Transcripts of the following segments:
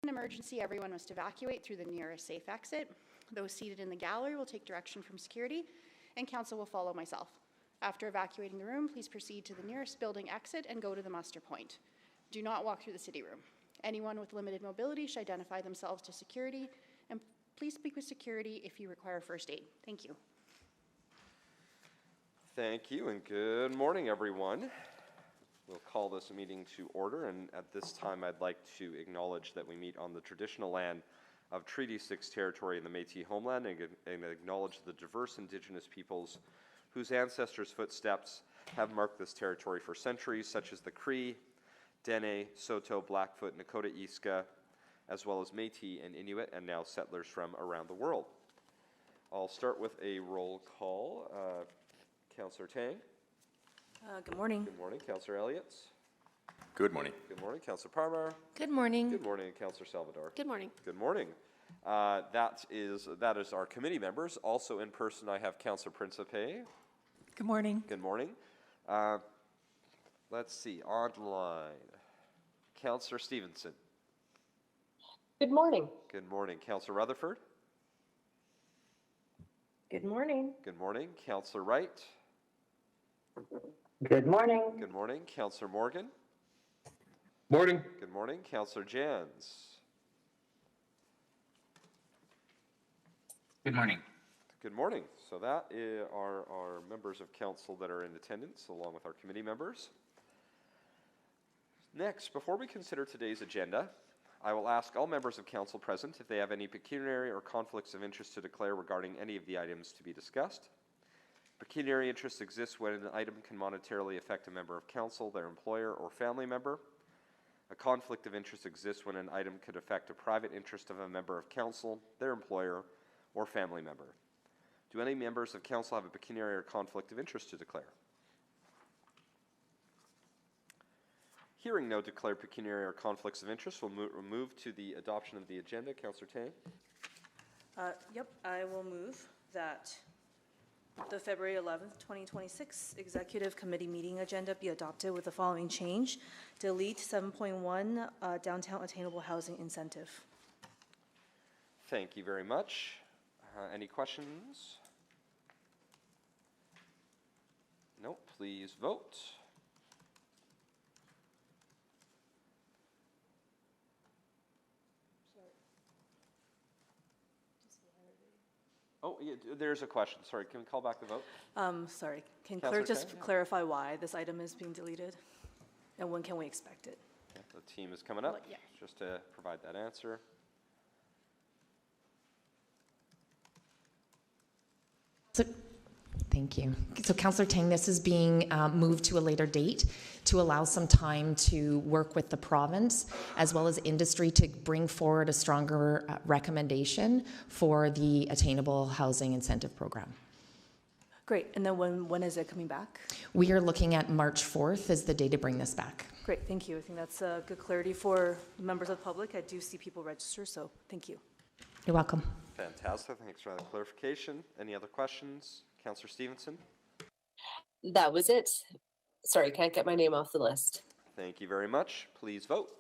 an emergency, everyone must evacuate through the nearest safe exit. Those seated in the gallery will take direction from security, and council will follow myself. After evacuating the room, please proceed to the nearest building exit and go to the muster point. Do not walk through the city room. Anyone with limited mobility should identify themselves to security, and please speak with security if you require first aid. Thank you. Thank you, and good morning, everyone. We'll call this meeting to order, and at this time I'd like to acknowledge that we meet on the traditional land of Treaty 6 territory in the Métis homeland, and acknowledge the diverse Indigenous peoples whose ancestors' footsteps have marked this territory for centuries, such as the Cree, Dene, Saulteaux, Blackfoot, Nakota Iska, as well as Métis and Inuit, and now settlers from around the world. I'll start with a roll call. Councillor Tang. Good morning. Good morning. Councillor Elliott. Good morning. Good morning. Councillor Parmar. Good morning. Good morning. Councillor Salvador. Good morning. Good morning. That is our committee members. Also in person, I have Councillor Principe. Good morning. Good morning. Let's see, online. Councillor Stevenson. Good morning. Good morning. Councillor Rutherford. Good morning. Good morning. Councillor Wright. Good morning. Good morning. Councillor Morgan. Morning. Good morning. Councillor Jans. Good morning. Good morning. So that are our members of council that are in attendance, along with our committee members. Next, before we consider today's agenda, I will ask all members of council present if they have any pecuniary or conflicts of interest to declare regarding any of the items to be discussed. Pecuniary interest exists when an item can monetarily affect a member of council, their employer, or family member. A conflict of interest exists when an item could affect a private interest of a member of council, their employer, or family member. Do any members of council have a pecuniary or conflict of interest to declare? Hearing no declared pecuniary or conflicts of interest, we'll move to the adoption of the agenda. Councillor Tang. Yep, I will move that the February 11th, 2026 Executive Committee meeting agenda be adopted with the following change. Delete 7.1 downtown attainable housing incentive. Thank you very much. Any questions? No, please vote. Oh, yeah, there's a question. Sorry, can we call back the vote? Sorry, can Councillor clerk just Tang? clarify why this item is being deleted? And when can we expect it? Yeah, the team is coming up Yeah. just to provide that answer. So, thank you. So Councillor Tang, this is being moved to a later date to allow some time to work with the province as well as industry to bring forward a stronger recommendation for the Attainable Housing Incentive Program. Great, and then when is it coming back? We are looking at March 4th as the day to bring this back. Great, thank you. I think that's good clarity for members of the public. I do see people register, so thank you. You're welcome. Fantastic. Thanks for that clarification. Any other questions? Councillor Stevenson? That was it. Sorry, can't get my name off the list. Thank you very much. Please vote.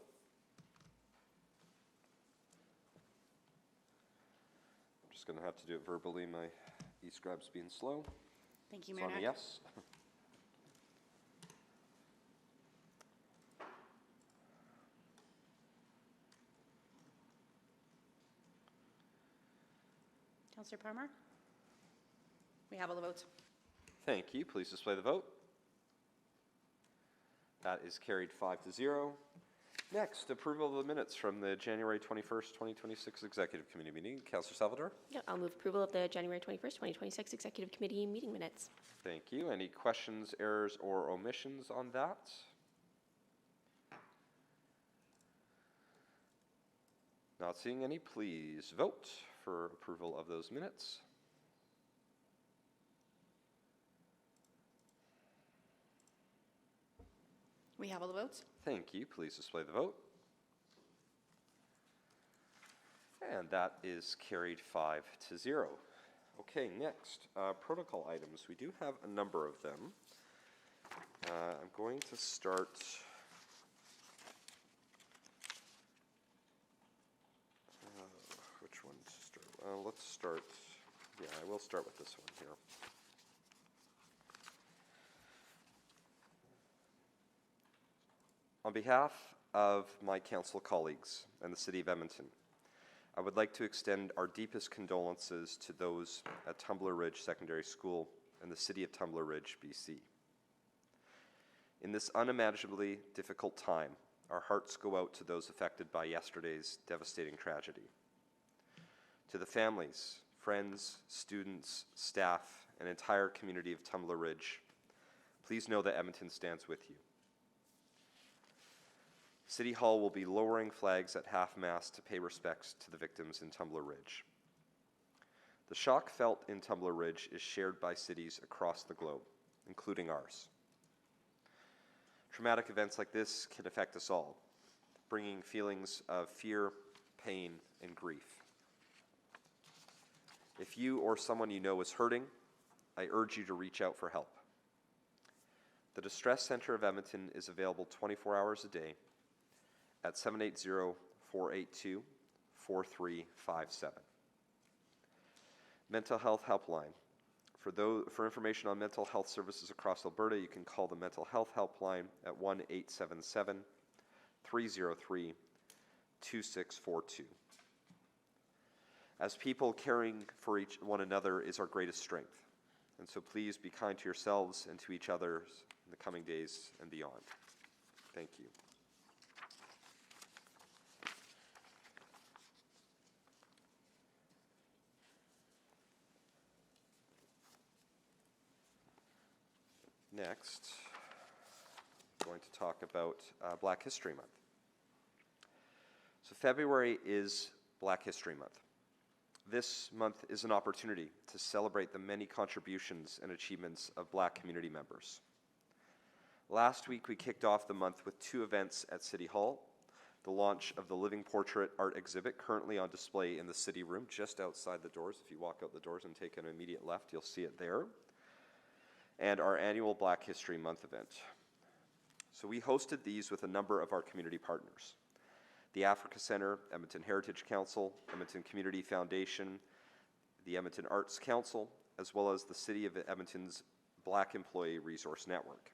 I'm just going to have to do it verbally. My e-scribe's being slow. Thank you, So Mayor I'm a Knack. yes. Councillor Parmar? We have all the votes. Thank you. Please display the vote. That is carried 5-0. Next, approval of the minutes from the January 21st, 2026 Executive Committee meeting. Councillor Salvador? Yeah, I'll move approval of the January 21st, 2026 Executive Committee meeting minutes. Thank you. Any questions, errors, or omissions on that? Not seeing any. Please vote for approval of those minutes. We have all the votes. Thank you. Please display the vote. And that is carried 5-0. Okay, next, protocol items. We do have a number of them. I'm going to start let's start, yeah, I will start with this one here. On behalf of my council colleagues and the City of Edmonton, I would like to extend our deepest condolences to those at Tumbler Ridge Secondary School in the City of Tumbler Ridge, BC. In this unimaginably difficult time, our hearts go out to those affected by yesterday's devastating tragedy. To the families, friends, students, staff, and entire community of Tumbler Ridge, please know that Edmonton stands with you. City Hall will be lowering flags at half-mast to pay respects to the victims in Tumbler Ridge. The shock felt in Tumbler Ridge is shared by cities across the globe, including ours. Traumatic events like this can affect us all, bringing feelings of fear, pain, and grief. If you or someone you know is hurting, I urge you to reach out for help. The Distress Center of Edmonton is available 24 hours a day at 780-482-4357. Mental Health Helpline. For information on mental health services across Alberta, you can call the Mental Health Helpline at 1-877-303-2642. As people, caring for one another is our greatest strength, and so please be kind to yourselves and to each other in the coming days and beyond. Thank you. Next, I'm going to talk about Black History Month. So February is Black History Month. This month is an opportunity to celebrate the many contributions and achievements of Black community members. Last week, we kicked off the month with 2 events at City Hall: the launch of the Living Portrait art exhibit currently on display in the City Room just outside the doors. If you walk out the doors and take an immediate left, you'll see it there. And our annual Black History Month event. So we hosted these with a number of our community partners: the Africa Centre, Edmonton Heritage Council, Edmonton Community Foundation, the Edmonton Arts Council, as well as the City of Edmonton's Black Employee Resource Network.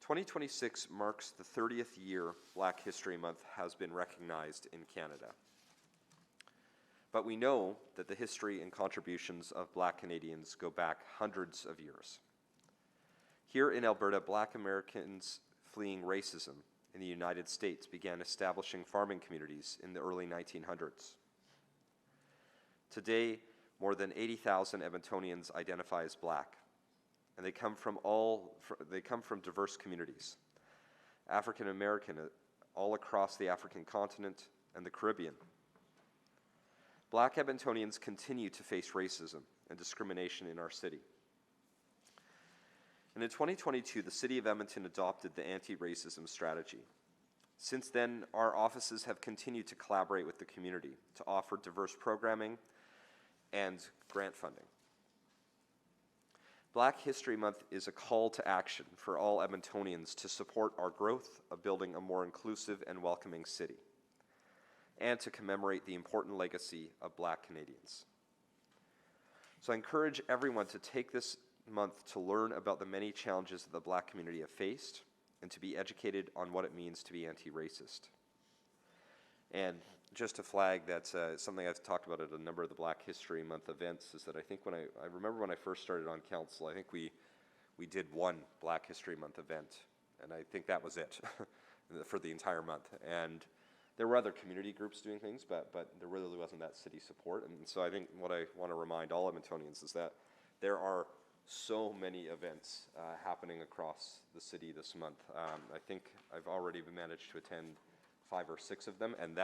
2026 marks the 30th year Black History Month has been recognized in Canada. But we know that the history and contributions of Black Canadians go back hundreds of years. Here in Alberta, Black Americans fleeing racism in the United States began establishing farming communities in the early 1900s. Today, more than 80,000 Edmontonians identify as Black, and they come from diverse communities. African American all across the African continent and the Caribbean. Black Edmontonians continue to face racism and discrimination in our city. And in 2022, the City of Edmonton adopted the anti-racism strategy. Since then, our offices have continued to collaborate with the community to offer diverse programming and grant funding. Black History Month is a call to action for all Edmontonians to support our growth of building a more inclusive and welcoming city, and to commemorate the important legacy of Black Canadians. So I encourage everyone to take this month to learn about the many challenges that the Black community have faced and to be educated on what it means to be anti-racist. And just to flag, that's something I've talked about at a number of the Black History Month events, is that I think I remember when I first started on council, I think we did one Black History Month event, and I think that was it for the entire month. And there were other community groups doing things, but there really wasn't that city support. And so I think what I want to remind all Edmontonians is that there are so many events happening across the city this month. I think I've already managed to attend 5 or 6 of them, and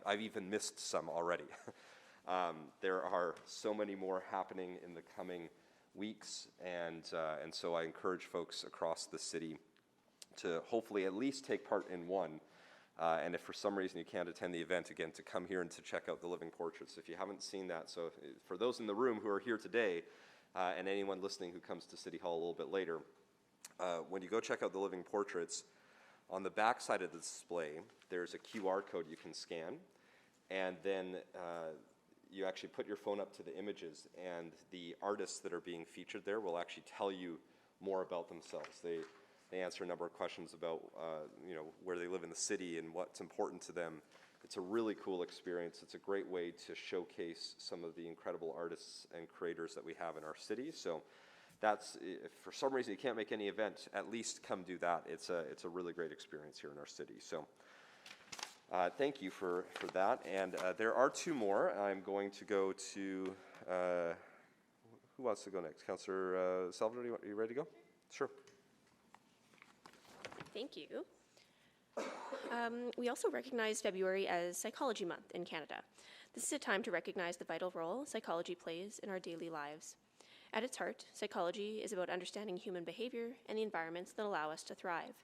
I've even missed some already. There are so many more happening in the coming weeks, and so I encourage folks across the city to hopefully at least take part in one. And if for some reason you can't attend the event, again, to come here and to check out the Living Portraits. If you haven't seen that, so for those in the room who are here today, and anyone listening who comes to City Hall a little bit later, when you go check out the Living Portraits, on the back side of the display, there's a QR code you can scan, and then you actually put your phone up to the images, and the artists that are being featured there will actually tell you more about themselves. They answer a number of questions about where they live in the city and what's important to them. It's a really cool experience. It's a great way to showcase some of the incredible artists and creators that we have in our city. So that's, if for some reason you can't make any event, at least come do that. It's a really great experience here in our city. So thank you for that. And there are two more. I'm going to go to, who wants to go next? Councillor Salvador, are you ready to go? Sure. Thank you. We also recognize February as Psychology Month in Canada. This is a time to recognize the vital role psychology plays in our daily lives. At its heart, psychology is about understanding human behavior and the environments that allow us to thrive.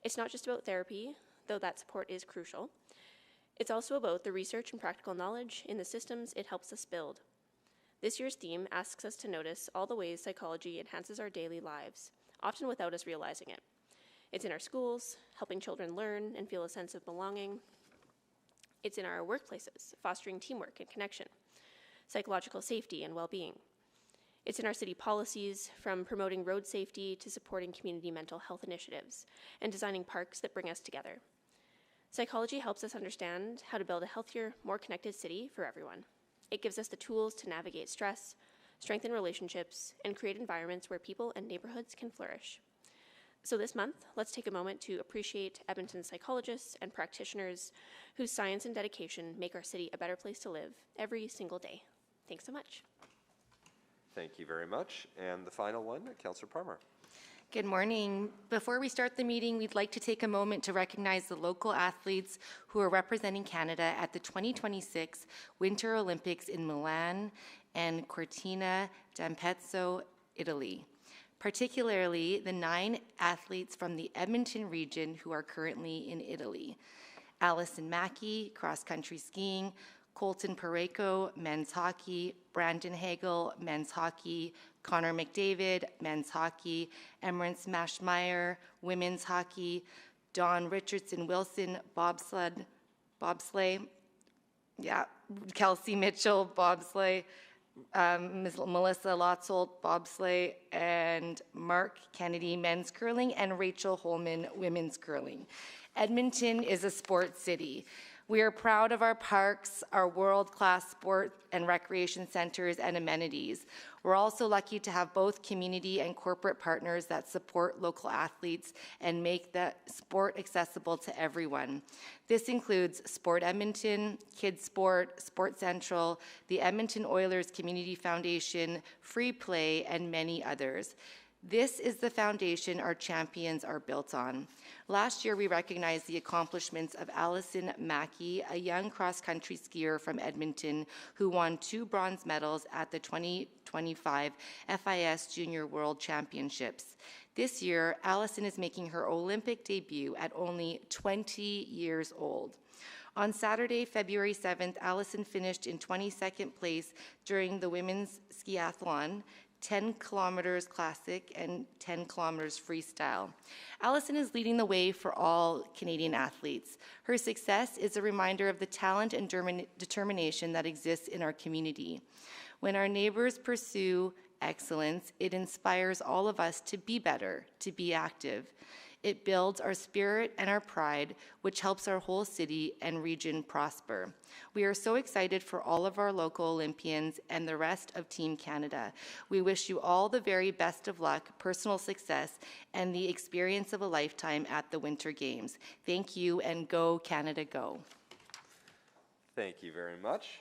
It's not just about therapy, though that support is crucial. It's also about the research and practical knowledge in the systems it helps us build. This year's theme asks us to notice all the ways psychology enhances our daily lives, often without us realizing it. It's in our schools, helping children learn and feel a sense of belonging. It's in our workplaces, fostering teamwork and connection, psychological safety and well-being. It's in our city policies, from promoting road safety to supporting community mental health initiatives and designing parks that bring us together. Psychology helps us understand how to build a healthier, more connected city for everyone. It gives us the tools to navigate stress, strengthen relationships, and create environments where people and neighborhoods can flourish. So this month, let's take a moment to appreciate Edmonton psychologists and practitioners whose science and dedication make our city a better place to live every single day. Thanks so much. Thank you very much. And the final one, Councillor Parmar. Good morning. Before we start the meeting, we'd like to take a moment to recognize the local athletes who are representing Canada at the 2026 Winter Olympics in Milan and Cortina d'Ampezzo, Italy. Particularly the 9 athletes from the Edmonton region who are currently in Italy. Allison Mackey, cross-country skiing, Colton Pareco, men's hockey, Brandon Hagel, men's hockey, Connor McDavid, men's hockey, Emerence Mashmeyer, women's hockey, Dawn Richardson-Wilson, bobsleigh, Kelsey Mitchell, bobsleigh, Melissa Lotzold, bobsleigh, and Mark Kennedy, men's curling, and Rachel Holman, women's curling. Edmonton is a sports city. We are proud of our parks, our world-class sport and recreation centers and amenities. We're also lucky to have both community and corporate partners that support local athletes and make the sport accessible to everyone. This includes Sport Edmonton, Kids Sport, Sport Central, the Edmonton Oilers Community Foundation, Free Play, and many others. This is the foundation our champions are built on. Last year, we recognized the accomplishments of Allison Mackey, a young cross-country skier from Edmonton who won 2 bronze medals at the 2025 FIS Junior World Championships. This year, Allison is making her Olympic debut at only 20 years old. On Saturday, February 7th, Allison finished in 22nd place during the women's skiathlon, 10 kilometers classic and 10 kilometers freestyle. Allison is leading the way for all Canadian athletes. Her success is a reminder of the talent and determination that exists in our community. When our neighbors pursue excellence, it inspires all of us to be better, to be active. It builds our spirit and our pride, which helps our whole city and region prosper. We are so excited for all of our local Olympians and the rest of Team Canada. We wish you all the very best of luck, personal success, and the experience of a lifetime at the Winter Games. Thank you, and go Canada, go. Thank you very much.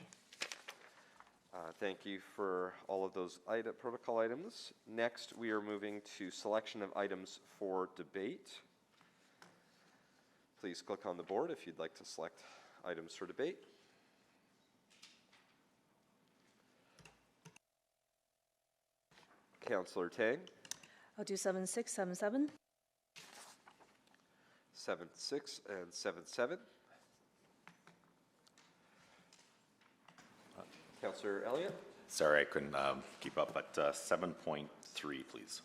Thank you for all of those protocol items. Next, we are moving to selection of items for debate. Please click on the board if you'd like to select items for debate. Councillor Tang. I'll do 7-6, 7-7. 7-6 and 7-7. Councillor Elliott. Sorry, I couldn't keep up, but 7.3, please.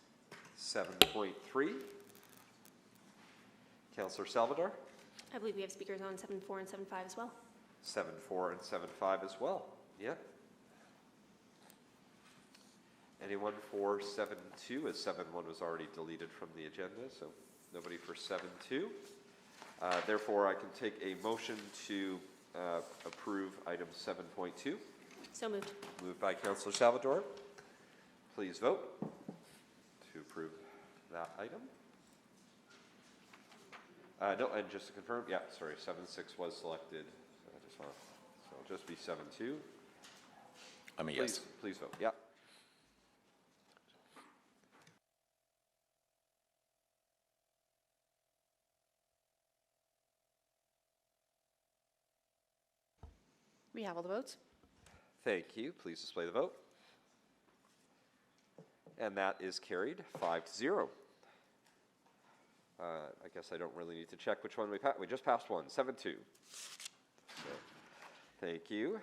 7.3. Councillor Salvador. I believe we have speakers on 7.4 and 7.5 as well. 7.4 and 7.5 as well. Yep. Anyone for 7.2, as 7.1 was already deleted from the agenda, so nobody for 7.2. Therefore, I can take a motion to approve item 7.2. So moved. Moved by Councillor Salvador. Please vote to approve that item. No, and just to confirm, yeah, sorry, 7.6 was selected. So I just want, so it'll just be 7.2. I'm a yes. Please vote, yeah. We have all the votes. Thank you. Please display the vote. And that is carried 5-0. I guess I don't really need to check which one we passed. We just passed one, 7-2. So, thank you.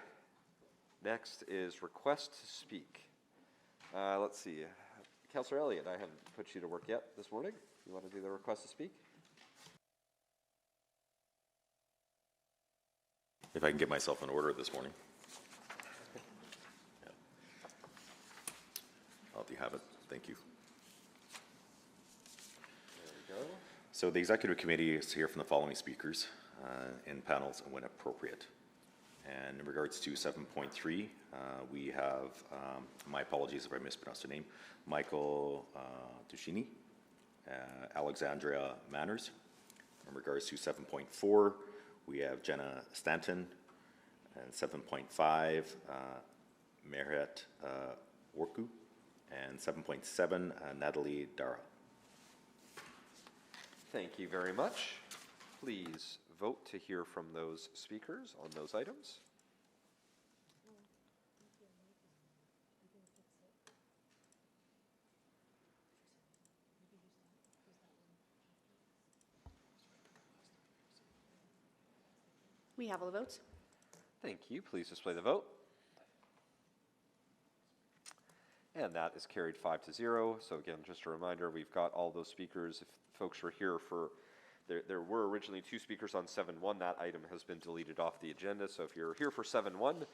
Next is request to speak. Let's see. Councillor Elliott, I haven't put you to work yet this morning. You want to do the request to speak? If I can get myself in order this morning. Yeah. I'll let you have it. Thank you. There we go. So the executive committee is here from the following speakers in panels when appropriate. And in regards to 7.3, we have, my apologies if I mispronounced the name, Michael Tushini, Alexandria Manners. In regards to 7.4, we have Jenna Stanton, and 7.5, Mehret Worku, and 7.7, Natalie Dara. Thank you very much. Please vote to hear from those speakers on those items. We have all the votes. Thank you. Please display the vote. And that is carried 5-0. So again, just a reminder, we've got all those speakers. If folks were here for, there were originally 2 speakers on 7.1. That item has been deleted off the agenda. So if you're here for 7.1,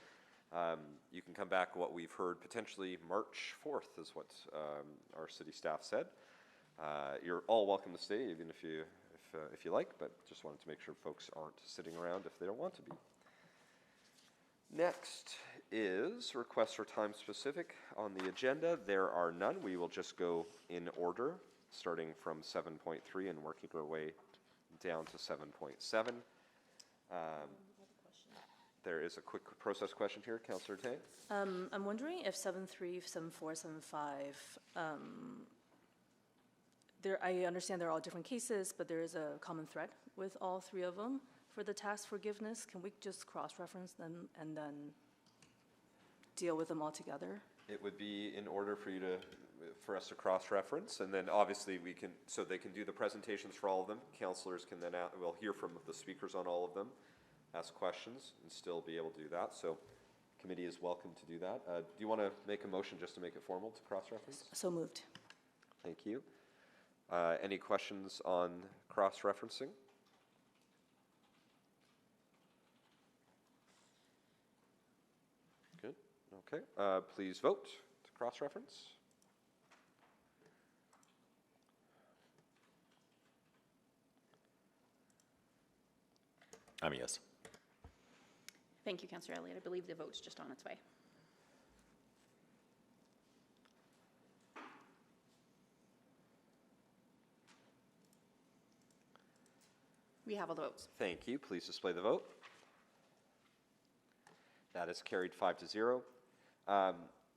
you can come back. What we've heard potentially March 4th is what our city staff said. You're all welcome to stay, even if you like, but just wanted to make sure folks aren't sitting around if they don't want to be. Next is requests for time specific on the agenda. There are none. We will just go in order, starting from 7.3 and working our way down to 7.7. There is a quick process question here. Councillor Tang? I'm wondering if 7.3, 7.4, 7.5, I understand they're all different cases, but there is a common thread with all 3 of them. For the tax forgiveness, can we just cross-reference them and then deal with them all together? It would be in order for us to cross-reference, and then obviously we can, so they can do the presentations for all of them. Councillors can then, we'll hear from the speakers on all of them, ask questions, and still be able to do that. So committee is welcome to do that. Do you want to make a motion just to make it formal to cross-reference? So moved. Thank you. Any questions on cross-referencing? Good. Okay. Please vote to cross-reference. I'm a yes. Thank you, Councillor Elliott. I believe the vote's just on its way. We have all the votes. Thank you. Please display the vote. That is carried 5-0. I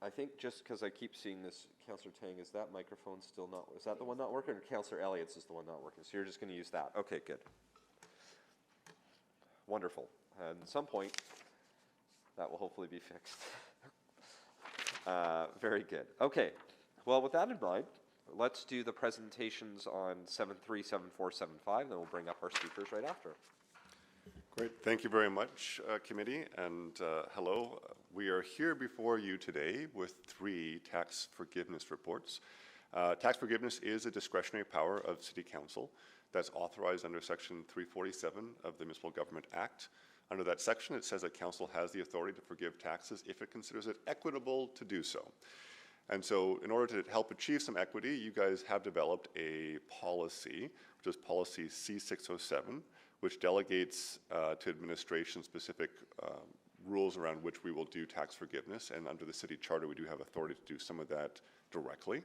think just because I keep seeing this, Councillor Tang, is that microphone still not, is that the one not working, or Councillor Elliott's is the one not working? So you're just going to use that. Okay, good. Wonderful. And at some point, that will hopefully be fixed. Very good. Okay. Well, with that in mind, let's do the presentations on 7.3, 7.4, 7.5, then we'll bring up our speakers right after. Great. Thank you very much, committee, and hello. We are here before you today with 3 tax forgiveness reports. Tax forgiveness is a discretionary power of City Council that's authorized under Section 347 of the Municipal Government Act. Under that section, it says that council has the authority to forgive taxes if it considers it equitable to do so. And so in order to help achieve some equity, you guys have developed a policy, which is policy C607, which delegates to administration specific rules around which we will do tax forgiveness. And under the city charter, we do have authority to do some of that directly.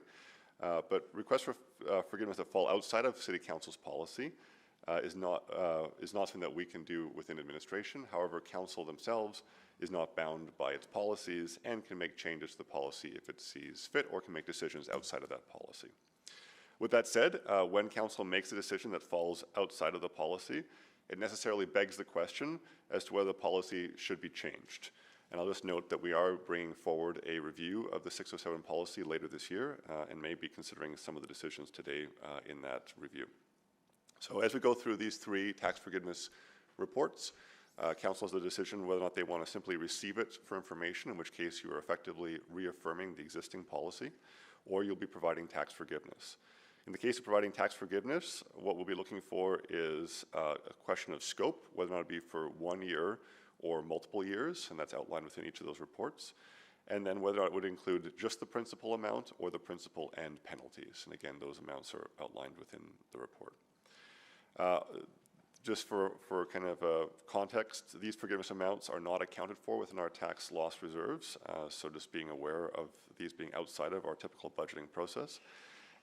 But requests for forgiveness that fall outside of city council's policy is not something that we can do within administration. However, council themselves is not bound by its policies and can make changes to the policy if it sees fit, or can make decisions outside of that policy. With that said, when council makes a decision that falls outside of the policy, it necessarily begs the question as to whether the policy should be changed. And I'll just note that we are bringing forward a review of the 607 policy later this year, and may be considering some of the decisions today in that review. So as we go through these three tax forgiveness reports, council has the decision whether or not they want to simply receive it for information, in which case you are effectively reaffirming the existing policy, or you'll be providing tax forgiveness. In the case of providing tax forgiveness, what we'll be looking for is a question of scope, whether or not it be for 1 year or multiple years, and that's outlined within each of those reports. And then whether or not it would include just the principal amount or the principal and penalties. And again, those amounts are outlined within the report. Just for kind of context, these forgiveness amounts are not accounted for within our tax loss reserves, so just being aware of these being outside of our typical budgeting process.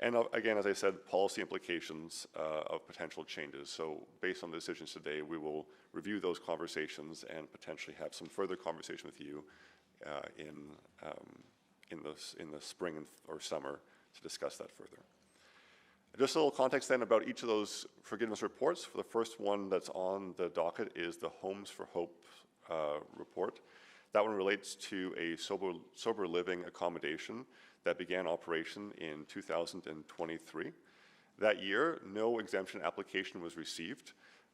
And again, as I said, policy implications of potential changes. So based on the decisions today, we will review those conversations and potentially have some further conversation with you in the spring or summer to discuss that further. Just a little context then about each of those forgiveness reports. For the first one that's on the docket is the Homes for Hope report. That one relates to a sober living accommodation that began operation in 2023. That year, no exemption application was received,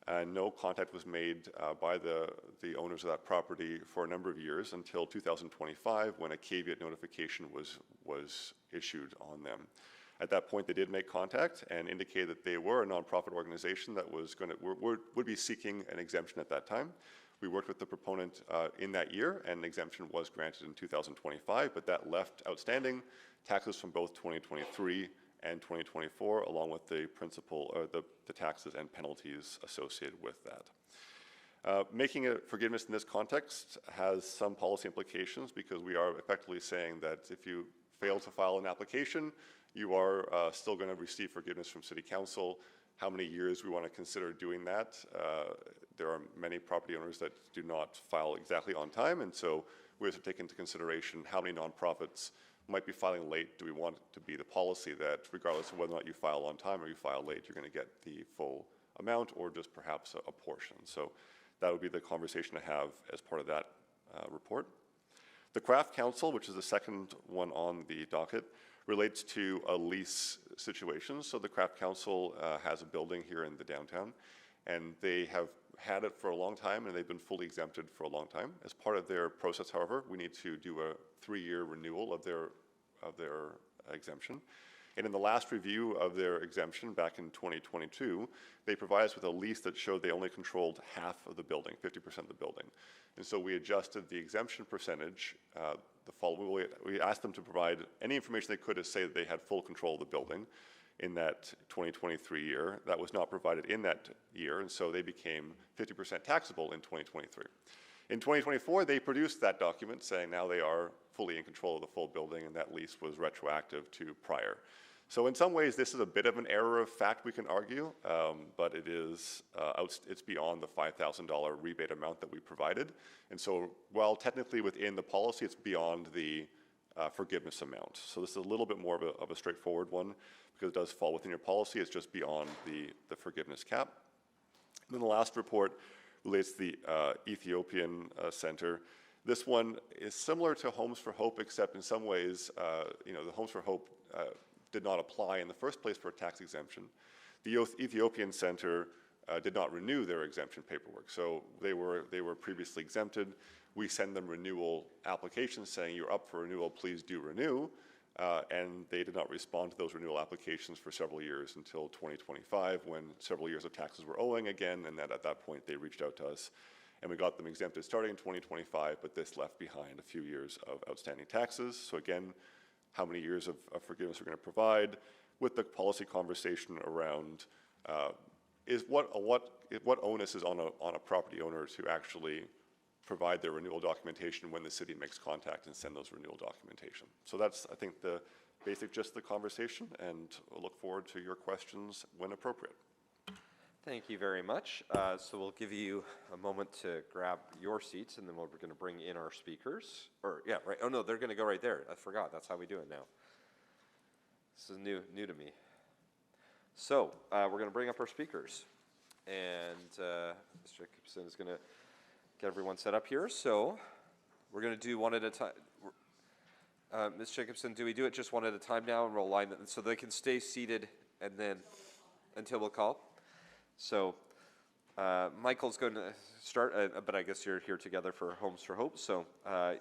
and no contact was made by the owners of that property for a number of years until 2025, when a caveat notification was issued on them. At that point, they did make contact and indicated that they were a nonprofit organization that would be seeking an exemption at that time. We worked with the proponent in that year, and an exemption was granted in 2025, but that left outstanding taxes from both 2023 and 2024, along with the principal, or the taxes and penalties associated with that. Making a forgiveness in this context has some policy implications, because we are effectively saying that if you fail to file an application, you are still going to receive forgiveness from City Council. How many years we want to consider doing that? There are many property owners that do not file exactly on time, and so we have to take into consideration how many nonprofits might be filing late. Do we want it to be the policy that regardless of whether or not you file on time or you file late, you're going to get the full amount, or just perhaps a portion? So that would be the conversation to have as part of that report. The Craft Council, which is the second one on the docket, relates to a lease situation. So the Craft Council has a building here in the downtown, and they have had it for a long time, and they've been fully exempted for a long time. As part of their process, however, we need to do a 3-year renewal of their exemption. And in the last review of their exemption back in 2022, they provided us with a lease that showed they only controlled half of the building, 50% of the building. And so we adjusted the exemption percentage. We asked them to provide any information they could to say that they had full control of the building in that 2023 year. That was not provided in that year, and so they became 50% taxable in 2023. In 2024, they produced that document saying now they are fully in control of the full building, and that lease was retroactive to prior. So in some ways, this is a bit of an error of fact, we can argue, but it is it's beyond the $5,000 rebate amount that we provided. And so while technically within the policy, it's beyond the forgiveness amount. So this is a little bit more of a straightforward one, because it does fall within your policy. It's just beyond the forgiveness cap. And then the last report relates to the Ethiopian Center. This one is similar to Homes for Hope, except in some ways, the Homes for Hope did not apply in the first place for a tax exemption. The Ethiopian Center did not renew their exemption paperwork, so they were previously exempted. We send them renewal applications saying, you're up for renewal, please do renew. And they did not respond to those renewal applications for several years until 2025, when several years of taxes were owing again, and at that point they reached out to us and we got them exempted starting in 2025, but this left behind a few years of outstanding taxes. So again, how many years of forgiveness we're going to provide, with the policy conversation around what onus is on a property owner to actually provide their renewal documentation when the city makes contact and send those renewal documentation. So that's, I think, the basic gist of the conversation, and we'll look forward to your questions when appropriate. Thank you very much. So we'll give you a moment to grab your seats, and then we're going to bring in our speakers. Or, yeah, right. Oh, no, they're going to go right there. I forgot. That's how we do it now. This is new to me. So we're going to bring up our speakers. And Ms. Jacobson is going to get everyone set up here. So we're going to do one at a time. Ms. Jacobson, do we do it just one at a time now, and we'll line them so they can stay seated and then until we'll call? So Michael's going to start, but I guess you're here together for Homes for Hope. So, I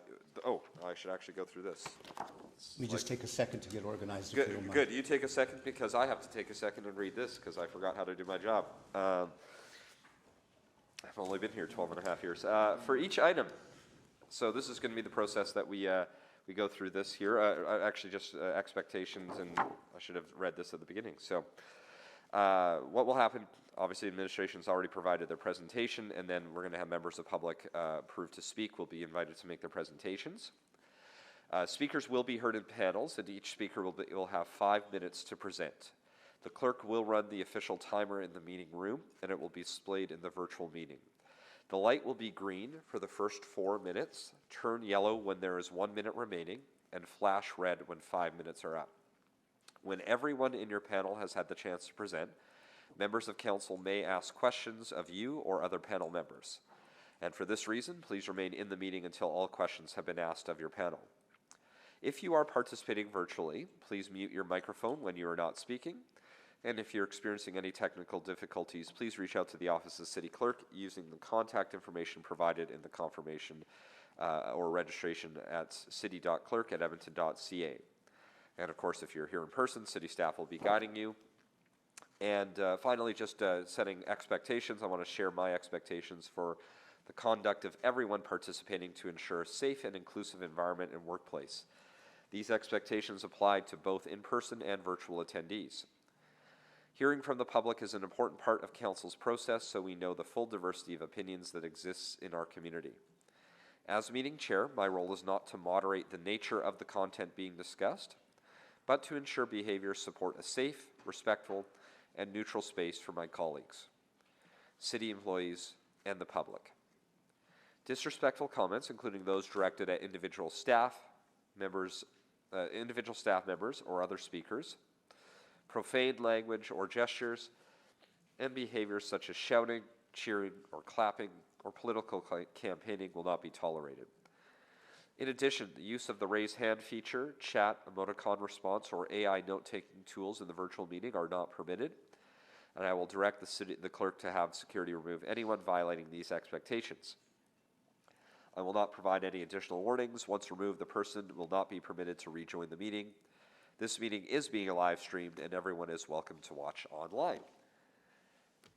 should actually go through this. Let me just take a second to get organized. Good. You take a second because I have to take a second and read this because I forgot how to do my job. I've only been here 12 and a half years. For each item, so this is going to be the process that we go through this here. Actually, just expectations, and I should have read this at the beginning. So what will happen, obviously, administration's already provided their presentation, and then we're going to have members of the public approved to speak will be invited to make their presentations. Speakers will be heard in panels, and each speaker will have 5 minutes to present. The clerk will run the official timer in the meeting room, and it will be displayed in the virtual meeting. The light will be green for the first 4 minutes, turn yellow when there is 1 minute remaining, and flash red when 5 minutes are up. When everyone in your panel has had the chance to present, members of council may ask questions of you or other panel members. And for this reason, please remain in the meeting until all questions have been asked of your panel. If you are participating virtually, please mute your microphone when you are not speaking. And if you're experiencing any technical difficulties, please reach out to the Office of City Clerk using the contact information provided in the confirmation or registration at city.clerk@edmonton.ca. And of course, if you're here in person, city staff will be guiding you. And finally, just setting expectations, I want to share my expectations for the conduct of everyone participating to ensure a safe and inclusive environment and workplace. These expectations apply to both in-person and virtual attendees. Hearing from the public is an important part of Council's process, so we know the full diversity of opinions that exists in our community. As meeting chair, my role is not to moderate the nature of the content being discussed, but to ensure behaviors support a safe, respectful, and neutral space for my colleagues, city employees, and the public. Disrespectful comments, including those directed at individual staff members or other speakers, profane language or gestures, and behaviors such as shouting, cheering, or clapping, or political campaigning will not be tolerated. In addition, the use of the raise hand feature, chat, emoticon response, or AI note-taking tools in the virtual meeting are not permitted, and I will direct the clerk to have security remove anyone violating these expectations. I will not provide any additional warnings. Once removed, the person will not be permitted to rejoin the meeting. This meeting is being live streamed, and everyone is welcome to watch online.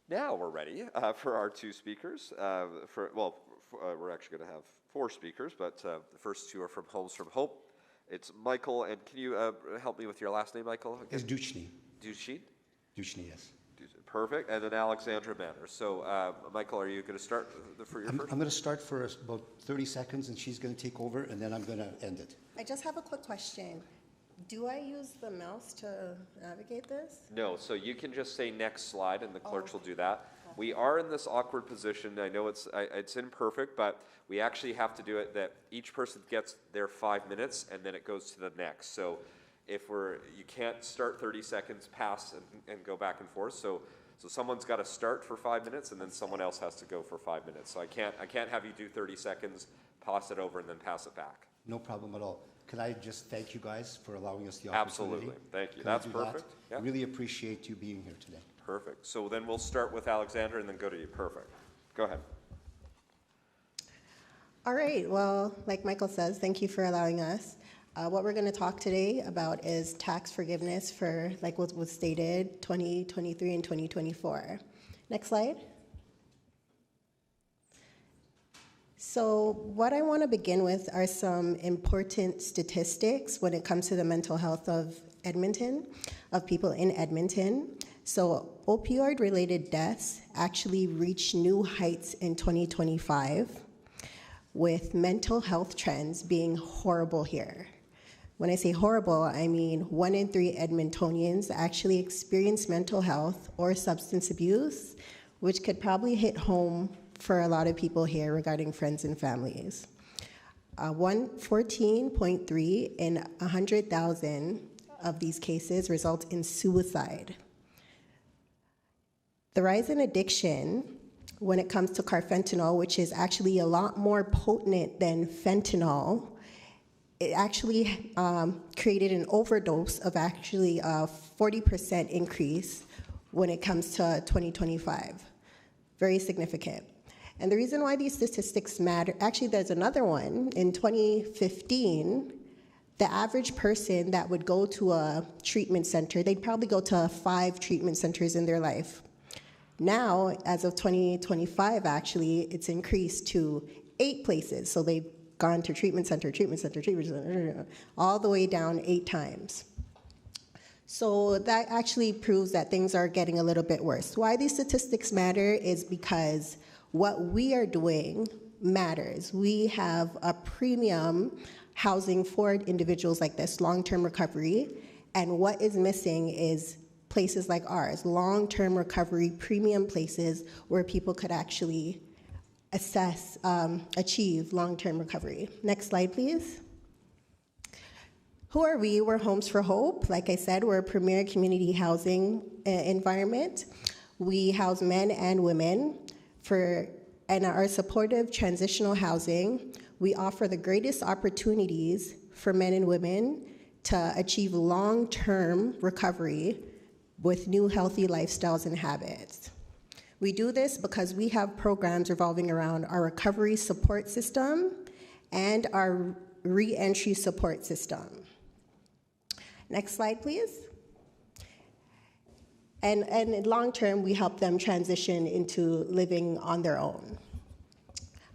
Now we're ready for our two speakers. We're actually going to have 4 speakers, but the first 2 are from Homes from Hope. It's Michael, and can you help me with your last name, Michael? It's Duchny. Duchny? Duchny, yes. Perfect. And then Alexandra Manners. So, Michael, are you going to start for your first? I'm going to start for about 30 seconds, and she's going to take over, and then I'm going to end it. I just have a quick question. Do I use the mouse to navigate this? No, so you can just say next slide, and the clerks will do that. We are in this awkward position. I know it's imperfect, but we actually have to do it that each person gets their 5 minutes, and then it goes to the next. So if you can't start 30 seconds past and go back and forth. So someone's got to start for 5 minutes, and then someone else has to go for 5 minutes. So I can't have you do 30 seconds, pass it over, and then pass it back. No problem at all. Can I just thank you guys for allowing us the opportunity? Absolutely. Thank you. Can That's I do perfect. That? Yeah. Really appreciate you being here today. Perfect. So then we'll start with Alexandra and then go to you. Perfect. Go ahead. All right. Well, like Michael says, thank you for allowing us. What we're going to talk today about is tax forgiveness for, like what was stated, 2023 and 2024. Next slide. So what I want to begin with are some important statistics when it comes to the mental health of Edmonton, of people in Edmonton. So opioid-related deaths actually reached new heights in 2025, with mental health trends being horrible here. When I say horrible, I mean 1 in 3 Edmontonians actually experience mental health or substance abuse, which could probably hit home for a lot of people here regarding friends and families. 14.3 in 100,000 of these cases result in suicide. The rise in addiction when it comes to carfentanil, which is actually a lot more potent than fentanyl, it actually created an overdose of actually a 40% increase when it comes to 2025. Very significant. And the reason why these statistics matter, actually there's another one. In 2015, the average person that would go to a treatment center, they'd probably go to 5 treatment centers in their life. Now, as of 2025, actually, it's increased to 8 places. So they've gone to treatment center, all the way down 8 times. So that actually proves that things are getting a little bit worse. Why these statistics matter is because what we are doing matters. We have a premium housing for individuals like this, long-term recovery, and what is missing is places like ours, long-term recovery, premium places where people could actually achieve long-term recovery. Next slide, please. Who are we? We're Homes for Hope. Like I said, we're a premier community housing environment. We house men and women and our supportive transitional housing. We offer the greatest opportunities for men and women to achieve long-term recovery with new healthy lifestyles and habits. We do this because we have programs revolving around our recovery support system and our re-entry support system. Next slide, please. And in long term, we help them transition into living on their own.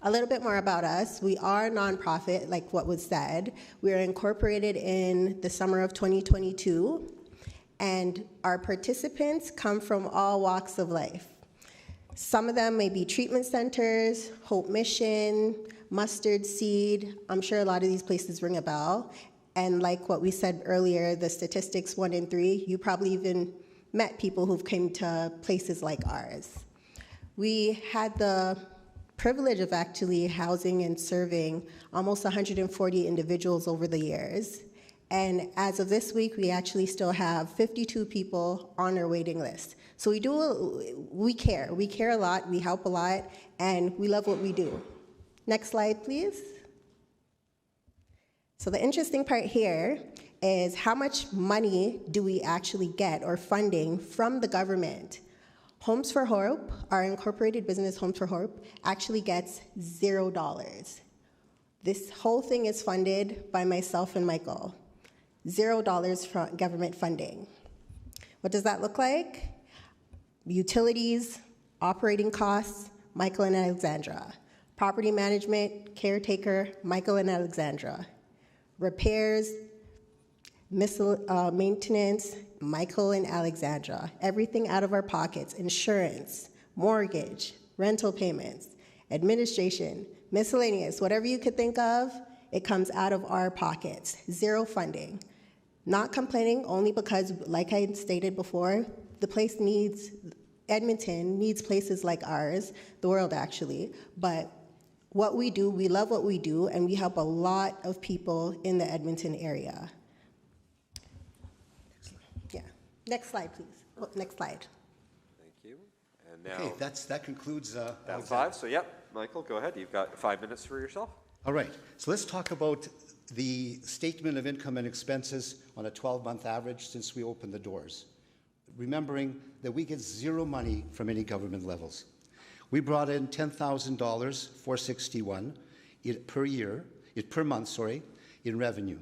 A little bit more about us. We are a nonprofit, like what was said. We are incorporated in the summer of 2022, and our participants come from all walks of life. Some of them may be treatment centers, Hope Mission, Mustard Seed. I'm sure a lot of these places ring a bell. And like what we said earlier, the statistics 1 in 3, you probably even met people who've come to places like ours. We had the privilege of actually housing and serving almost 140 individuals over the years. And as of this week, we actually still have 52 people on our waiting list. So we care a lot, we help a lot, and we love what we do. Next slide, please. So the interesting part here is how much money do we actually get, or funding, from the government. Homes for Hope, our incorporated business Homes for Hope, actually gets $0. This whole thing is funded by myself and Michael. $0 from government funding. What does that look like? Utilities, operating costs, Michael and Alexandra. Property management, caretaker, Michael and Alexandra. Repairs, maintenance, Michael and Alexandra. Everything out of our pockets. Insurance, mortgage, rental payments, administration, miscellaneous, whatever you could think of, it comes out of our pockets. $0 funding. Not complaining only because, like I stated before, Edmonton needs places like ours, the world actually, but what we do, we love what we do, and we help a lot of people in the Edmonton area. Yeah. Next slide, please. Oh, next slide. Thank you. And now, Okay, that concludes. that's 5. So, yep, Michael, go ahead. You've got 5 minutes for yourself. All right, so let's talk about the statement of income and expenses on a 12-month average since we opened the doors, remembering that we get 0 money from any government levels. We brought in $10,000, $461 per month, in revenue.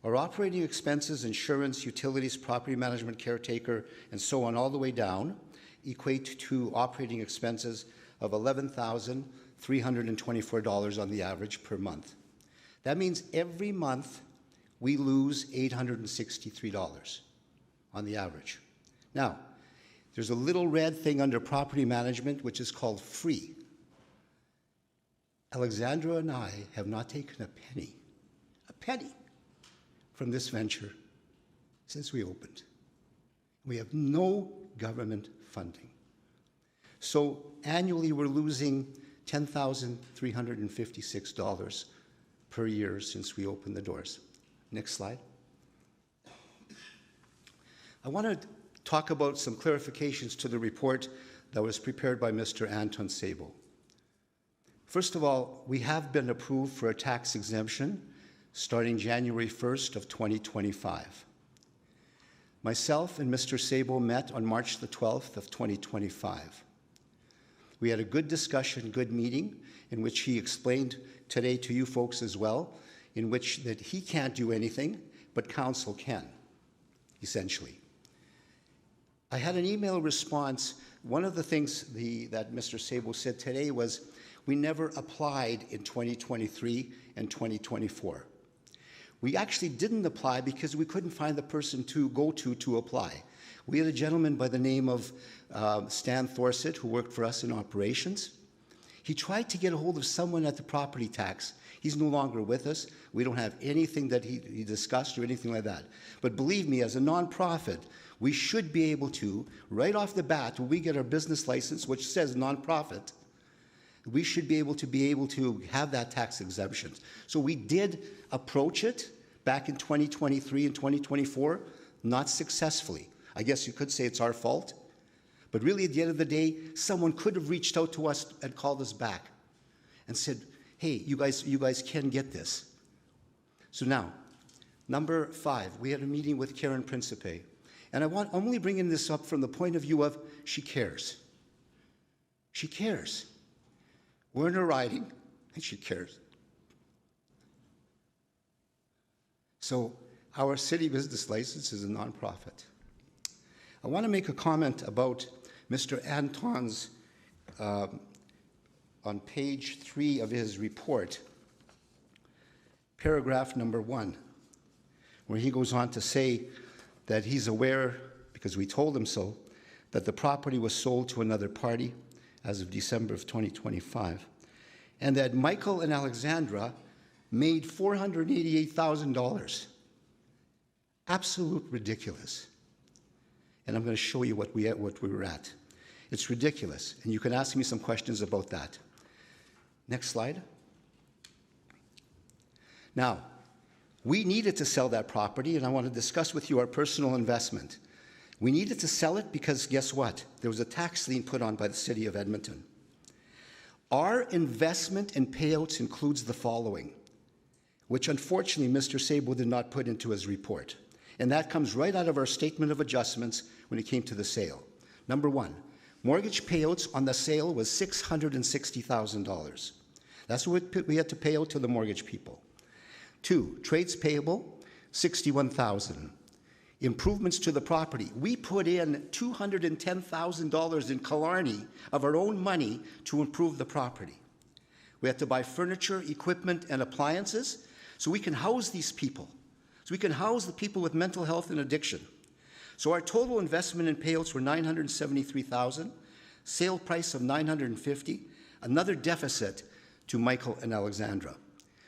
Our operating expenses, insurance, utilities, property management, caretaker, and so on, all the way down, equate to operating expenses of $11,000, $324 on the average per month. That means every month we lose $863 on the average. Now, there's a little red thing under property management which is called free. Alexandra and I have not taken a penny from this venture since we opened. We have no government funding. So annually we're losing $10,356 per year since we opened the doors. Next slide. I want to talk about some clarifications to the report that was prepared by Mr. Anton Sabo. First of all, we have been approved for a tax exemption starting January 1st of 2025. Myself and Mr. Sabo met on March the 12th of 2025. We had a good discussion, good meeting, in which he explained today to you folks as well, in which that he can't do anything, but council can, essentially. I had an email response. One of the things that Mr. Sabo said today was, we never applied in 2023 and 2024. We actually didn't apply because we couldn't find the person to go to apply. We had a gentleman by the name of Stan Thorsett who worked for us in operations. He tried to get a hold of someone at the property tax. He's no longer with us. We don't have anything that he discussed or anything like that. But believe me, as a nonprofit, we should be able to, right off the bat, when we get our business license, which says nonprofit, we should be able to have that tax exemption. So we did approach it back in 2023 and 2024, not successfully. I guess you could say it's our fault, but really at the end of the day, someone could have reached out to us and called us back and said, hey, you guys can get this. So now, number 5, we had a meeting with Karen Principe, and I'm only bringing this up from the point of view of she cares. She cares. We're in her riding, and she cares. So our city business license is a nonprofit. I want to make a comment about Mr. Anton's, on page 3 of his report, paragraph number 1, where he goes on to say that he's aware, because we told him so, that the property was sold to another party as of December of 2025, and that Michael and Alexandra made $488,000. Absolute ridiculous. And I'm going to show you what we were at. It's ridiculous, and you can ask me some questions about that. Next slide. Now, we needed to sell that property, and I want to discuss with you our personal investment. We needed to sell it because guess what? There was a tax lien put on by the city of Edmonton. Our investment in payouts includes the following, which unfortunately Mr. Sabo did not put into his report. And that comes right out of our statement of adjustments when it came to the sale. Number 1, mortgage payouts on the sale was $660,000. That's what we had to pay out to the mortgage people. 2, trades payable, $61,000. Improvements to the property. We put in $210,000 in Killarney of our own money to improve the property. We had to buy furniture, equipment, and appliances so we can house these people. So we can house the people with mental health and addiction. So our total investment in payouts were $973,000, sale price of $950,000, another deficit to Michael and Alexandra.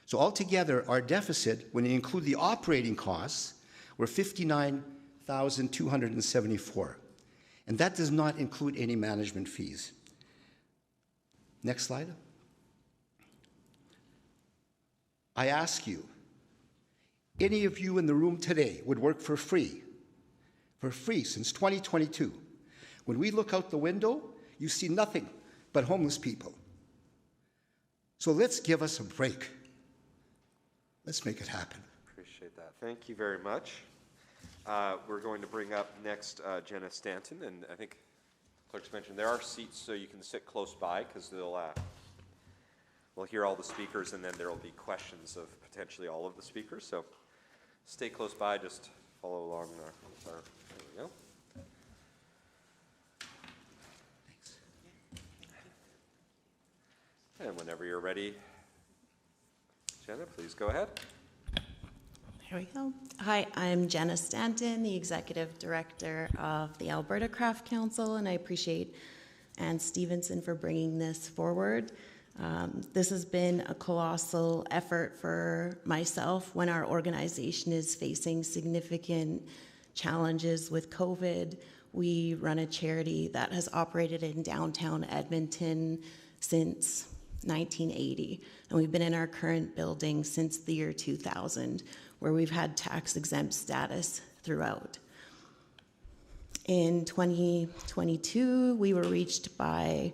So altogether, our deficit, when you include the operating costs, were $59,274. And that does not include any management fees. Next slide. I ask you, any of you in the room today would work for free since 2022. When we look out the window, you see nothing but homeless people. So let's give us a break. Let's make it happen. Appreciate that. Thank you very much. We're going to bring up next Jenna Stanton, and I think clerks mentioned there are seats so you can sit close by because we'll hear all the speakers, and then there will be questions of potentially all of the speakers. So stay close by, just follow along. There we go. And whenever you're ready, Jenna, please go ahead. Here we go. Hi, I'm Jenna Stanton, the Executive Director of the Alberta Craft Council, and I appreciate Ann Stevenson for bringing this forward. This has been a colossal effort for myself when our organization is facing significant challenges with COVID. We run a charity that has operated in downtown Edmonton since 1980, and we've been in our current building since the year 2000, where we've had tax exempt status throughout. In 2022, we were reached by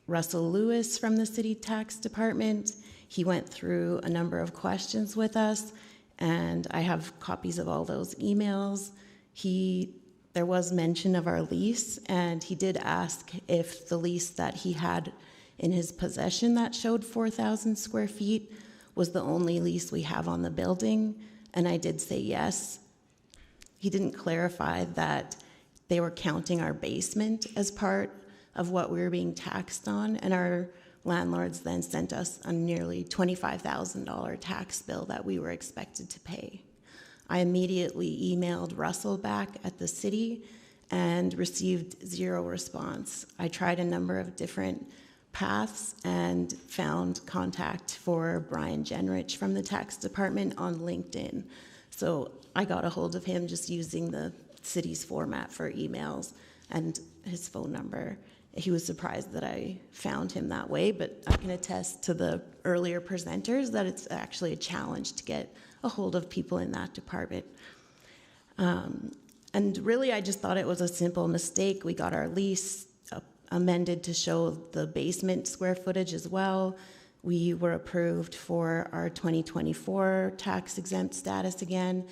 Russell Lewis from the City Tax Department. He went through a number of questions with us, and I have copies of all those emails. There was mention of our lease, and he did ask if the lease that he had in his possession that showed 4,000 square feet was the only lease we have on the building, and I did say yes. He didn't clarify that they were counting our basement as part of what we were being taxed on, and our landlords then sent us a nearly $25,000 tax bill that we were expected to pay. I immediately emailed Russell back at the city and received zero response. I tried a number of different paths and found contact for Brian Genrich from the tax department on LinkedIn. So I got a hold of him just using the city's format for emails and his phone number. He was surprised that I found him that way, but I can attest to the earlier presenters that it's actually a challenge to get a hold of people in that department. And really, I just thought it was a simple mistake. We got our lease amended to show the basement square footage as well. We were approved for our 2024 tax exempt status again,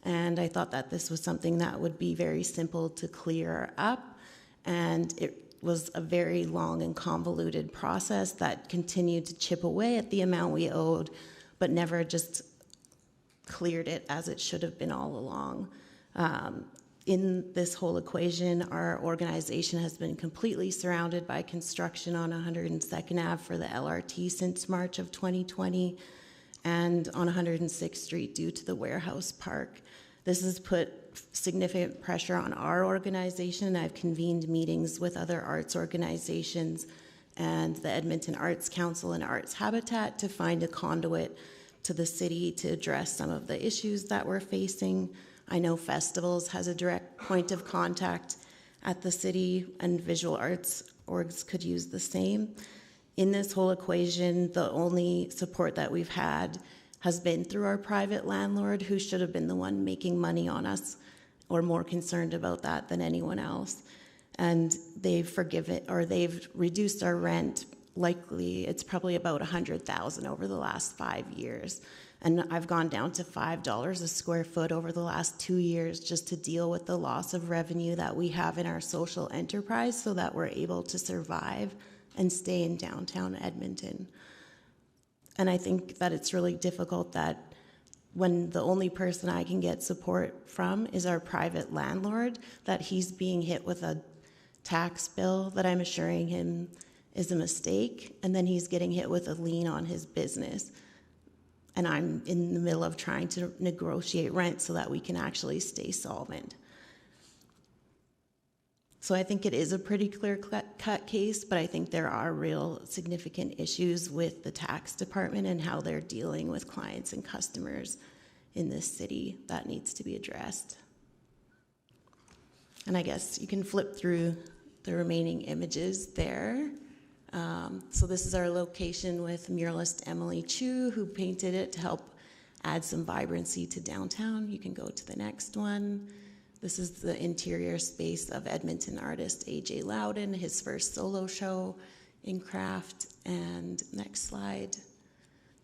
and I thought that this was something that would be very simple to clear up, and it was a very long and convoluted process that continued to chip away at the amount we owed, but never just cleared it as it should have been all along. In this whole equation, our organization has been completely surrounded by construction on 102nd Ave for the LRT since March of 2020, and on 106th Street due to the warehouse park. This has put significant pressure on our organization. I've convened meetings with other arts organizations and the Edmonton Arts Council and Arts Habitat to find a conduit to the city to address some of the issues that we're facing. I know Festivals has a direct point of contact at the city, and visual arts orgs could use the same. In this whole equation, the only support that we've had has been through our private landlord, who should have been the one making money on us or more concerned about that than anyone else. And they've reduced our rent. Likely, it's probably about $100,000 over the last 5 years. And I've gone down to $5 a square foot over the last 2 years just to deal with the loss of revenue that we have in our social enterprise so that we're able to survive and stay in downtown Edmonton. And I think that it's really difficult that when the only person I can get support from is our private landlord, that he's being hit with a tax bill that I'm assuring him is a mistake, and then he's getting hit with a lien on his business. And I'm in the middle of trying to negotiate rent so that we can actually stay solvent. So I think it is a pretty clear-cut case, but I think there are real significant issues with the tax department and how they're dealing with clients and customers in this city that needs to be addressed. And I guess you can flip through the remaining images there. So this is our location with muralist Emily Chu, who painted it to help add some vibrancy to downtown. You can go to the next one. This is the interior space of Edmonton artist A.J. Loudon, his first solo show in craft. And next slide.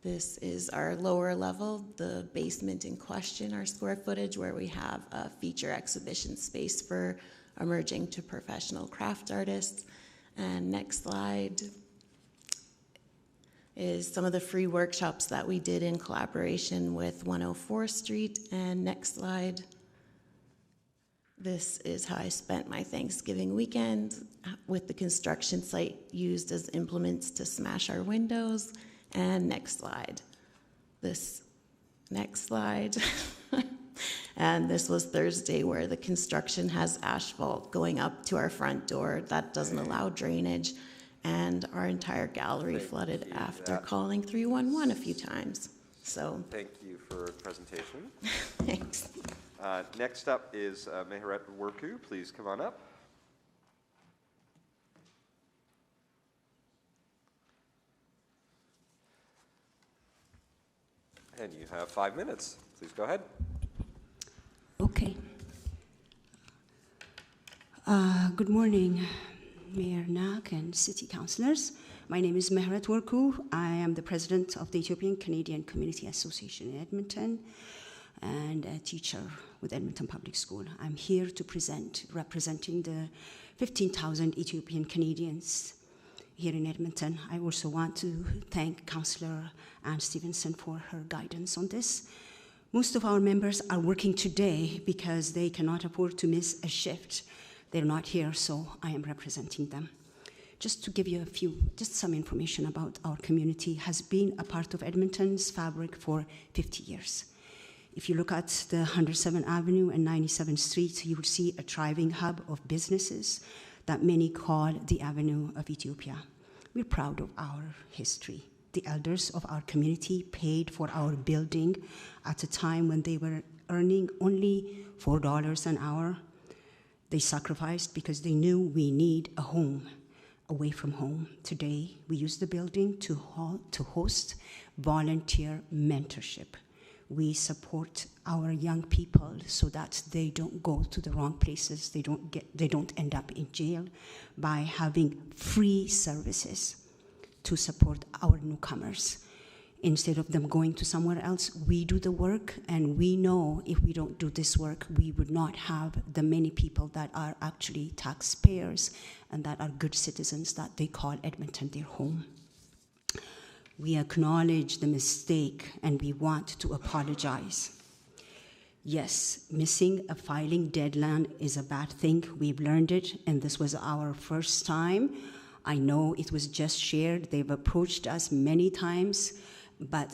This is our lower level, the basement in question, our square footage, where we have a feature exhibition space for emerging to professional craft artists. And next slide is some of the free workshops that we did in collaboration with 104th Street. And next slide. This is how I spent my Thanksgiving weekend, with the construction site used as implements to smash our windows. And next slide. This next slide. And this was Thursday, where the construction has asphalt going up to our front door. That doesn't allow drainage. And our entire gallery flooded after calling 311 a few times. So Thank you for the presentation. thanks. Next up is Meheret Worku. Please come on up. And you have 5 minutes. Please go ahead. Okay. Good morning, Mayor Nak and City Councillors. My name is Meheret Worku. I am the President of the Ethiopian Canadian Community Association in Edmonton and a teacher with Edmonton Public School. I'm here to representing the 15,000 Ethiopian Canadians here in Edmonton. I also want to thank Councillor Anne Stevenson for her guidance on this. Most of our members are working today because they cannot afford to miss a shift. They're not here, so I am representing them. Just to give you some information about our community, has been a part of Edmonton's fabric for 50 years. If you look at the 107th Avenue and 97th Street, you will see a thriving hub of businesses that many call the Avenue of Ethiopia. We're proud of our history. The elders of our community paid for our building at a time when they were earning only $4 an hour. They sacrificed because they knew we need a home away from home. Today, we use the building to host volunteer mentorship. We support our young people so that they don't go to the wrong places, they don't end up in jail, by having free services to support our newcomers. Instead of them going to somewhere else, we do the work, and we know if we don't do this work, we would not have the many people that are actually taxpayers and that are good citizens that they call Edmonton their home. We acknowledge the mistake and we want to apologize. Yes, missing a filing deadline is a bad thing. We've learned it, and this was our first time. I know it was just shared. They've approached us many times, but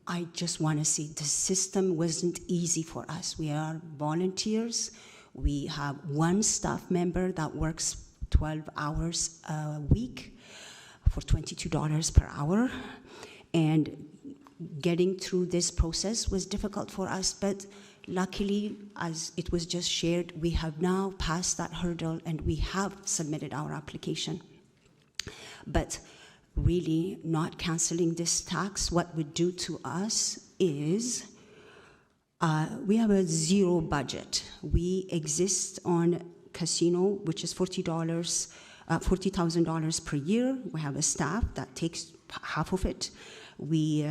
I just want to say the system wasn't easy for us. We are volunteers. We have one staff member that works 12 hours a week for $22 per hour. And getting through this process was difficult for us, but luckily, as it was just shared, we have now passed that hurdle and we have submitted our application. But really, not canceling this tax, what would do to us is we have a zero budget. We exist on casino, which is $40,000 per year. We have a staff that takes half of it. We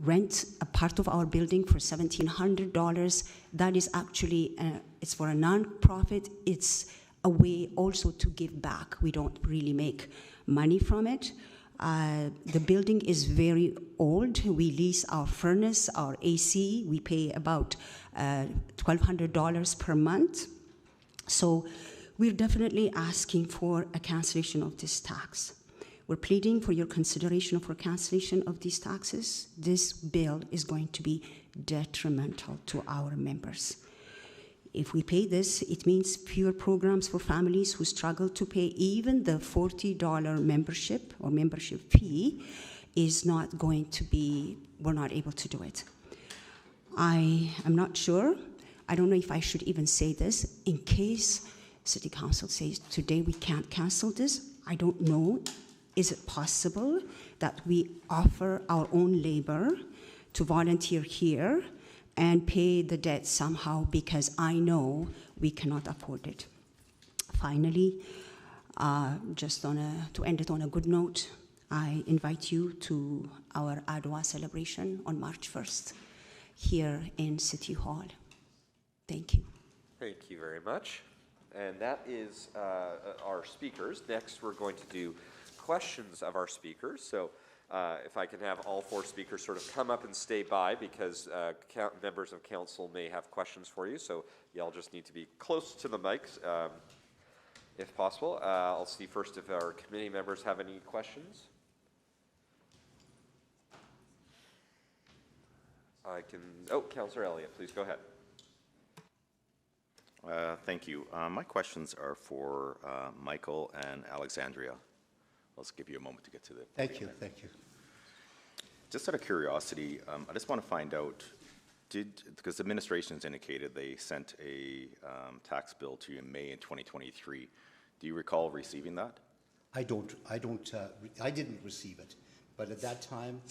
rent a part of our building for $1,700. That is actually, it's for a non-profit. It's a way also to give back. We don't really make money from it. The building is very old. We lease our furnace, our AC. We pay about $1,200 per month. So we're definitely asking for a cancellation of this tax. We're pleading for your consideration for cancellation of these taxes. This bill is going to be detrimental to our members. If we pay this, it means fewer programs for families who struggle to pay even the $40 membership or membership fee is not going to be, we're not able to do it. I am not sure. I don't know if I should even say this. In case City Council says today we can't cancel this, I don't know. Is it possible that we offer our own labor to volunteer here and pay the debt somehow, because I know we cannot afford it? Finally, just to end it on a good note, I invite you to our Adwa celebration on March 1st here in City Hall. Thank you. Thank you very much. And that is our speakers. Next, we're going to do questions of our speakers. So if I can have all four speakers sort of come up and stay by, because members of council may have questions for you. So y'all just need to be close to the mics. if possible. I'll see first if our committee members have any questions. Councillor Elliott, please go ahead. Thank you. My questions are for Michael and Alexandria. Let's give you a moment to get to the Thank podium. you. Just out of curiosity, I just want to find out, because the administration's indicated they sent a tax bill to you in May in 2023. Do you recall receiving that? I didn't receive it, but at that time,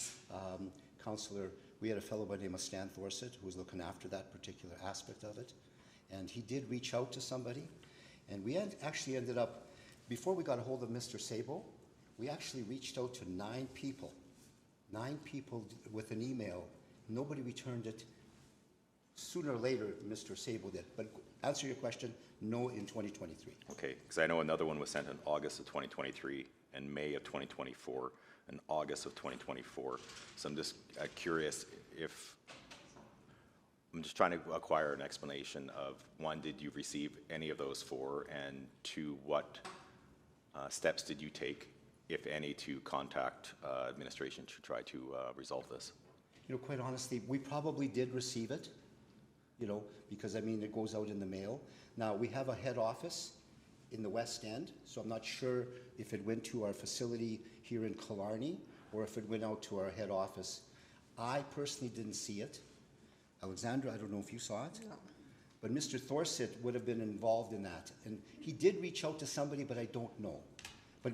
Councillor, we had a fellow by the name of Stan Thorsett who was looking after that particular aspect of it, and he did reach out to somebody, and we actually ended up, before we got a hold of Mr. Sabo, we actually reached out to 9 people with an email. Nobody returned it. Sooner or later, Mr. Sabo did. But answer your question, no in 2023. Okay, because I know another one was sent in August of 2023, and May of 2024, and August of 2024. So I'm just curious if, I'm just trying to acquire an explanation of, one, did you receive any of those 4, and 2, what steps did you take, if any, to contact administration to try to resolve this? You know, quite honestly, we probably did receive it, you know, because I mean, it goes out in the mail. Now, we have a head office in the West End, so I'm not sure if it went to our facility here in Killarney or if it went out to our head office. I personally didn't see it. Alexandra, I don't know if you saw it. No. But Mr. Thorsett would have been involved in that. And he did reach out to somebody, but I don't know. But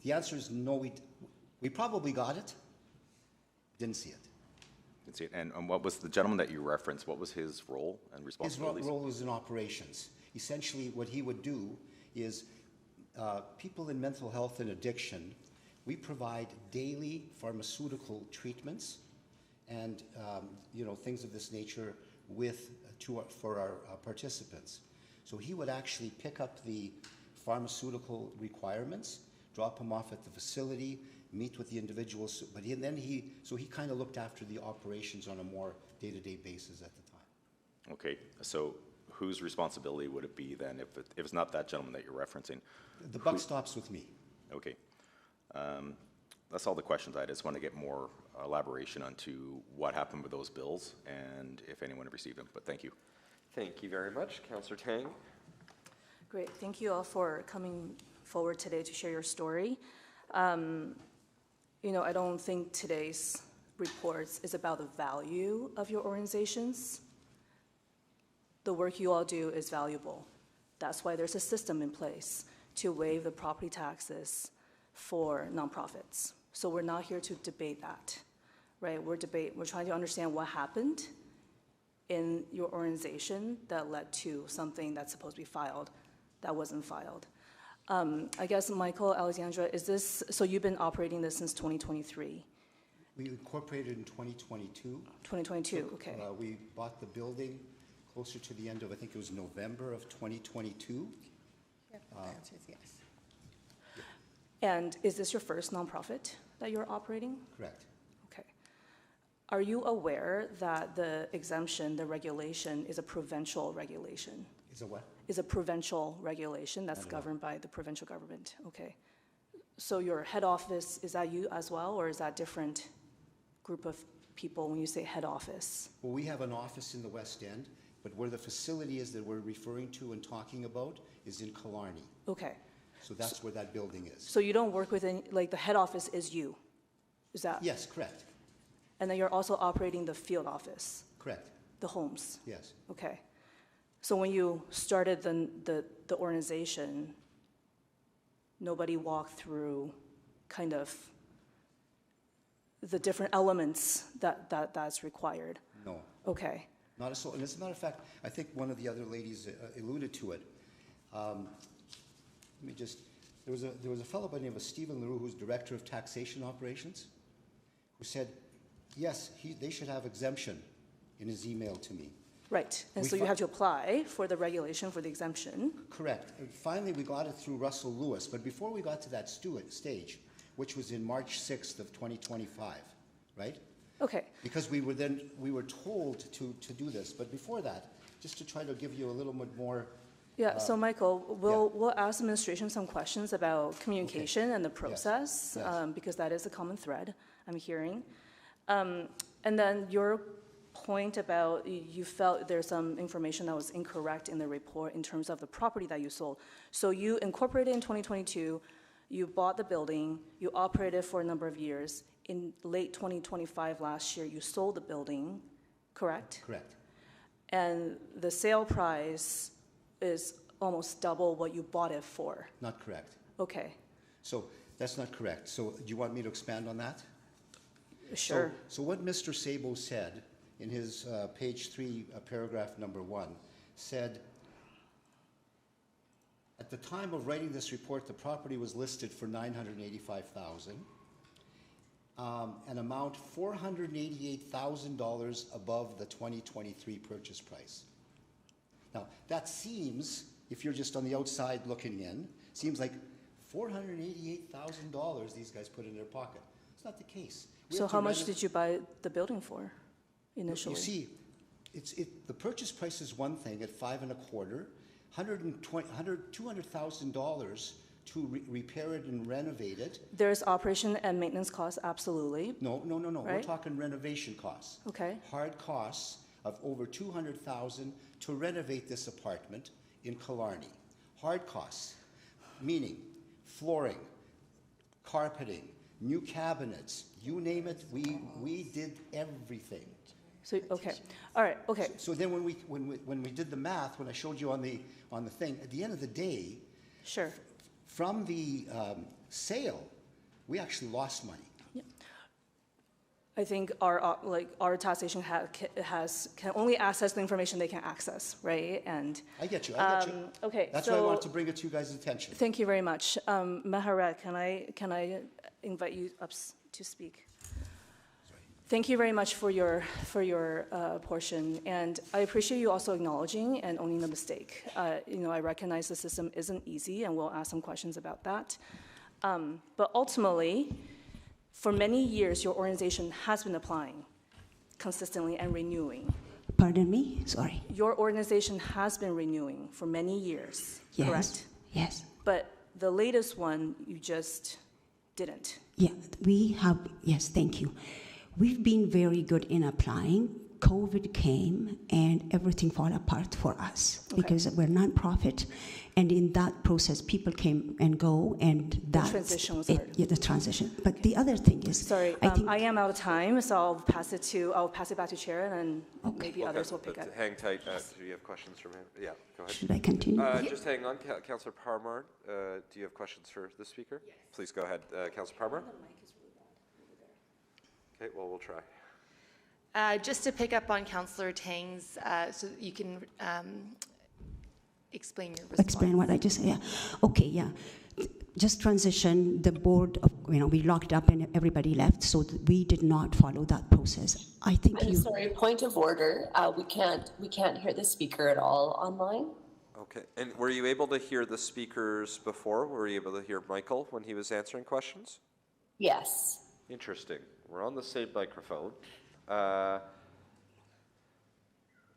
the answer is no, we probably got it, didn't see it. Didn't see it. And what was the gentleman that you referenced, what was his role and responsibilities? His role was in operations. Essentially, what he would do is people in mental health and addiction, we provide daily pharmaceutical treatments and you know, things of this nature for our participants. So he would actually pick up the pharmaceutical requirements, drop them off at the facility, meet with the individuals, but he kind of looked after the operations on a more day-to-day basis at the time. Okay, so whose responsibility would it be then if it's not that gentleman that you're referencing? The buck stops with me. Okay. That's all the questions. I just want to get more elaboration onto what happened with those bills and if anyone received them, but thank you. Thank you very much. Councillor Tang. Great. Thank you all for coming forward today to share your story. You know, I don't think today's reports is about the value of your organizations. The work you all do is valuable. That's why there's a system in place to waive the property taxes for nonprofits. So we're not here to debate that, right? We're trying to understand what happened in your organization that led to something that's supposed to be filed that wasn't filed. I guess, Michael, Alexandra, so you've been operating this since 2023? We incorporated in 2022. 2022, okay. We bought the building closer to the end of, I think it was November of 2022. The answer is yes. And is this your first nonprofit that you're operating? Correct. Okay. Are you aware that the exemption, the regulation, is a provincial regulation? Is a what? Is a provincial regulation that's governed by the provincial government. Okay. So your head office, is that you as well, or is that different group of people when you say head office? Well, we have an office in the West End, but where the facility is that we're referring to and talking about is in Killarney. Okay. So that's where that building is. So you don't work within, like the head office is you? Is that? Yes, correct. And then you're also operating the field office? Correct. The homes? Yes. Okay. So when you started the organization, nobody walked through kind of the different elements that's required? No. Okay. Not a soul. And as a matter of fact, I think one of the other ladies alluded to it. There was a fellow by the name of Stephen LaRue, who's Director of Taxation Operations, who said, yes, they should have exemption in his email to me. Right, and so you have to apply for the regulation for the exemption. Correct. And finally, we got it through Russell Lewis, but before we got to that stage, which was in March 6th of 2025, right? Okay. Because we were told to do this, but before that, just to try to give you a little bit more Yeah, so Michael, we'll ask administration some questions about communication and the process, Yes. Because that is a common thread I'm hearing. And then your point about you felt there's some information that was incorrect in the report in terms of the property that you sold. So you incorporated in 2022, you bought the building, you operated for a number of years. In late 2025 last year, you sold the building, correct? Correct. And the sale price is almost double what you bought it for. Not correct. Okay, So that's not correct. So do you want me to expand on that? sure. So what Mr. Sabo said in his page 3, paragraph number 1, said, at the time of writing this report, the property was listed for $985,000, an amount $488,000 above the 2023 purchase price. Now, that seems, if you're just on the outside looking in, seems like $488,000 these guys put in their pocket. It's not the case. So how much did you buy the building for initially? You see, the purchase price is one thing at 5.25, $200,000 to repair it and renovate it. There's operation and maintenance costs, absolutely. No. We're Right? talking renovation costs. Okay. Hard costs of over $200,000 to renovate this apartment in Killarney. Hard costs, meaning flooring, carpeting, new cabinets, you name it, we did everything. So, okay, all right, okay. So then when we did the math, when I showed you on the thing, at the end of the day, Sure. from the sale, we actually lost money. I think our taxation can only access the information they can access, right? And I get you. okay, That's why I wanted to bring it to you guys' attention. Thank you very much. Maharat, can I invite you up to speak? Thank you very much for your portion, and I appreciate you also acknowledging and owning the mistake. I recognize the system isn't easy, and we'll ask some questions about that. But ultimately, for many years, your organization has been applying consistently and renewing. Pardon me? Sorry. Your organization has been renewing for many years, Yes. correct? Yes. But the latest one, you just didn't. Yeah, yes, thank you. We've been very good in applying. COVID came and everything fell apart for us because we're nonprofit. And in that process, people came and go, and that transition was hard. Yeah, the transition. But the other thing is, Sorry, I am out of time, so I'll pass it back to Chair, and then maybe others will pick up. Hang tight. Do you have questions from him? Yeah, go ahead. should I continue? Just hang on, Councillor Parmar. Do you have questions for the speaker? Yes. Please go ahead, Councillor Parmar. Okay, well, we'll try. Just to pick up on Councillor Tang's, so you can explain your response. Explain what I just said. Yeah. Okay, yeah. Just transition, the board, we locked up and everybody left, so we did not follow that process. I think I'm sorry, point of order. We can't hear the speaker at all online. Okay, and were you able to hear the speakers before? Were you able to hear Michael when he was answering questions? Yes. Interesting. We're on the same microphone.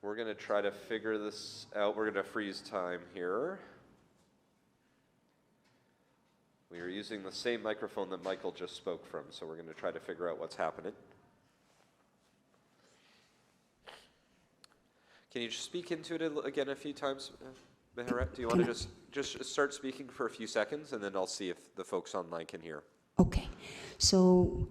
We're going to try to figure this out. We're going to freeze time here. We are using the same microphone that Michael just spoke from, so we're going to try to figure out what's happening. Can you just speak into it again a few times, Meharet? Do you want to just start speaking for a few seconds, and then I'll see if the folks online can hear. Okay. So,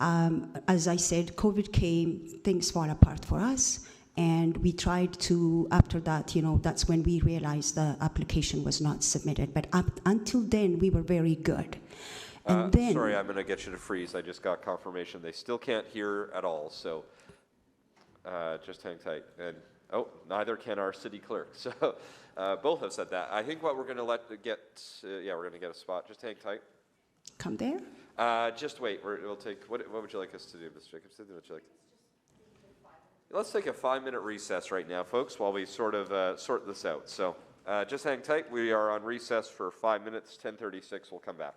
as I said, COVID came, things fall apart for us. And we tried to, after that, that's when we realized the application was not submitted. But until then, we were very good. And then, sorry, I'm going to get you to freeze. I just got confirmation. They still can't hear at all, so just hang tight. And neither can our city clerk. So both have said that. I think what we're going to we're going to get a spot. Just hang tight. Come there? Just wait. We'll take. What would you like us to do, Mr. Jacobson? Let's take a 5-minute recess right now, folks, while we sort this out. So just hang tight. We are on recess for 5 minutes. 10:36. We'll come back.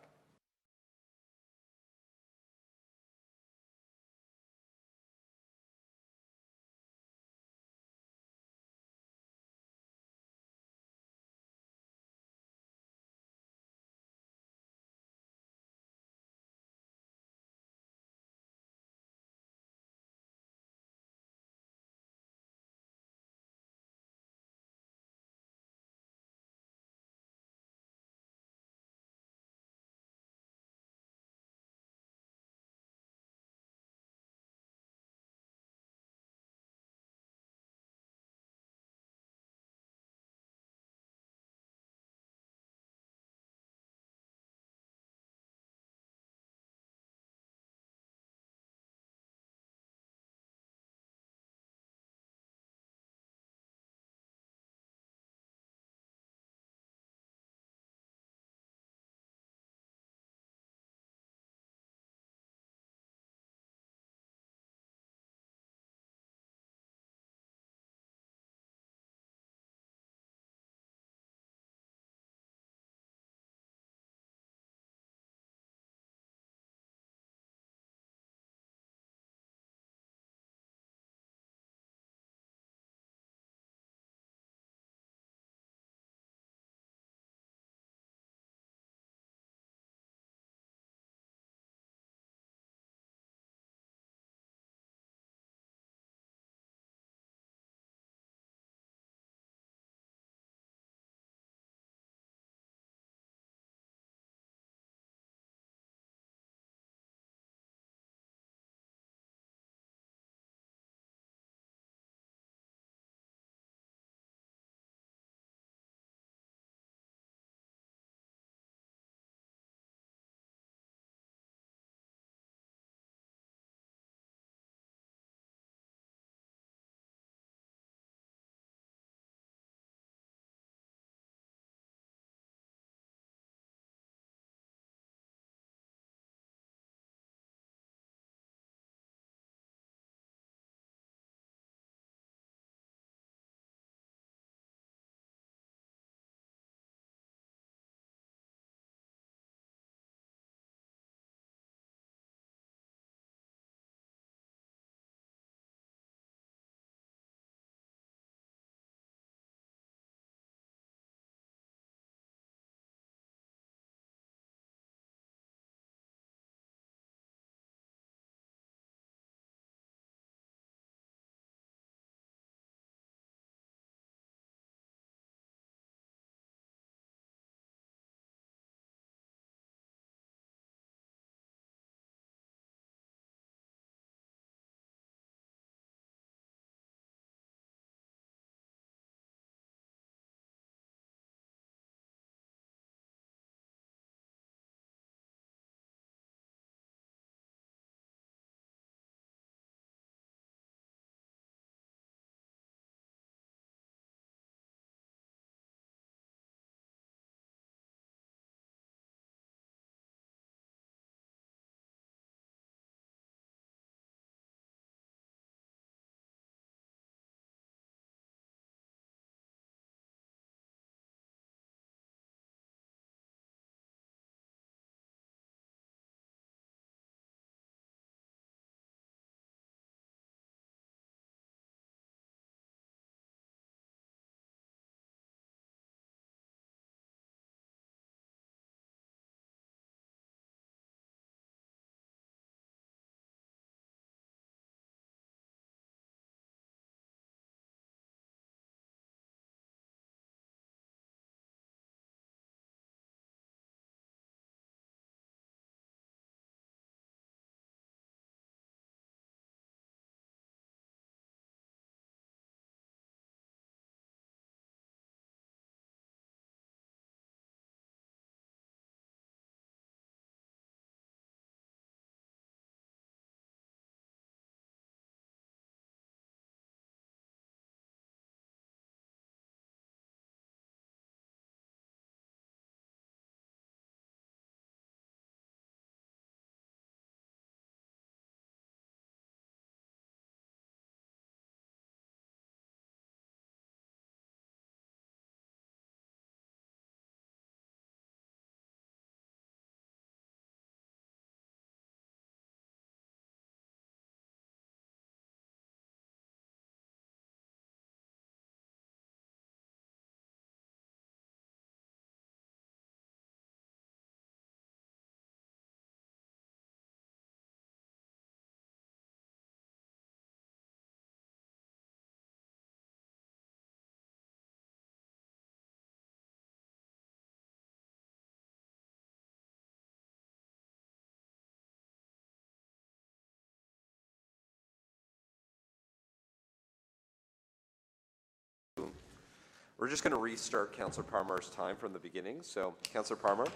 We're just going to restart Councillor Parmar's time from the beginning. So, Councillor Parmar.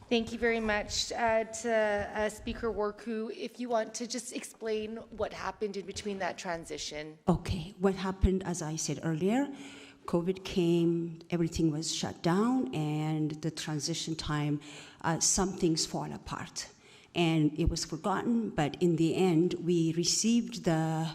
Thank you very much to Speaker Warku. If you want to just explain what happened in between that transition. Okay, what happened, as I said earlier, COVID came, everything was shut down, and the transition time, some things fall apart. And it was forgotten, but in the end, we received the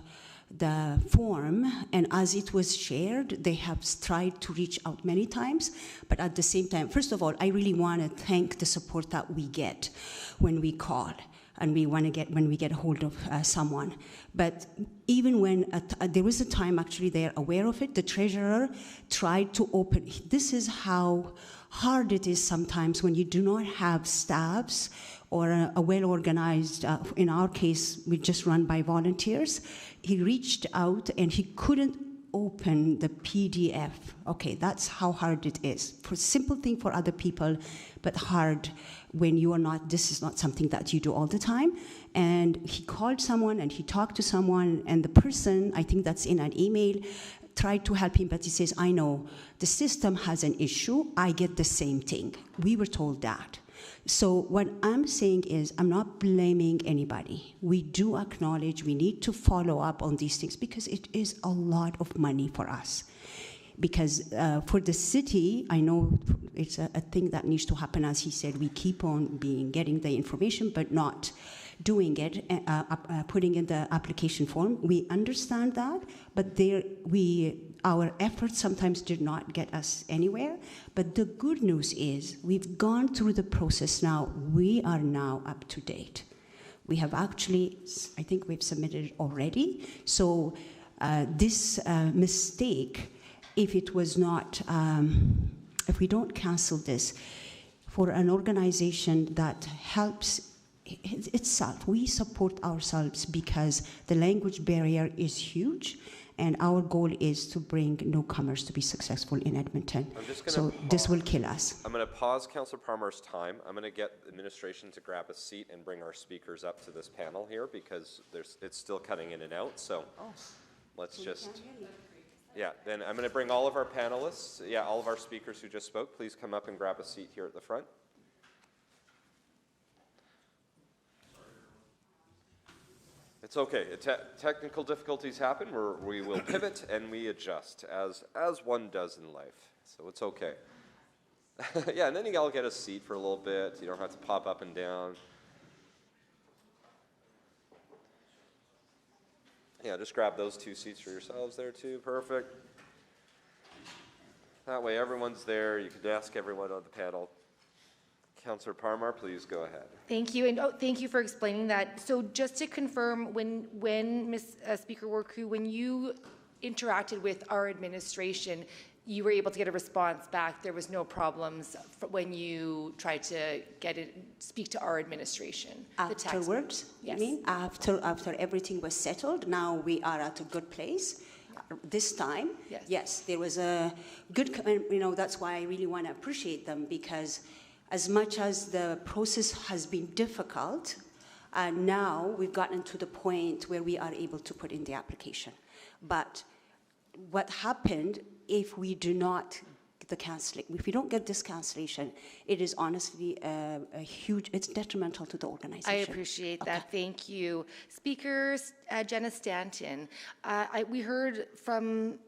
form, and as it was shared, they have tried to reach out many times, but at the same time, first of all, I really want to thank the support that we get when we call and when we get a hold of someone. But even when there was a time, actually they're aware of it, the treasurer tried to open. This is how hard it is sometimes when you do not have staffs or a well-organized, in our case, we just run by volunteers. He reached out and he couldn't open the PDF. Okay, that's how hard it is. For simple thing for other people, but hard when you are not, this is not something that you do all the time. And he called someone and he talked to someone, and the person, I think that's in an email, tried to help him, but he says, I know, the system has an issue, I get the same thing. We were told that. So what I'm saying is, I'm not blaming anybody. We do acknowledge we need to follow up on these things because it is a lot of money for us. Because for the city, I know it's a thing that needs to happen. As he said, we keep on getting the information, but not doing it, putting in the application form. We understand that, but our efforts sometimes did not get us anywhere. But the good news is we've gone through the process now. We are now up to date. We have actually, I think we've submitted it already. So this mistake, if it was not, if we don't cancel this, for an organization that helps itself, we support ourselves because the language barrier is huge, and our goal is to bring newcomers to be successful in Edmonton. So this will kill us. I'm going to pause Councillor Parmar's time. I'm going to get administration to grab a seat and bring our speakers up to this panel here because it's still cutting in and out. So let's just... Yeah, then I'm going to bring all of our panelists, all of our speakers who just spoke, please come up and grab a seat here at the front. It's okay. Technical difficulties happen. We will pivot and we adjust, as one does in life. So it's okay. Yeah, and then you all get a seat for a little bit. You don't have to pop up and down. Yeah, just grab those 2 seats for yourselves there too. Perfect. That way everyone's there. You can ask everyone on the panel. Councillor Parmar, please go ahead. Thank you, and thank you for explaining that. So just to confirm, when Ms. Speaker Warku, when you interacted with our administration, you were able to get a response back. There was no problems when you tried to speak to our administration. Afterwards, yes. You mean? After everything was settled, now we are at a good place. This time, yes, there was a good, that's why I really want to appreciate them, because as much as the process has been difficult, now we've gotten to the point where we are able to put in the application. But what happened, if we do not if we don't get this cancellation, it is honestly a huge, it's detrimental to the organization. I appreciate that. Thank you. Speakers, Jenna Stanton, we heard from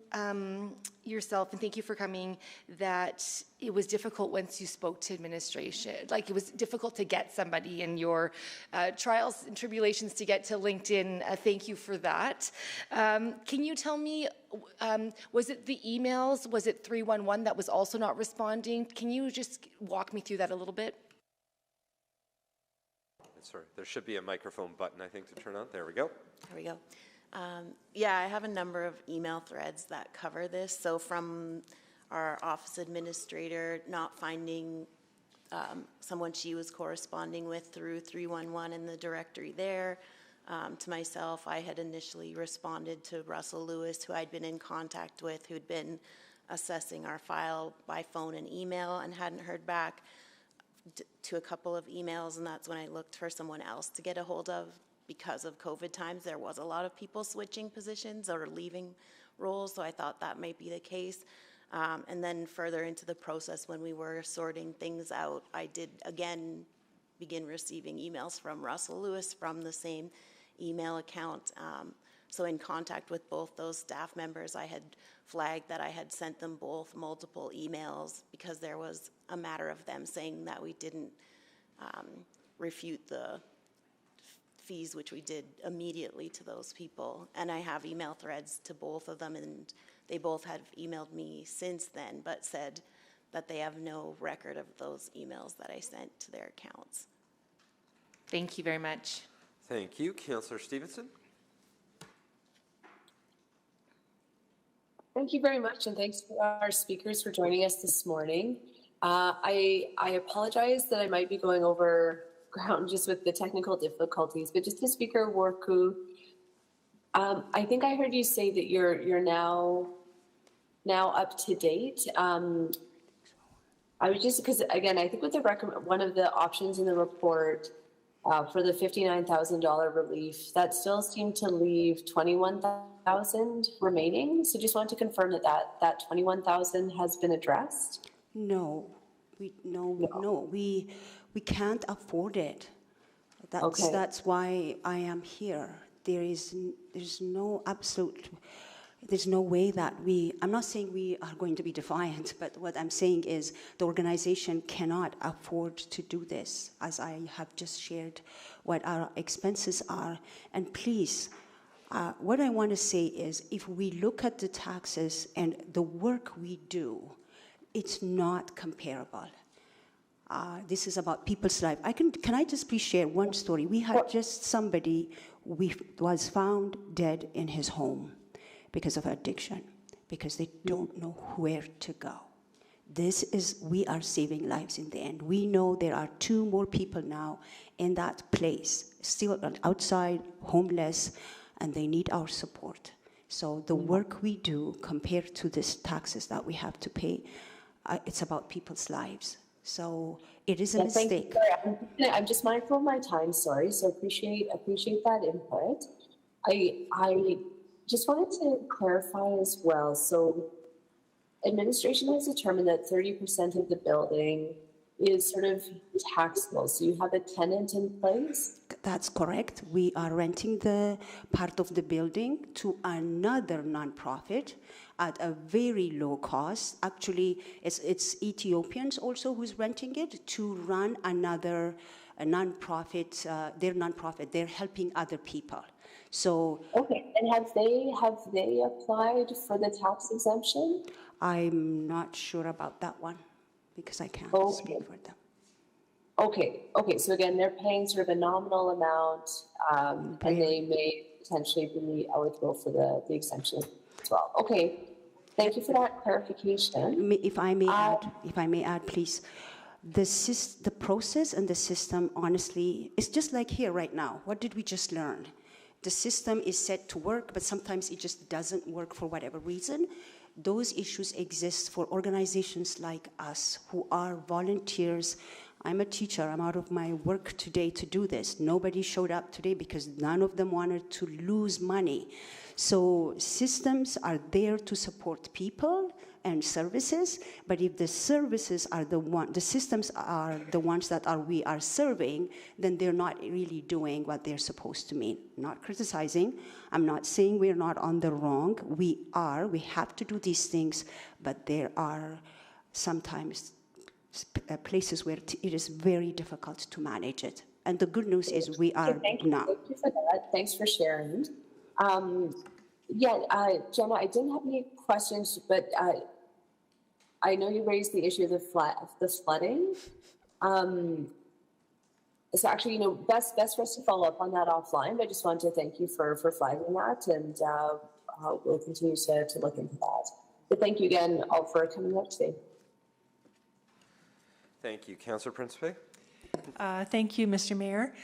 yourself, and thank you for coming, that it was difficult once you spoke to administration. Like, it was difficult to get somebody in your trials and tribulations to get to LinkedIn. Thank you for that. Can you tell me, was it the emails? Was it 311 that was also not responding? Can you just walk me through that a little bit? Sorry, there should be a microphone button, I think, to turn on. There we go. There we go. Yeah, I have a number of email threads that cover this. So from our office administrator not finding someone she was corresponding with through 311 in the directory there, to myself, I had initially responded to Russell Lewis, who I'd been in contact with, who'd been assessing our file by phone and email and hadn't heard back, to a couple of emails, and that's when I looked for someone else to get a hold of. Because of COVID times, there was a lot of people switching positions or leaving rolls, so I thought that might be the case. And then further into the process, when we were sorting things out, I did again begin receiving emails from Russell Lewis from the same email account. So in contact with both those staff members, I had flagged that I had sent them both multiple emails because there was a matter of them saying that we didn't refute the fees, which we did immediately to those people. And I have email threads to both of them, and they both have emailed me since then, but said that they have no record of those emails that I sent to their accounts. Thank you very much. Thank you. Councillor Stevenson? Thank you very much, and thanks to our speakers for joining us this morning. I apologize that I might be going over ground just with the technical difficulties, but just to Speaker Warku, I think I heard you say that you're now up to date. I was just, because again, I think with the one of the options in the report for the $59,000 relief, that still seemed to leave $21,000 remaining. So just wanted to confirm that $21,000 has been addressed. No, we can't afford it. That's why I am here. There's no way that I'm not saying we are going to be defiant, but what I'm saying is the organization cannot afford to do this, as I have just shared what our expenses are. And please, what I want to say is, if we look at the taxes and the work we do, it's not comparable. This is about people's life. Can I just please share one story? We had just somebody was found dead in his home because of addiction, because they don't know where to go. We are saving lives in the end. We know there are 2 more people now in that place, still outside, homeless, and they need our support. So the work we do compared to these taxes that we have to pay, it's about people's lives. So it is a mistake. I'm just mindful of my time, sorry, so appreciate that input. I just wanted to clarify as well. So administration has determined that 30% of the building is sort of taxable. So you have a tenant in place? That's correct. We are renting the part of the building to another nonprofit at a very low cost. Actually, it's Ethiopians also who's renting it to run a nonprofit, their nonprofit. They're helping other people. So okay, and have they applied for the tax exemption? I'm not sure about that one because I can't speak for them. Okay. So again, they're paying sort of a nominal amount, and they may potentially be eligible for the exemption as well. Okay, thank you for that clarification. If I may add, please. The process and the system, honestly, is just like here right now. What did we just learn? The system is set to work, but sometimes it just doesn't work for whatever reason. Those issues exist for organizations like us who are volunteers. I'm a teacher. I'm out of my work today to do this. Nobody showed up today because none of them wanted to lose money. So systems are there to support people and services, but if the services are the systems are the ones that we are serving, then they're not really doing what they're supposed to mean. Not criticizing. I'm not saying we're not on the wrong. We have to do these things, but there are sometimes places where it is very difficult to manage it. And the good news is we are not. Thank you for that. Thanks for sharing. Jenna, I didn't have any questions, but I know you raised the issue of the flooding. So actually, best for us to follow up on that offline, but I just wanted to thank you for flagging that, and we'll continue to look into that. But thank you again all for coming up today. Thank you. Councillor Principe? Thank you, Mr. Mayor.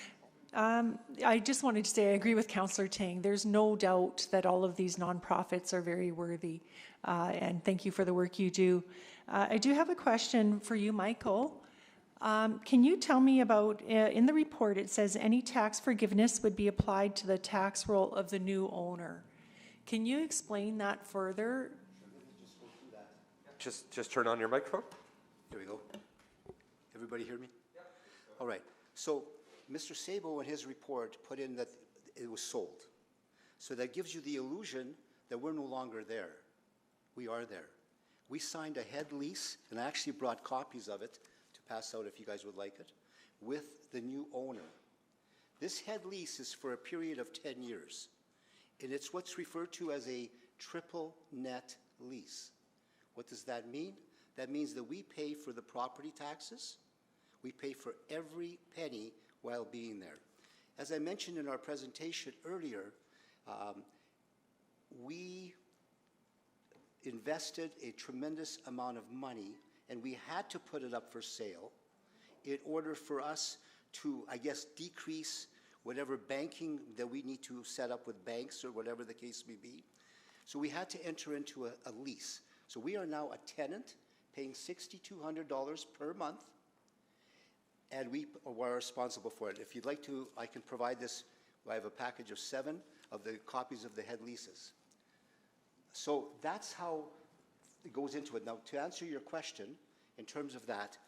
I just wanted to say I agree with Councillor Tang. There's no doubt that all of these nonprofits are very worthy, and thank you for the work you do. I do have a question for you, Michael. Can you tell me about, in the report it says any tax forgiveness would be applied to the tax roll of the new owner. Can you explain that further? Just turn on your microphone. Here we go. Everybody hear me? All right. So Mr. Sabo in his report put in that it was sold. So that gives you the illusion that we're no longer there. We are there. We signed a head lease, and I actually brought copies of it to pass out if you guys would like it, with the new owner. This head lease is for a period of 10 years, and it's what's referred to as a triple net lease. What does that mean? That means that we pay for the property taxes. We pay for every penny while being there. As I mentioned in our presentation earlier, we invested a tremendous amount of money, and we had to put it up for sale in order for us to, I guess, decrease whatever banking that we need to set up with banks or whatever the case may be. So we had to enter into a lease. So we are now a tenant paying $6,200 per month, and we are responsible for it. If you'd like to, I can provide this. I have a package of 7 of the copies of the head leases. So that's how it goes into it. Now, to answer your question, in terms of that,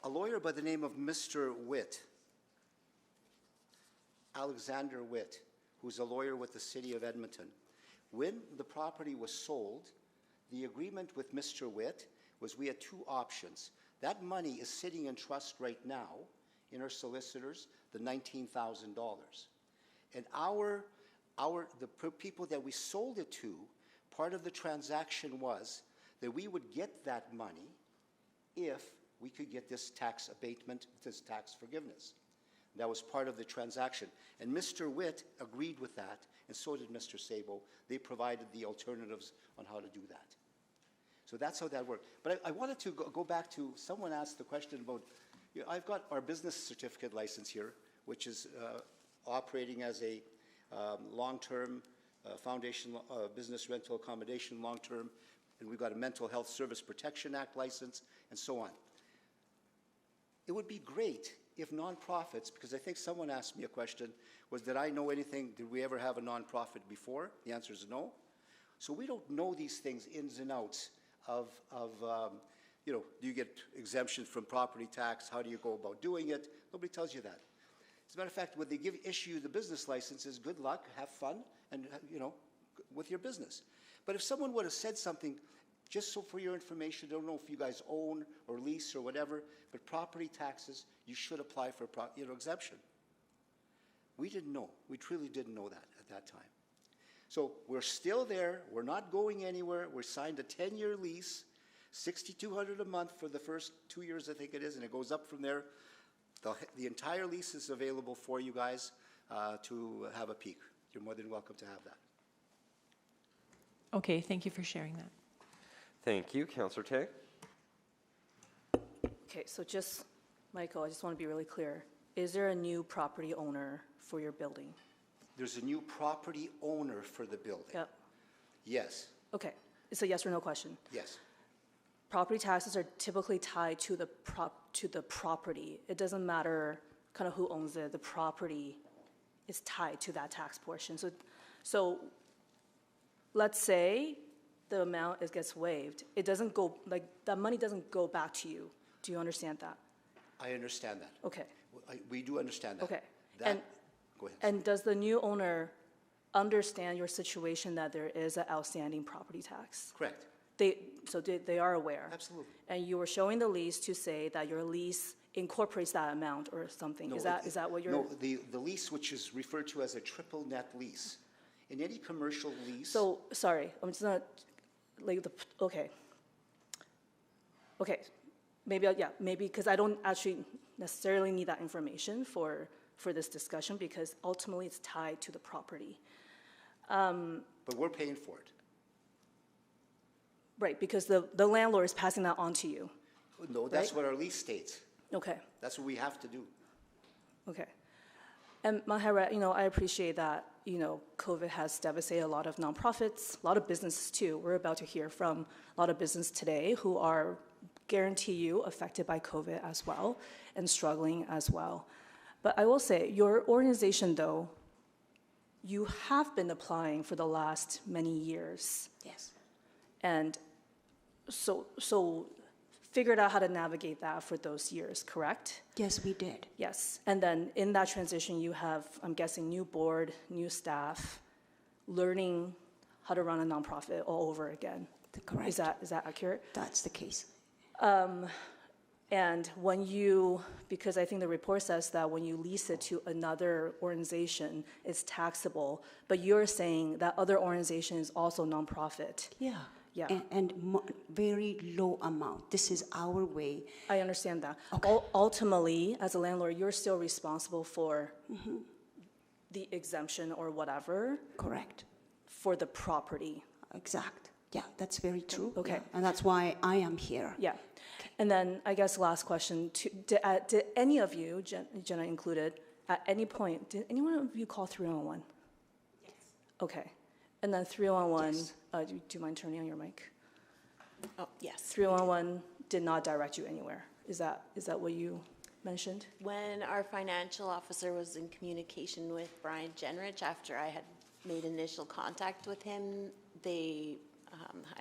a lawyer by the name of Mr. Witt, Alexander Witt, who's a lawyer with the city of Edmonton, when the property was sold, the agreement with Mr. Witt was we had 2 options. That money is sitting in trust right now in our solicitors, the $19,000. And the people that we sold it to, part of the transaction was that we would get that money if we could get this tax abatement, this tax forgiveness. That was part of the transaction. And Mr. Witt agreed with that, and so did Mr. Sabo. They provided the alternatives on how to do that. So that's how that worked. But I wanted to go back to, someone asked the question about, I've got our business certificate license here, which is operating as a long-term foundation business rental accommodation long-term, and we've got a Mental Health Service Protection Act license, and so on. It would be great if nonprofits, because I think someone asked me a question, was did I know anything, did we ever have a nonprofit before? The answer is no. So we don't know these things ins and outs of do you get exemptions from property tax? How do you go about doing it? Nobody tells you that. As a matter of fact, when they issue the business licenses, good luck, have fun, and with your business. But if someone would have said something, just so for your information, I don't know if you guys own or lease or whatever, but property taxes, you should apply for exemption. We didn't know. We truly didn't know that at that time. So we're still there. We're not going anywhere. We signed a 10-year lease, $6,200 a month for the first 2 years, I think it is, and it goes up from there. The entire lease is available for you guys to have a peek. You're more than welcome to have that. Okay, thank you for sharing that. Thank you. Councillor Tay. Okay, so just, Michael, I just want to be really clear. Is there a new property owner for your building? There's a new property owner for the building. Yep. Yes. Okay, it's a yes or no question. Yes. Property taxes are typically tied to the property. It doesn't matter kind of who owns it. The property is tied to that tax portion. So let's say the amount gets waived. It doesn't go, like, that money doesn't go back to you. Do you understand that? I understand that. Okay. We do understand that. Okay. Go ahead. And does the new owner understand your situation that there is an outstanding property tax? Correct. They are aware? Absolutely. And you were showing the lease to say that your lease incorporates that amount or something? No, is that what you're? No, the lease, which is referred to as a triple net lease. In any commercial lease. So, sorry, I'm just not, okay. Okay, maybe, because I don't actually necessarily need that information for this discussion, because ultimately it's tied to the property. But we're paying for it. Right, because the landlord is passing that on to you. No, that's right? what our lease states. Okay. That's what we have to do. Okay. And Mahara, I appreciate that, COVID has devastated a lot of nonprofits, a lot of businesses too. We're about to hear from a lot of business today who are, guarantee you, affected by COVID as well and struggling as well. But I will say, your organization though, you have been applying for the last many years. Yes. And so figured out how to navigate that for those years, correct? Yes, we did. Yes. And then in that transition, you have, I'm guessing, new board, new staff, learning how to run a nonprofit all over again. Correct. Is that accurate? That's the case. And when because I think the report says that when you lease it to another organization, it's taxable, but you're saying that other organization is also nonprofit. Yeah. Yeah. And very low amount. This is our way. I understand that. Okay. Ultimately, as a landlord, you're still responsible for the exemption or whatever. Correct. For the property. Exact. Yeah, that's very true. Okay. Yeah. And that's why I am here. Yeah. And then I guess last question, did any of you, Jenna included, at any point, did anyone of you call 311? Yes. Okay. And then 311, Yes. Do you mind turning on your mic? Oh, yes. 311 did not direct you anywhere. Is that what you mentioned? When our financial officer was in communication with Brian Jenrich, after I had made initial contact with him, I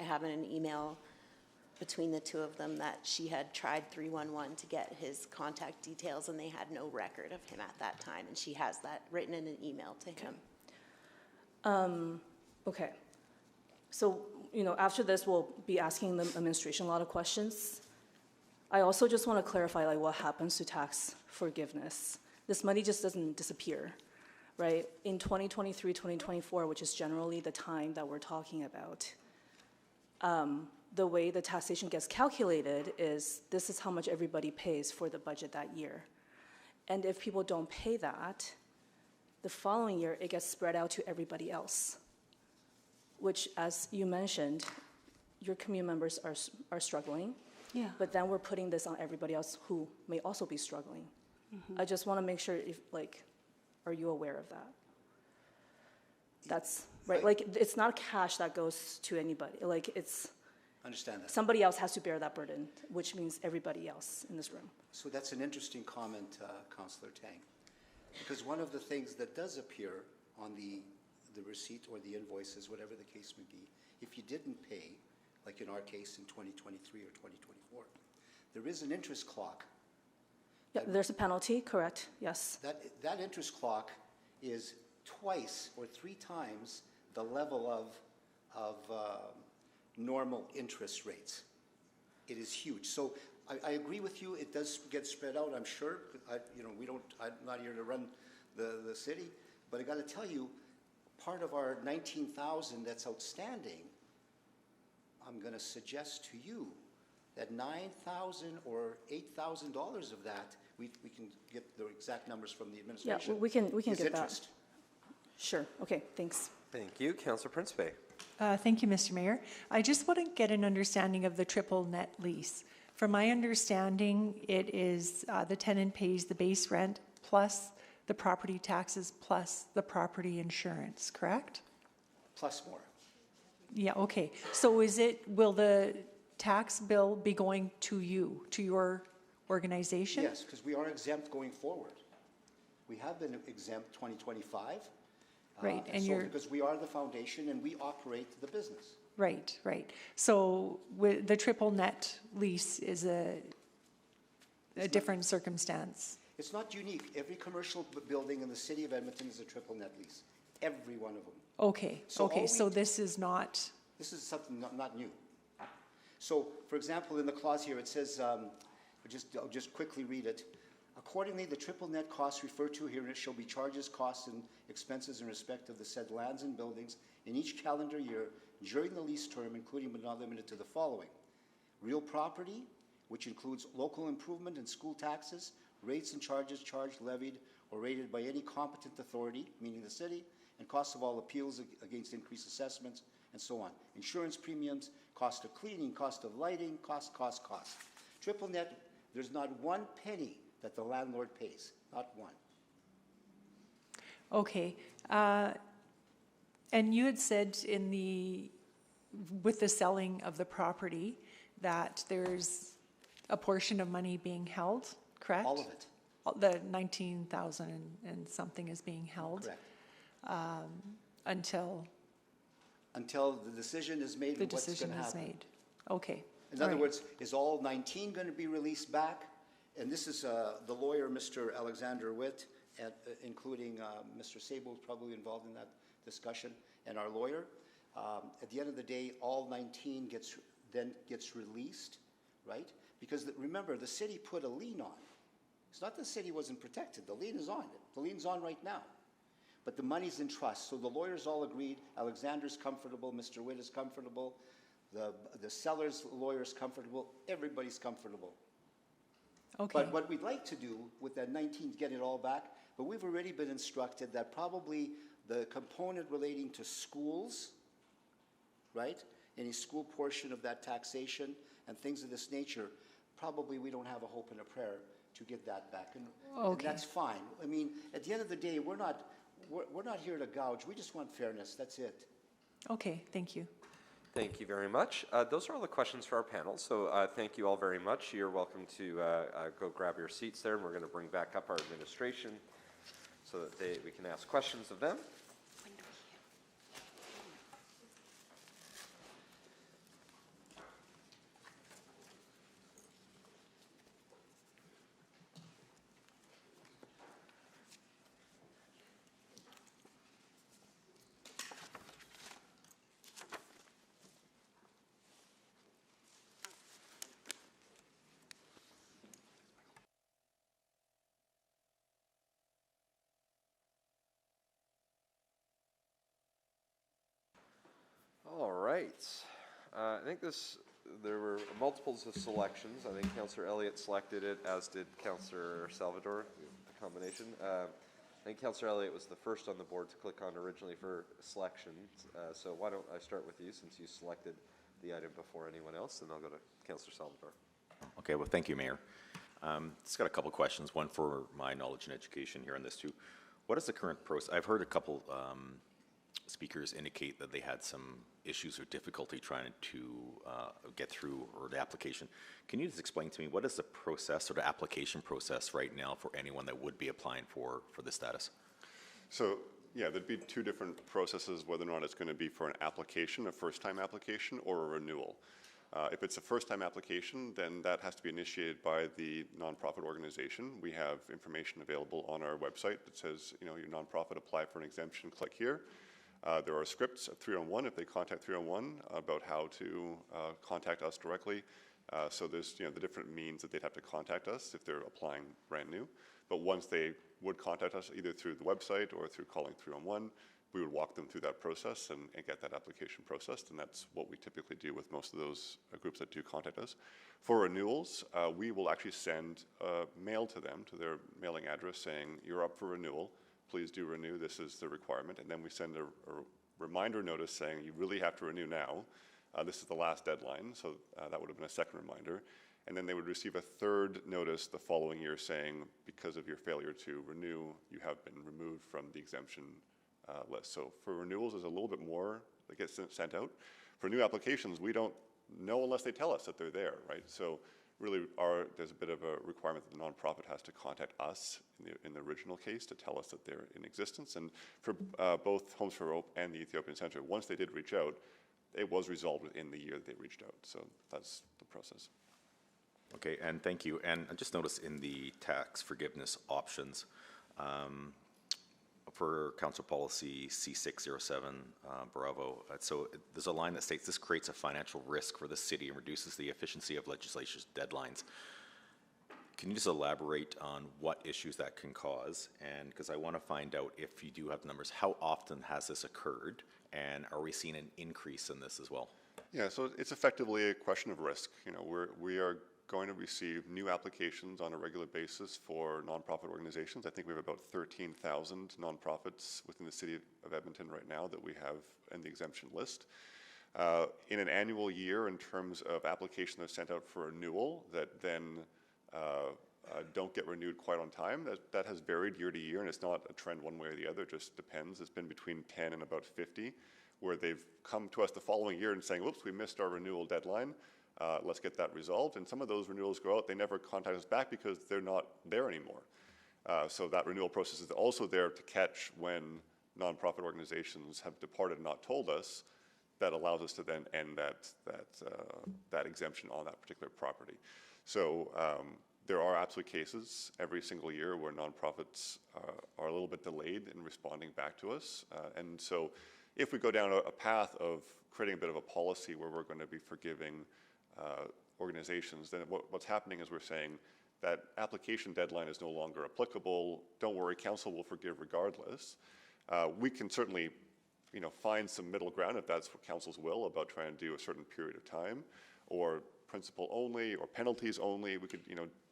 have in an email between the two of them that she had tried 311 to get his contact details, and they had no record of him at that time, and she has that written in an email to him. Okay. So, after this, we'll be asking the administration a lot of questions. I also just want to clarify, like, what happens to tax forgiveness. This money just doesn't disappear, right? In 2023, 2024, which is generally the time that we're talking about, the way the taxation gets calculated is this is how much everybody pays for the budget that year. And if people don't pay that, the following year, it gets spread out to everybody else, which, as you mentioned, your community members are struggling. Yeah. But then we're putting this on everybody else who may also be struggling. I just want to make sure are you aware of that? That's right. Like, it's not cash that goes to anybody. Like, it's Understand that. somebody else has to bear that burden, which means everybody else in this room. So that's an interesting comment, Councillor Tang, because one of the things that does appear on the receipt or the invoices, whatever the case may be, if you didn't pay, like in our case in 2023 or 2024, there is an interest clock. Yeah, there's a penalty, correct? Yes. That interest clock is twice or three times the level of normal interest rates. It is huge. So I agree with you. It does get spread out, I'm sure. I'm not here to run the city, but I got to tell you, part of our 19,000 that's outstanding, I'm going to suggest to you that $9,000 or $8,000 of that, we can get the exact numbers from the administration. Yeah, we can is get interest. that. Sure. Okay. Thanks. Thank you. Councillor Principe. Thank you, Mr. Mayor. I just want to get an understanding of the triple net lease. From my understanding, it is the tenant pays the base rent plus the property taxes plus the property insurance, correct? Plus more. Yeah, okay. So will the tax bill be going to you, to your organization? Yes, because we are exempt going forward. We have been exempt 2025. Right, and so because we are the foundation and we operate the business. Right. So with the triple net lease is a different circumstance. It's not unique. Every commercial building in the city of Edmonton is a triple net lease. Every one of them. Okay, So so this is not... This is something not new. So, for example, in the clause here, it says, I'll just quickly read it. Accordingly, the triple net costs referred to herein shall be charges, costs, and expenses in respect of the said lands and buildings in each calendar year during the lease term, including but not limited to the following: real property, which includes local improvement and school taxes, rates and charges charged, levied, or rated by any competent authority, meaning the city, and costs of all appeals against increased assessments, and so on. Insurance premiums, cost of cleaning, cost of lighting, cost. Triple net, there's not one penny that the landlord pays, not one. Okay. And you had said with the selling of the property that there's a portion of money being held, correct? All of it. The 19,000 and something is being held. Correct. until Until the decision is made the and what's decision going to is happen. made. Okay. In All other right. words, is all 19 going to be released back? And this is the lawyer, Mr. Alexander Witt, and, including Mr. Sable is probably involved in that discussion, and our lawyer. At the end of the day, all 19 gets released, right? Because remember, the city put a lien on it. It's not the city wasn't protected. The lien is on it. The lien's on right now. But the money's in trust. So the lawyers all agreed. Alexander's comfortable. Mr. Witt is comfortable. The seller's lawyer's comfortable. Everybody's comfortable. Okay. But what we'd like to do with that 19 is get it all back. But we've already been instructed that probably the component relating to schools, right? Any school portion of that taxation and things of this nature, probably we don't have a hope and a prayer to get that back. And that's fine. I mean, at the end of the day, we're not here to gouge. We just want fairness. That's it. Okay, thank you. Thank you very much. Those are all the questions for our panel, so thank you all very much. You're welcome to go grab your seats there, and we're going to bring back up our administration so that we can ask questions of them. All right. I think there were multiples of selections. I think Councillor Elliott selected it, as did Councillor Salvador, a combination. I think Councillor Elliott was the first on the board to click on originally for selections. So why don't I start with you, since you selected the item before anyone else, and I'll go to Councillor Salvador. Okay, well, thank you, Mayor. Just got a couple questions, one for my knowledge and education here on this too. What is the current process? I've heard a couple speakers indicate that they had some issues or difficulty trying to get through or the application. Can you just explain to me what is the process or the application process right now for anyone that would be applying for this status? So, yeah, there'd be two different processes, whether or not it's going to be for an application, a first-time application, or a renewal. If it's a first-time application, then that has to be initiated by the nonprofit organization. We have information available on our website that says, you know, your nonprofit, apply for an exemption, click here. There are scripts at 301 if they contact 301 about how to contact us directly. So there's, you know, the different means that they'd have to contact us if they're applying brand new. But once they would contact us either through the website or through calling 301, we would walk them through that process and get that application processed, and that's what we typically do with most of those groups that do contact us. For renewals, we will actually send mail to them, to their mailing address, saying, you're up for renewal, please do renew, this is the requirement, and then we send a reminder notice saying, you really have to renew now. This is the last deadline, so that would have been a second reminder. And then they would receive a third notice the following year saying, because of your failure to renew, you have been removed from the exemption list. So for renewals, there's a little bit more that gets sent out. For new applications, we don't know unless they tell us that they're there, right? So really, there's a bit of a requirement that the nonprofit has to contact us in the original case to tell us that they're in existence. And for both Homes for Hope and the Ethiopian Center, once they did reach out, it was resolved within the year that they reached out. So that's the process. Okay, and thank you. And I just noticed in the tax forgiveness options, for Council Policy C607, Bravo, so there's a line that states this creates a financial risk for the city and reduces the efficiency of legislature's deadlines. Can you just elaborate on what issues that can cause? And because I want to find out, if you do have the numbers, how often has this occurred? And are we seeing an increase in this as well? Yeah, so it's effectively a question of risk. You know, we are going to receive new applications on a regular basis for nonprofit organizations. I think we have about 13,000 nonprofits within the city of Edmonton right now that we have in the exemption list. In an annual year, in terms of applications that are sent out for renewal that then don't get renewed quite on time, that has varied year to year, and it's not a trend one way or the other, it just depends. It's been between 10 and about 50, where they've come to us the following year and saying, whoops, we missed our renewal deadline. Let's get that resolved. And some of those renewals go out, they never contact us back because they're not there anymore. So that renewal process is also there to catch when nonprofit organizations have departed and not told us, that allows us to then end that exemption on that particular property. So there are absolute cases every single year where nonprofits are a little bit delayed in responding back to us. And so if we go down a path of creating a bit of a policy where we're going to be forgiving organizations, then what's happening is we're saying that application deadline is no longer applicable. Don't worry, council will forgive regardless. We can certainly find some middle ground if that's what council's will about trying to do a certain period of time, or principal only, or penalties only. We could,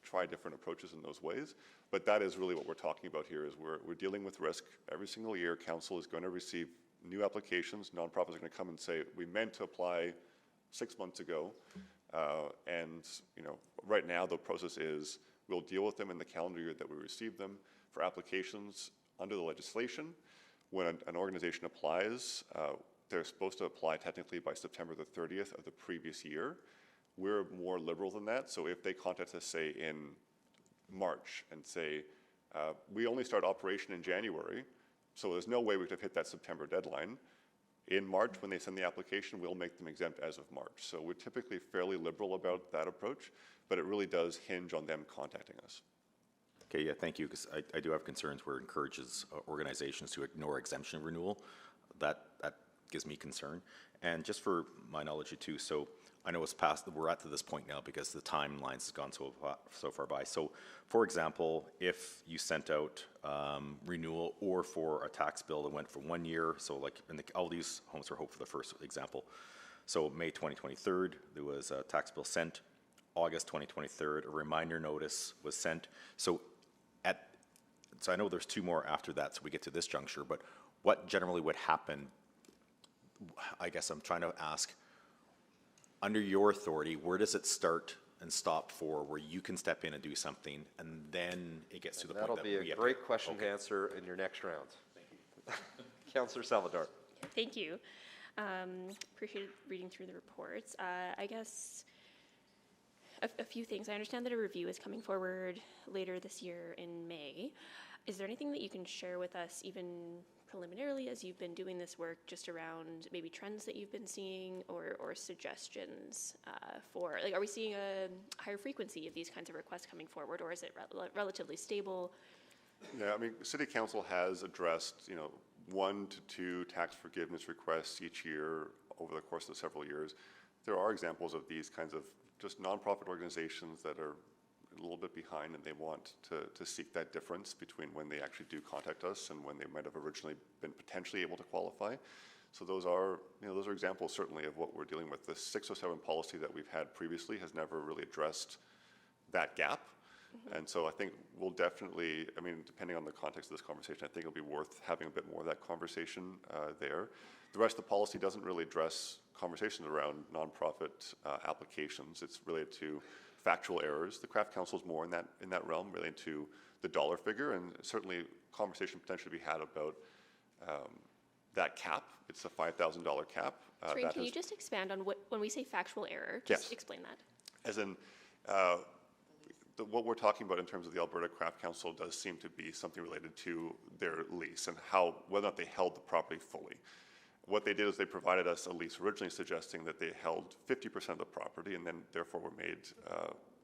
try different approaches in those ways. But that is really what we're talking about here, is we're dealing with risk. Every single year, council is going to receive new applications. Nonprofits are going to come and say, we meant to apply 6 months ago. And right now the process is we'll deal with them in the calendar year that we receive them. For applications under the legislation, when an organization applies, they're supposed to apply technically by September the 30th of the previous year. We're more liberal than that. So if they contact us, say, in March and say, we only start operation in January, so there's no way we could have hit that September deadline. In March, when they send the application, we'll make them exempt as of March. So we're typically fairly liberal about that approach, but it really does hinge on them contacting us. Okay, yeah, thank you, because I do have concerns where it encourages organizations to ignore exemption renewal. That gives me concern. And just for my knowledge too, so I know it's past, we're at to this point now because the timelines has gone so far by. So for example, if you sent out renewal or for a tax bill that went for 1 year, so like all these homes are Hope for the First example. So May 2023, there was a tax bill sent. August 2023, a reminder notice was sent. So I know there's 2 more after that, so we get to this juncture, but what generally would happen, I guess I'm trying to ask, under your authority, where does it start and stop for where you can step in and do something, and then it gets to the point that that'll be a great question to answer in your next round. Thank you. Councillor Salvador. Thank you. Appreciated reading through the reports. I guess a few things. I understand that a review is coming forward later this year in May. Is there anything that you can share with us, even preliminarily, as you've been doing this work, just around maybe trends that you've been seeing, or suggestions for, like, are we seeing a higher frequency of these kinds of requests coming forward, or is it relatively stable? Yeah, I mean, City Council has addressed, 1 to 2 tax forgiveness requests each year over the course of several years. There are examples of these kinds of just nonprofit organizations that are a little bit behind, and they want to seek that difference between when they actually do contact us and when they might have originally been potentially able to qualify. So those are examples certainly of what we're dealing with. The 607 policy that we've had previously has never really addressed that gap. Mm-hmm. And so I think we'll definitely, I mean, depending on the context of this conversation, I think it'll be worth having a bit more of that conversation there. The rest of the policy doesn't really address conversations around nonprofit applications. It's related to factual errors. The Craft Council is more in that realm, related to the dollar figure, and certainly conversation potentially be had about that cap. It's a $5,000 cap. Sorry, can you just expand on when we say factual error? Just explain that. As in, what we're talking about in terms of the Alberta Craft Council does seem to be something related to their lease and whether or not they held the property fully. What they did is they provided us a lease originally suggesting that they held 50% of the property and then therefore were made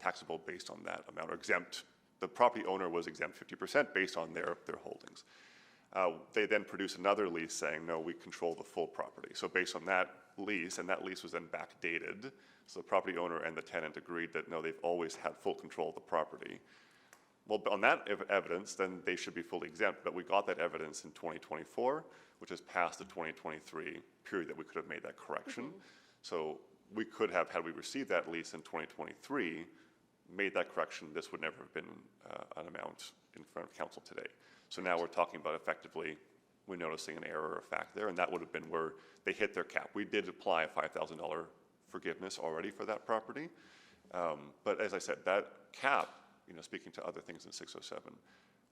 taxable based on that amount, or exempt. The property owner was exempt 50% based on their holdings. They then produced another lease saying, no, we control the full property. So based on that lease, and that lease was then backdated, so the property owner and the tenant agreed that, no, they've always had full control of the property. Well, on that evidence, then they should be fully exempt, but we got that evidence in 2024, which is past the 2023 period that we could have made that correction. Mm-hmm. So we could have, had we received that lease in 2023, made that correction, this would never have been an amount in front of council today. So now we're talking about effectively, we're noticing an error of fact there, and that would have been where they hit their cap. We did apply a $5,000 forgiveness already for that property. But as I said, that cap, speaking to other things in 607,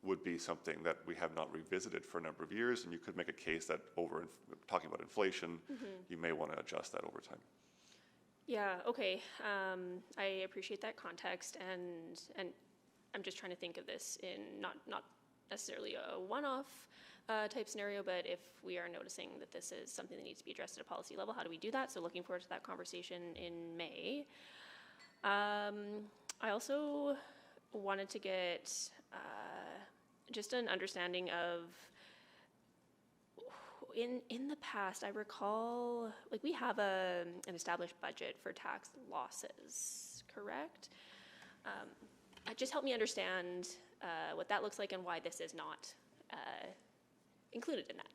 would be something that we have not revisited for a number of years, and you could make a case that talking about inflation, mm-hmm. you may want to adjust that over time. Yeah, okay. I appreciate that context, and I'm just trying to think of this in not necessarily a one-off type scenario, but if we are noticing that this is something that needs to be addressed at a policy level, how do we do that? So looking forward to that conversation in May. I also wanted to get just an understanding of, in the past, I recall, like, we have an established budget for tax losses, correct? Just help me understand what that looks like and why this is not included in that.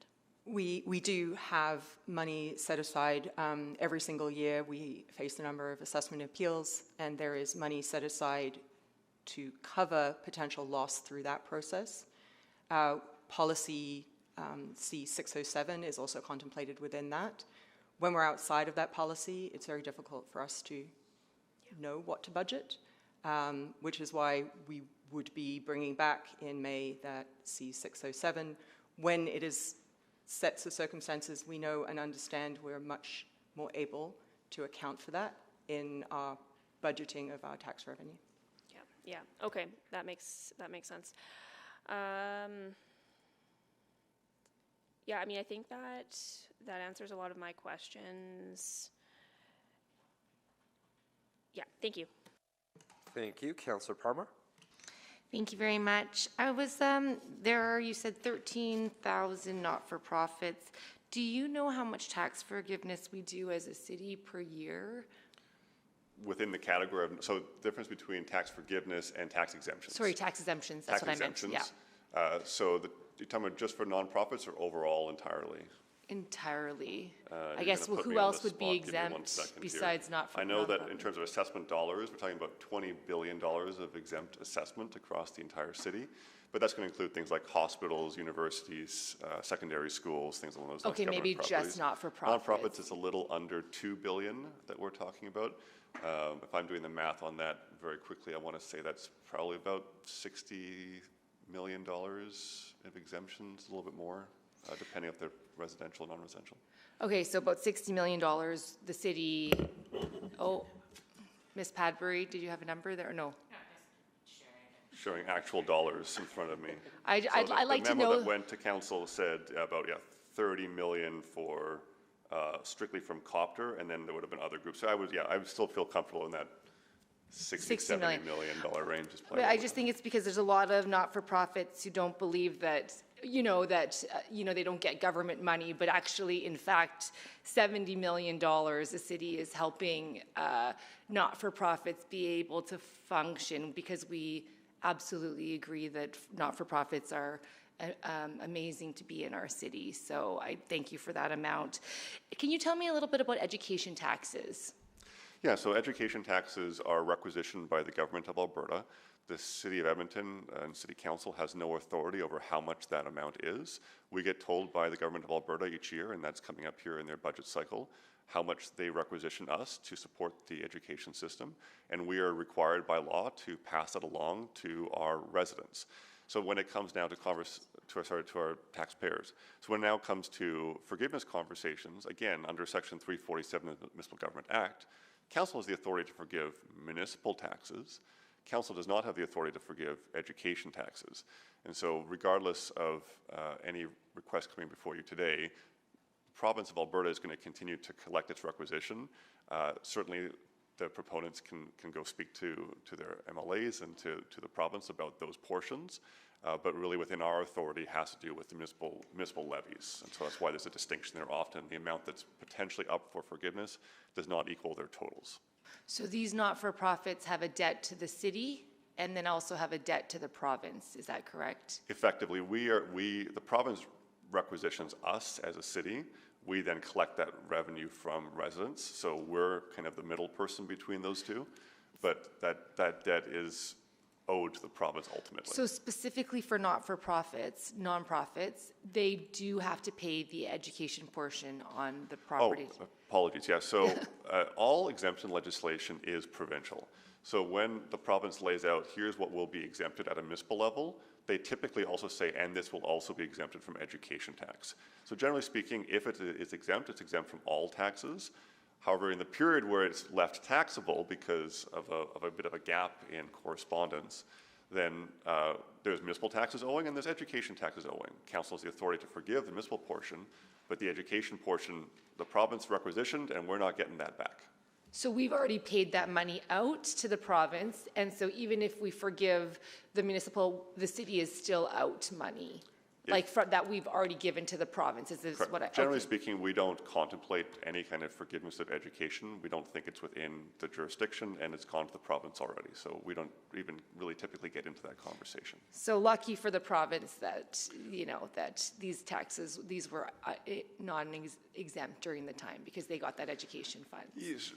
We do have money set aside every single year. We face a number of assessment appeals, and there is money set aside to cover potential loss through that process. Policy C607 is also contemplated within that. When we're outside of that policy, it's very difficult for us to know what to budget, which is why we would be bringing back in May that C607. When it is sets of circumstances we know and understand, we're much more able to account for that in our budgeting of our tax revenue. Yeah. Okay, that makes sense. Yeah, I mean, I think that answers a lot of my questions. Yeah, thank you. Thank you. Councillor Parmar? Thank you very much. I was, there are, you said 13,000 not-for-profits. Do you know how much tax forgiveness we do as a city per year? Within the category of, so difference between tax forgiveness and tax exemptions. Sorry, tax exemptions, that's tax what I meant, yeah. So you're talking about just for nonprofits or overall entirely? Entirely. I You're guess, gonna well, put me who on else the would be spot. Give me 1 exempt second here. besides I know that in not-for-profit? terms of assessment dollars, we're talking about $20 billion of exempt assessment across the entire city. But that's going to include things like hospitals, universities, secondary schools, things along those lines. Okay, maybe just not-for-profits. Nonprofits is a little under $2 billion that we're talking about. If I'm doing the math on that very quickly, I want to say that's probably about $60 million of exemptions, a little bit more, depending if they're residential or non-residential. Okay, so about $60 million, the city, oh, Ms. Padbury, did you have a number there, or no? Showing actual dollars in front of me. I'd like to The know. memo that went to council said about, 30 million for, strictly from Copter, and then there would have been other groups. So I would still feel comfortable in that 60 $70 million range. But I just think it's because there's a lot of not-for-profits who don't believe that, they don't get government money, but actually, in fact, $70 million the city is helping not-for-profits be able to function, because we absolutely agree that not-for-profits are amazing to be in our city. So I thank you for that amount. Can you tell me a little bit about education taxes? Yeah, so education taxes are requisitioned by the government of Alberta. The City of Edmonton and City Council has no authority over how much that amount is. We get told by the government of Alberta each year, and that's coming up here in their budget cycle, how much they requisition us to support the education system, and we are required by law to pass that along to our residents. So when it comes down to our taxpayers, so when it now comes to forgiveness conversations, again, under Section 347 of the Municipal Government Act, Council has the authority to forgive municipal taxes. Council does not have the authority to forgive education taxes. And so regardless of any request coming before you today, the province of Alberta is going to continue to collect its requisition. Certainly the proponents can go speak to their MLAs and to the province about those portions, but really within our authority has to do with the municipal levies. And so that's why there's a distinction there often. The amount that's potentially up for forgiveness does not equal their totals. So these not-for-profits have a debt to the city and then also have a debt to the province, is that correct? Effectively, the province requisitions us as a city. We then collect that revenue from residents. So we're kind of the middle person between those two, but that debt is owed to the province ultimately. So specifically for not-for-profits, nonprofits, they do have to pay the education portion on the property. Oh, apologies, yeah. So all exemption legislation is provincial. So when the province lays out, here's what will be exempted at a municipal level, they typically also say, and this will also be exempted from education tax. So generally speaking, if it is exempt, it's exempt from all taxes. However, in the period where it's left taxable because of a bit of a gap in correspondence, then there's municipal taxes owing and there's education taxes owing. Council has the authority to forgive the municipal portion, but the education portion, the province requisitioned, and we're not getting that back. So we've already paid that money out to the province, and so even if we forgive the municipal, the city is still out money, that we've already given to the province. Is this what I? Generally speaking, we don't contemplate any kind of forgiveness of education. We don't think it's within the jurisdiction, and it's gone to the province already. So we don't even really typically get into that conversation. So lucky for the province that, that these taxes, these were non-exempt during the time because they got that education fund.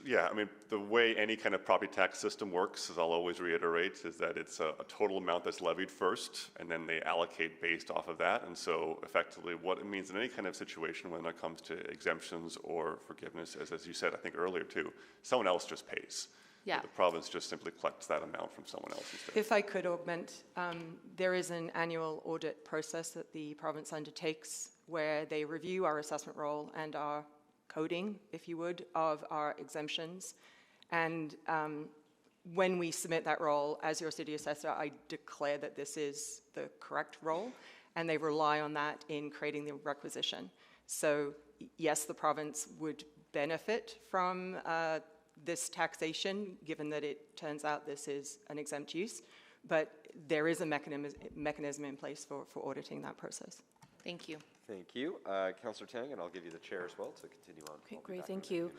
Yeah, I mean, the way any kind of property tax system works, as I'll always reiterate, is that it's a total amount that's levied first, and then they allocate based off of that. And so effectively what it means in any kind of situation when it comes to exemptions or forgiveness is, as you said, I think earlier too, someone else just pays. Yeah. The province just simply collects that amount from someone else instead. If I could augment, there is an annual audit process that the province undertakes where they review our assessment roll and our coding, if you would, of our exemptions. And when we submit that roll, as your city assessor, I declare that this is the correct roll, and they rely on that in creating the requisition. So yes, the province would benefit from this taxation, given that it turns out this is an exempt use, but there is a mechanism in place for auditing that process. Thank you. Thank you. Councillor Tang, and I'll give you the chair as well to continue on. Okay, great, thank you.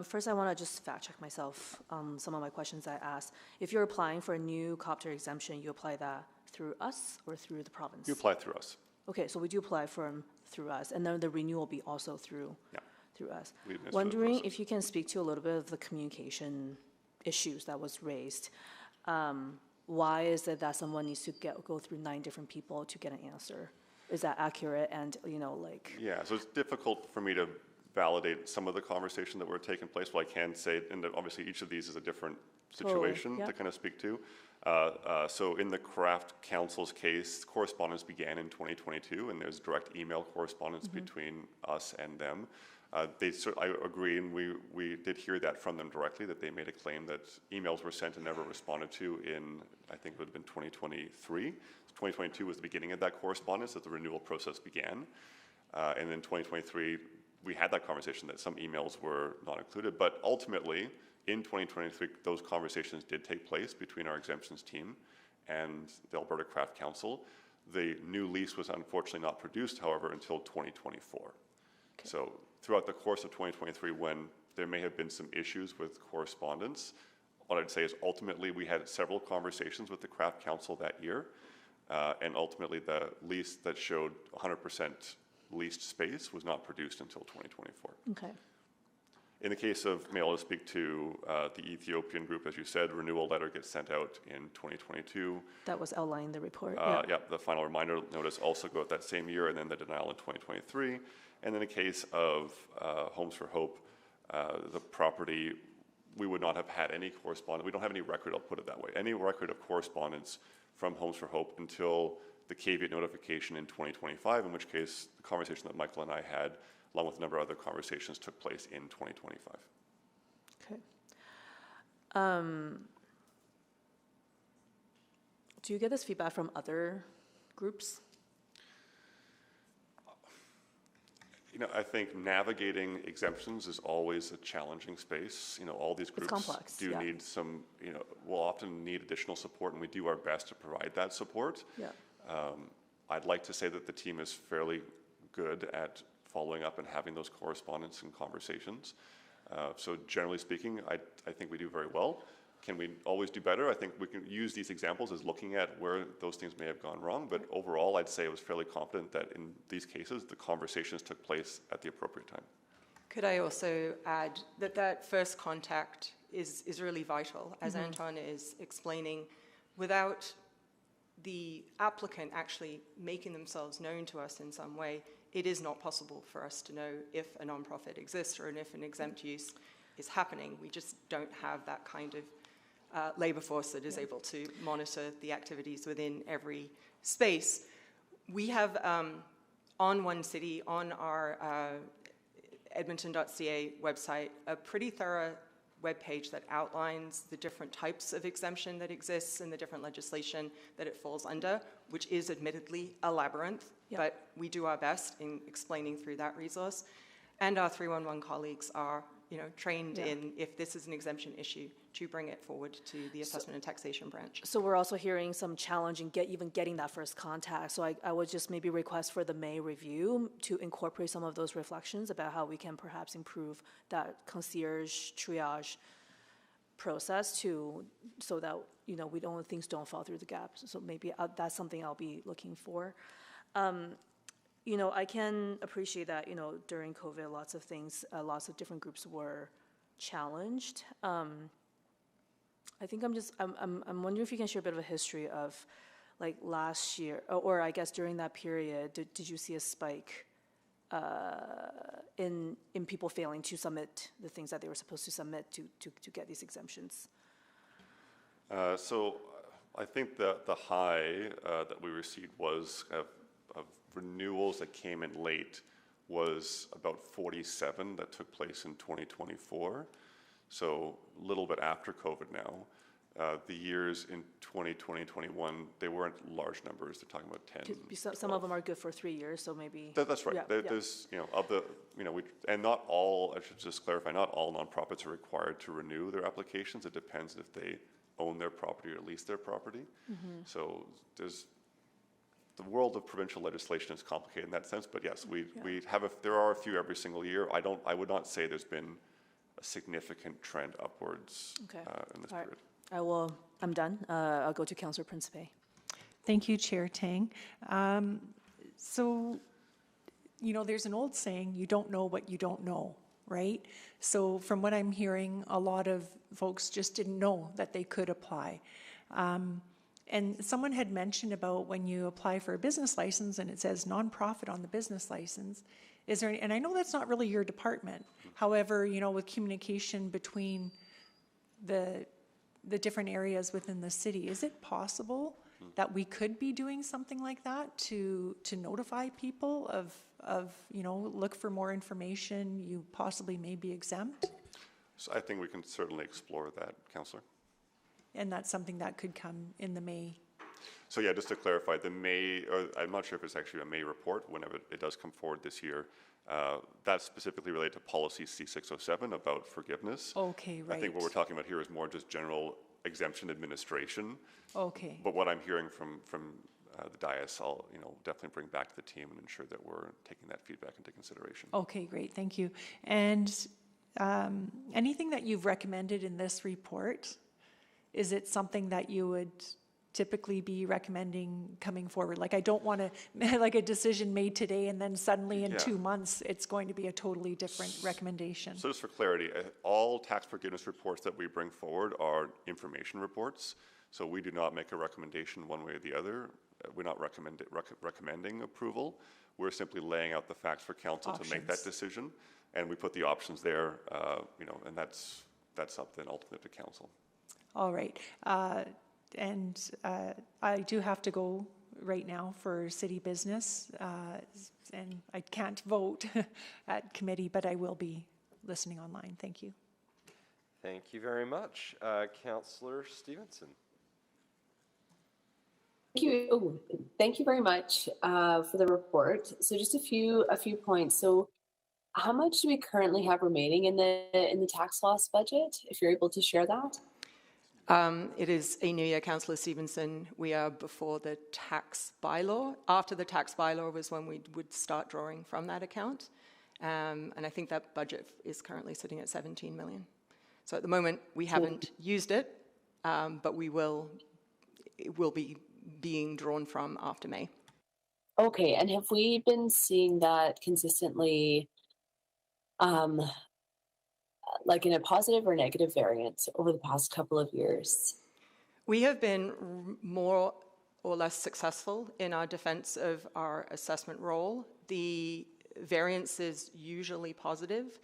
First, I want to just fact check myself on some of my questions I asked. If you're applying for a new copter exemption, you apply that through us or through the province? You apply through us. Okay, so we do apply through us, and then the renewal will be also through us. We administer the Wondering process. if you can speak to a little bit of the communication issues that was raised. Why is it that someone needs to go through 9 different people to get an answer? Is that accurate? And, Yeah, so it's difficult for me to validate some of the conversation that were taking place. Well, I can say, and obviously each of these is a different situation to kind of speak to. So in the Craft Council's case, correspondence began in 2022, and there's direct email correspondence between us and them. I agree, and we did hear that from them directly, that they made a claim that emails were sent and never responded to in, I think it would have been 2023. 2022 was the beginning of that correspondence, that the renewal process began. And in 2023, we had that conversation that some emails were not included, but ultimately, in 2023, those conversations did take place between our exemptions team and the Alberta Craft Council. The new lease was unfortunately not produced, however, until 2024. Okay. So throughout the course of 2023, when there may have been some issues with correspondence, what I'd say is ultimately we had several conversations with the Craft Council that year, and ultimately the lease that showed 100% leased space was not produced until 2024. Okay. In the case of, may I also speak to the Ethiopian group, as you said, renewal letter gets sent out in 2022. That was outlined in the report. Yeah, the final reminder notice also go out that same year, and then the denial in 2023. And in the case of Homes for Hope, the property, we would not have had any correspondence. We don't have any record, I'll put it that way, any record of correspondence from Homes for Hope until the caveat notification in 2025, in which case the conversation that Michael and I had, along with a number of other conversations, took place in 2025. Okay. Do you get this feedback from other groups? I think navigating exemptions is always a challenging space. All these groups need some, will often need additional support, and we do our best to provide that support. Yeah. I'd like to say that the team is fairly good at following up and having those correspondence and conversations. So generally speaking, I think we do very well. Can we always do better? I think we can use these examples as looking at where those things may have gone wrong, but overall I'd say I was fairly confident that in these cases the conversations took place at the appropriate time. Could I also add that first contact is really vital, as Anton is explaining. Without the applicant actually making themselves known to us in some way, it is not possible for us to know if a nonprofit exists or if an exempt use is happening. We just don't have that kind of labor force that is able to monitor the activities within every space. We have on One City, on our Edmonton.ca website, a pretty thorough webpage that outlines the different types of exemption that exists and the different legislation that it falls under, which is admittedly a labyrinth, but we do our best in explaining through that resource. And our 311 colleagues are, trained in, if this is an exemption issue, to bring it forward to the assessment and taxation branch. So we're also hearing some challenge in even getting that first contact. So I would just maybe request for the May review to incorporate some of those reflections about how we can perhaps improve that concierge triage process so that things don't fall through the gaps. So maybe that's something I'll be looking for. I can appreciate that, during COVID, lots of different groups were challenged. I think I'm wondering if you can share a bit of a history of, like, last year, or I guess during that period, did you see a spike in people failing to submit the things that they were supposed to submit to get these exemptions? So I think that the high that we received was of renewals that came in late was about 47 that took place in 2024. So a little bit after COVID now. The years in 2020, 2021, they weren't large numbers. They're talking about 10. Some of them are good for 3 years, so maybe. That's right. There's, and not all, I should just clarify, not all nonprofits are required to renew their applications. It depends if they own their property or lease their property. So the world of provincial legislation is complicated in that sense, but yes, there are a few every single year. I would not say there's been a significant trend upwards in this period. I'm done. I'll go to Councillor Principe. Thank you, Chair Tang. So, there's an old saying, you don't know what you don't know, right? So from what I'm hearing, a lot of folks just didn't know that they could apply. And someone had mentioned about when you apply for a business license and it says nonprofit on the business license, is there any, and I know that's not really your department. However, with communication between the different areas within the city, is it possible that we could be doing something like that to notify people of look for more information, you possibly may be exempt? So I think we can certainly explore that, Councillor. And that's something that could come in the May. So yeah, just to clarify, the May, or I'm not sure if it's actually a May report, whenever it does come forward this year, that's specifically related to policy C607 about forgiveness. Okay, right. I think what we're talking about here is more just general exemption administration. Okay. But what I'm hearing from the dais, I'll definitely bring back to the team and ensure that we're taking that feedback into consideration. Okay, great, thank you. And anything that you've recommended in this report, is it something that you would typically be recommending coming forward? Like, I don't want to, like, a decision made today and then suddenly in 2 months, it's going to be a totally different recommendation. So just for clarity, all tax forgiveness reports that we bring forward are information reports. So we do not make a recommendation one way or the other. We're not recommending approval. We're simply laying out the facts for council to make that decision. And we put the options there, and that's up then ultimately to council. All right. And I do have to go right now for city business, and I can't vote at committee, but I will be listening online. Thank you. Thank you very much. Councillor Stevenson. Thank you very much for the report. So just a few points. So how much do we currently have remaining in the tax loss budget, if you're able to share that? It is a new year, Councillor Stevenson. We are before the tax bylaw. After the tax bylaw was when we would start drawing from that account. And I think that budget is currently sitting at 17 million. So at the moment, we haven't used it, but it will be being drawn from after May. Okay, and have we been seeing that consistently, like in a positive or negative variant over the past couple of years? We have been more or less successful in our defense of our assessment role. The variance is usually positive.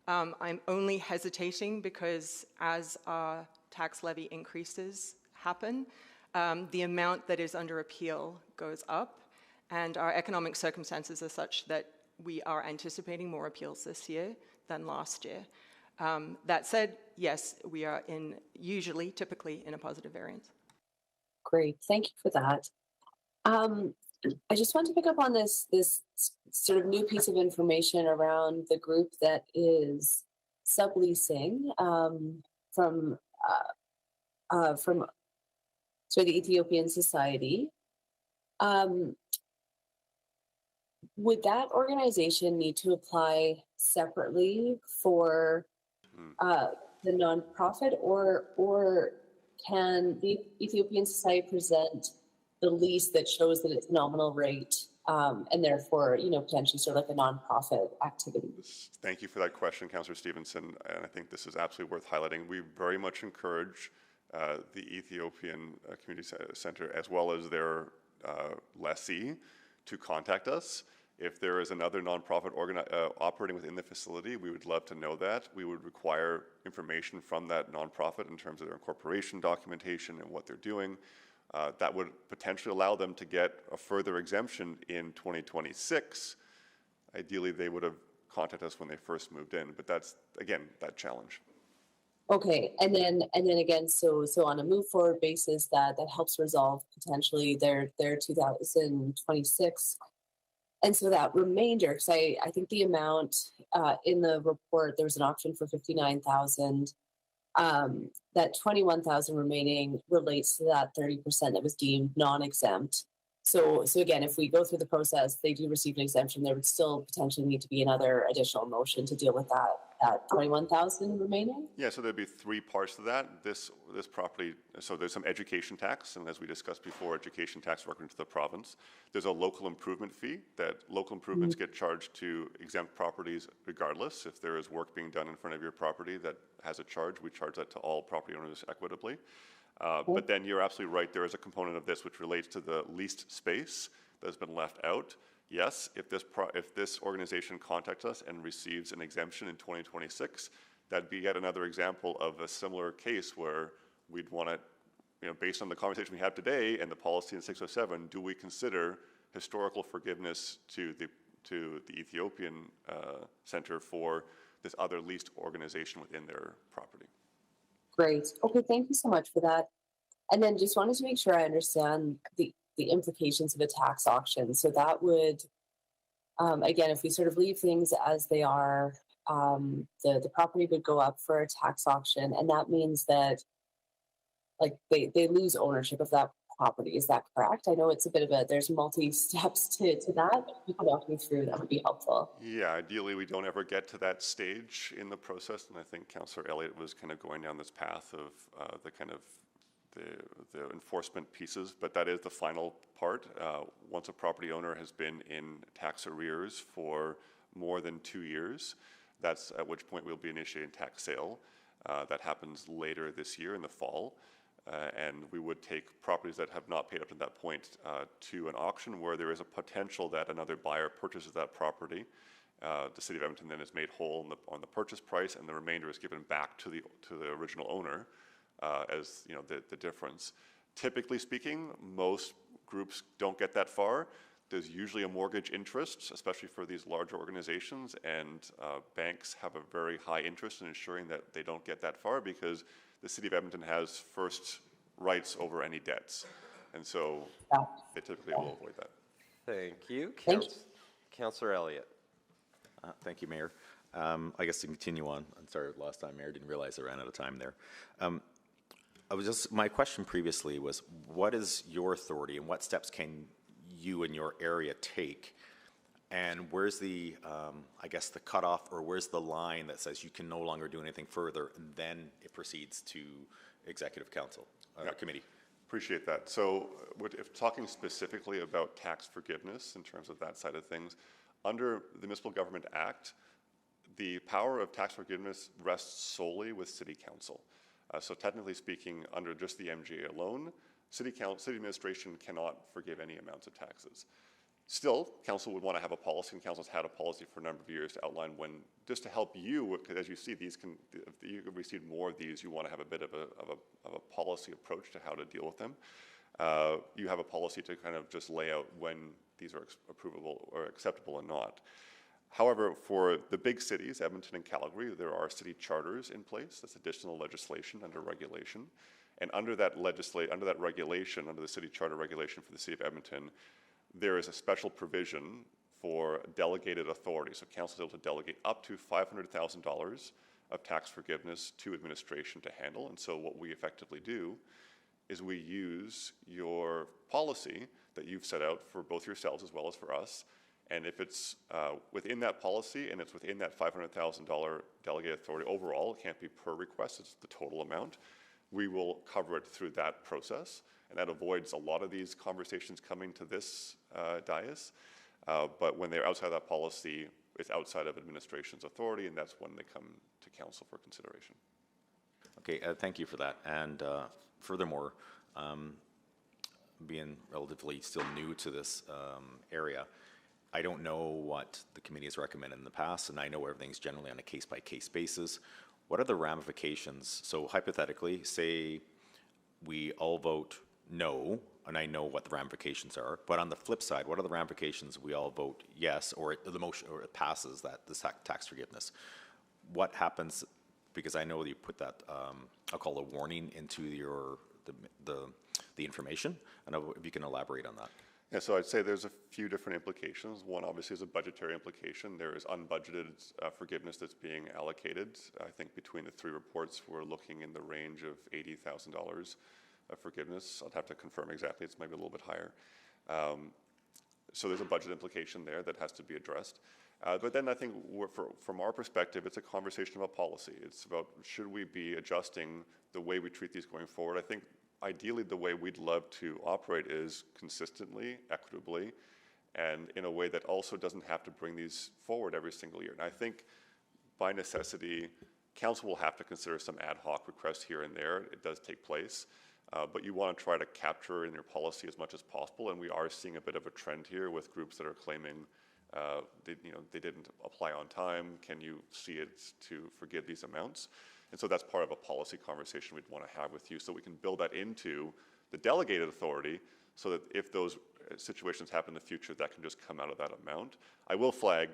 I'm only hesitating because as our tax levy increases happen, the amount that is under appeal goes up, and our economic circumstances are such that we are anticipating more appeals this year than last year. That said, yes, we are typically in a positive variance. Great, thank you for that. I just want to pick up on this sort of new piece of information around the group that is subleasing from the Ethiopian Society. Would that organization need to apply separately for the nonprofit, or can the Ethiopian Society present the lease that shows that it's nominal rate and therefore, potentially sort of like a nonprofit activity? Thank you for that question, Councillor Stevenson, and I think this is absolutely worth highlighting. We very much encourage the Ethiopian Community Center, as well as their lessee, to contact us. If there is another nonprofit operating within the facility, we would love to know that. We would require information from that nonprofit in terms of their incorporation documentation and what they're doing. That would potentially allow them to get a further exemption in 2026. Ideally, they would have contacted us when they first moved in, but that's, again, that challenge. Okay, and then again, so on a move forward basis, that helps resolve potentially their 2026. And so that remainder, because I think the amount in the report, there was an option for 59,000. That 21,000 remaining relates to that 30% that was deemed non-exempt. So again, if we go through the process, they do receive an exemption, there would still potentially need to be another additional motion to deal with that 21,000 remaining? Yeah, so there'd be three parts to that. This property, so there's some education tax, and as we discussed before, education tax working to the province. There's a local improvement fee that local improvements get charged to exempt properties regardless. If there is work being done in front of your property that has a charge, we charge that to all property owners equitably. But then you're absolutely right, there is a component of this which relates to the leased space that has been left out. Yes, if this organization contacts us and receives an exemption in 2026, that'd be yet another example of a similar case where we'd want to, based on the conversation we have today and the policy in 607, do we consider historical forgiveness to the Ethiopian Center for this other leased organization within their property? Great. Okay, thank you so much for that. And then just wanted to make sure I understand the implications of a tax auction. So that would, again, if we sort of leave things as they are, the property would go up for a tax auction, and that means that they lose ownership of that property. Is that correct? I know it's a bit of there's multi-steps to that, but if you could walk me through, that would be helpful. Yeah, ideally we don't ever get to that stage in the process, and I think Councillor Elliott was kind of going down this path of the enforcement pieces, but that is the final part. Once a property owner has been in tax arrears for more than 2 years, that's at which point we'll be initiating tax sale. That happens later this year in the fall. And we would take properties that have not paid up to that point to an auction where there is a potential that another buyer purchases that property. The City of Edmonton then is made whole on the purchase price, and the remainder is given back to the original owner as the difference. Typically speaking, most groups don't get that far. There's usually a mortgage interest, especially for these larger organizations, and banks have a very high interest in ensuring that they don't get that far because the City of Edmonton has first rights over any debts. And so they typically will avoid that. Thank you. Councillor Elliott. Thank you, Mayor. I guess to continue on, I'm sorry, last time, Mayor, didn't realize I ran out of time there. My question previously was, what is your authority and what steps can you and your area take? And where's the, I guess, the cutoff, or where's the line that says you can no longer do anything further, and then it proceeds to Executive Council, Committee? Appreciate that. So if talking specifically about tax forgiveness in terms of that side of things, under the Municipal Government Act, the power of tax forgiveness rests solely with City Council. So technically speaking, under just the MGA alone, City Administration cannot forgive any amounts of taxes. Still, Council would want to have a policy, and Council's had a policy for a number of years to outline when, just to help you, because as you see, if you receive more of these, you want to have a bit of a policy approach to how to deal with them. You have a policy to kind of just lay out when these are approvable or acceptable and not. However, for the big cities, Edmonton and Calgary, there are city charters in place. That's additional legislation under regulation. And under that regulation, under the city charter regulation for the city of Edmonton, there is a special provision for delegated authority. So council is able to delegate up to $500,000 of tax forgiveness to administration to handle. And so what we effectively do is we use your policy that you've set out for both yourselves as well as for us. And if it's within that policy and it's within that $500,000 delegated authority overall, it can't be per request, it's the total amount, we will cover it through that process. And that avoids a lot of these conversations coming to this dais. But when they're outside of that policy, it's outside of administration's authority, and that's when they come to council for consideration. Okay, thank you for that. And furthermore, being relatively still new to this area, I don't know what the committee has recommended in the past, and I know everything's generally on a case-by-case basis. What are the ramifications? So hypothetically, say we all vote no, and I know what the ramifications are, but on the flip side, what are the ramifications if we all vote yes, or the motion, or it passes that this tax forgiveness? What happens, because I know that you put that, I'll call a warning into your, the information, and if you can elaborate on that. Yeah, so I'd say there's a few different implications. One obviously is a budgetary implication. There is unbudgeted forgiveness that's being allocated. I think between the three reports, we're looking in the range of $80,000 of forgiveness. I'll have to confirm exactly, it's maybe a little bit higher. So there's a budget implication there that has to be addressed. But then I think from our perspective, it's a conversation about policy. It's about, should we be adjusting the way we treat these going forward? I think ideally the way we'd love to operate is consistently, equitably, and in a way that also doesn't have to bring these forward every single year. And I think by necessity, council will have to consider some ad hoc requests here and there. It does take place. But you want to try to capture in your policy as much as possible, and we are seeing a bit of a trend here with groups that are claiming they didn't apply on time. Can you see it to forgive these amounts? And so that's part of a policy conversation we'd want to have with you, so we can build that into the delegated authority, so that if those situations happen in the future, that can just come out of that amount. I will flag,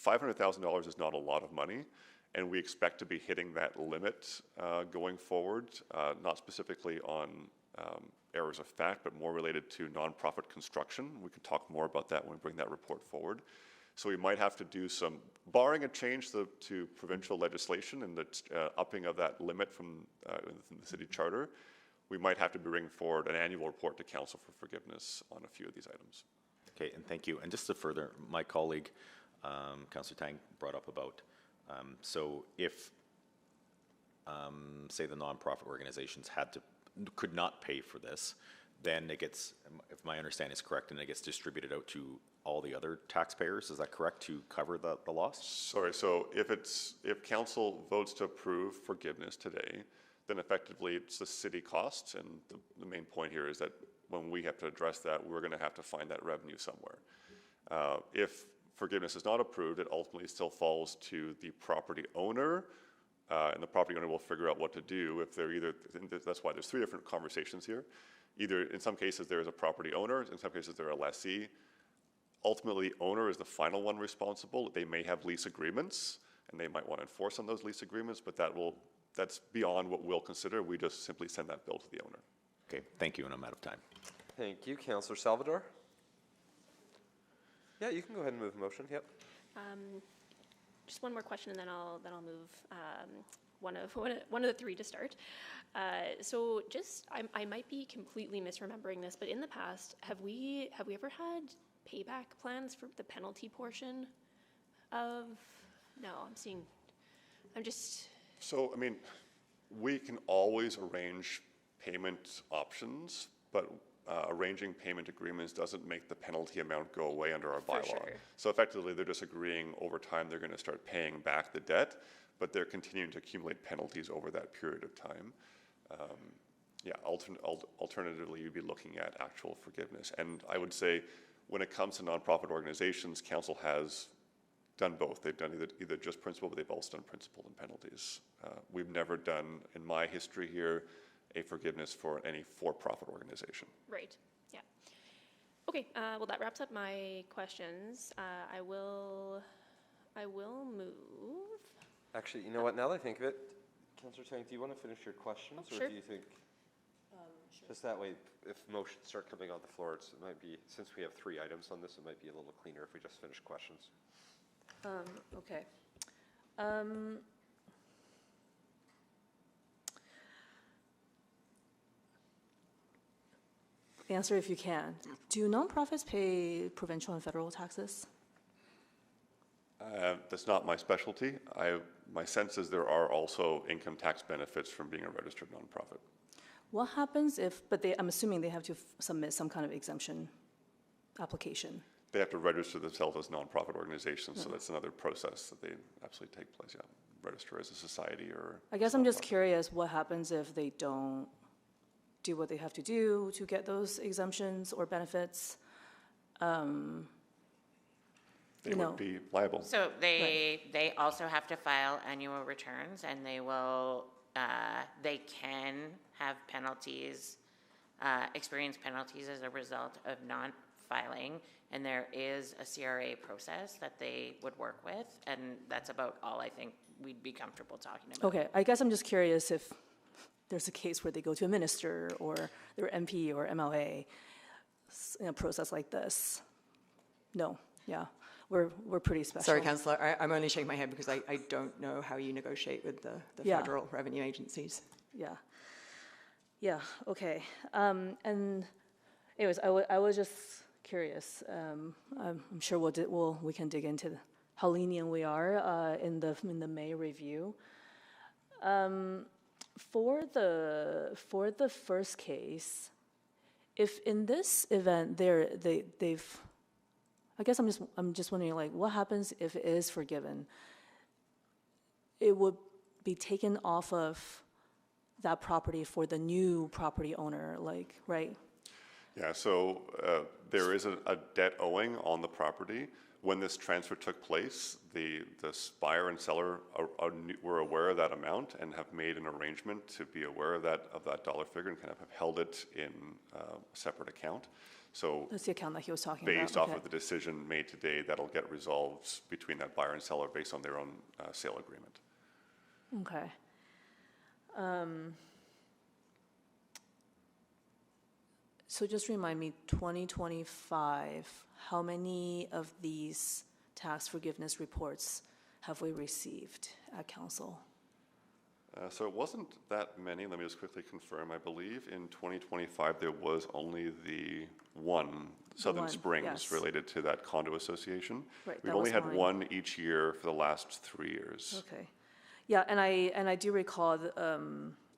$500,000 is not a lot of money, and we expect to be hitting that limit going forward, not specifically on errors of fact, but more related to nonprofit construction. We can talk more about that when we bring that report forward. So we might have to do some, barring a change to provincial legislation and the upping of that limit from the city charter, we might have to bring forward an annual report to council for forgiveness on a few of these items. Okay, and thank you. And just to further, my colleague, Councillor Tang, brought up about, so if, say the nonprofit organizations could not pay for this, then it gets, if my understanding is correct, and it gets distributed out to all the other taxpayers, is that correct, to cover the loss? Sorry, so if council votes to approve forgiveness today, then effectively it's the city costs, and the main point here is that when we have to address that, we're going to have to find that revenue somewhere. If forgiveness is not approved, it ultimately still falls to the property owner, and the property owner will figure out what to do if they're either, that's why there's three different conversations here. Either, in some cases, there is a property owner, in some cases, they're a lessee. Ultimately, the owner is the final one responsible. They may have lease agreements, and they might want to enforce on those lease agreements, but that's beyond what we'll consider. We just simply send that bill to the owner. Okay, thank you, and I'm out of time. Thank you. Councillor Salvador? Yeah, you can go ahead and move the motion, yep. Just one more question, and then I'll move one of the three to start. So just, I might be completely misremembering this, but in the past, have we ever had payback plans for the penalty portion of? No, I'm just. So, I mean, we can always arrange payment options, but arranging payment agreements doesn't make the penalty amount go away under our bylaw. Sure. So effectively, they're just agreeing over time they're going to start paying back the debt, but they're continuing to accumulate penalties over that period of time. Yeah, alternatively, you'd be looking at actual forgiveness. And I would say, when it comes to nonprofit organizations, council has done both. They've done either just principal, but they've also done principal and penalties. We've never done, in my history here, a forgiveness for any for-profit organization. Right, yeah. Okay, well, that wraps up my questions. I will I will move. Actually, you know what, now that I think of it, Councillor Tang, do you want to finish your questions? Oh, or sure. do you think, just that way, if motions start coming on the floor, it might be, since we have 3 items on this, it might be a little cleaner if we just finish questions. Okay. Answer if you can. Do nonprofits pay provincial and federal taxes? That's not my specialty. My sense is there are also income tax benefits from being a registered nonprofit. What happens if, I'm assuming they have to submit some kind of exemption application. They have to register themselves as nonprofit organizations, so that's another process that they absolutely take place, yeah. Register as a society or... I guess I'm just curious what happens if they don't do what they have to do to get those exemptions or benefits. They would be liable. So they also have to file annual returns, and they will, they can have penalties, experience penalties as a result of non-filing, and there is a CRA process that they would work with, and that's about all I think we'd be comfortable talking about. Okay, I guess I'm just curious if there's a case where they go to a minister or their MP or MLA in a process like this. No, yeah. We're pretty special. Sorry, Councillor, I'm only shaking my head because I don't know how you negotiate with the federal revenue agencies. Yeah. Yeah, okay. And anyways, I was just curious. I'm sure we can dig into how lenient we are in the May review. For the first case, if in this event they've, I guess I'm just wondering, like, what happens if it is forgiven? It would be taken off of that property for the new property owner, like, right? Yeah, so there is a debt owing on the property. When this transfer took place, the buyer and seller were aware of that amount and have made an arrangement to be aware of that dollar figure and kind of have held it in a separate account. So that's the account that he was talking about. Based off of the decision made today, that'll get resolved between that buyer and seller based on their own sale agreement. Okay. So just remind me, 2025, how many of these tax forgiveness reports have we received at council? So it wasn't that many. Let me just quickly confirm. I believe in 2025 there was only the one, Southern Springs, related to that condo association. Right, We've only had one each year for the last 3 years. Okay. Yeah, and I do recall that,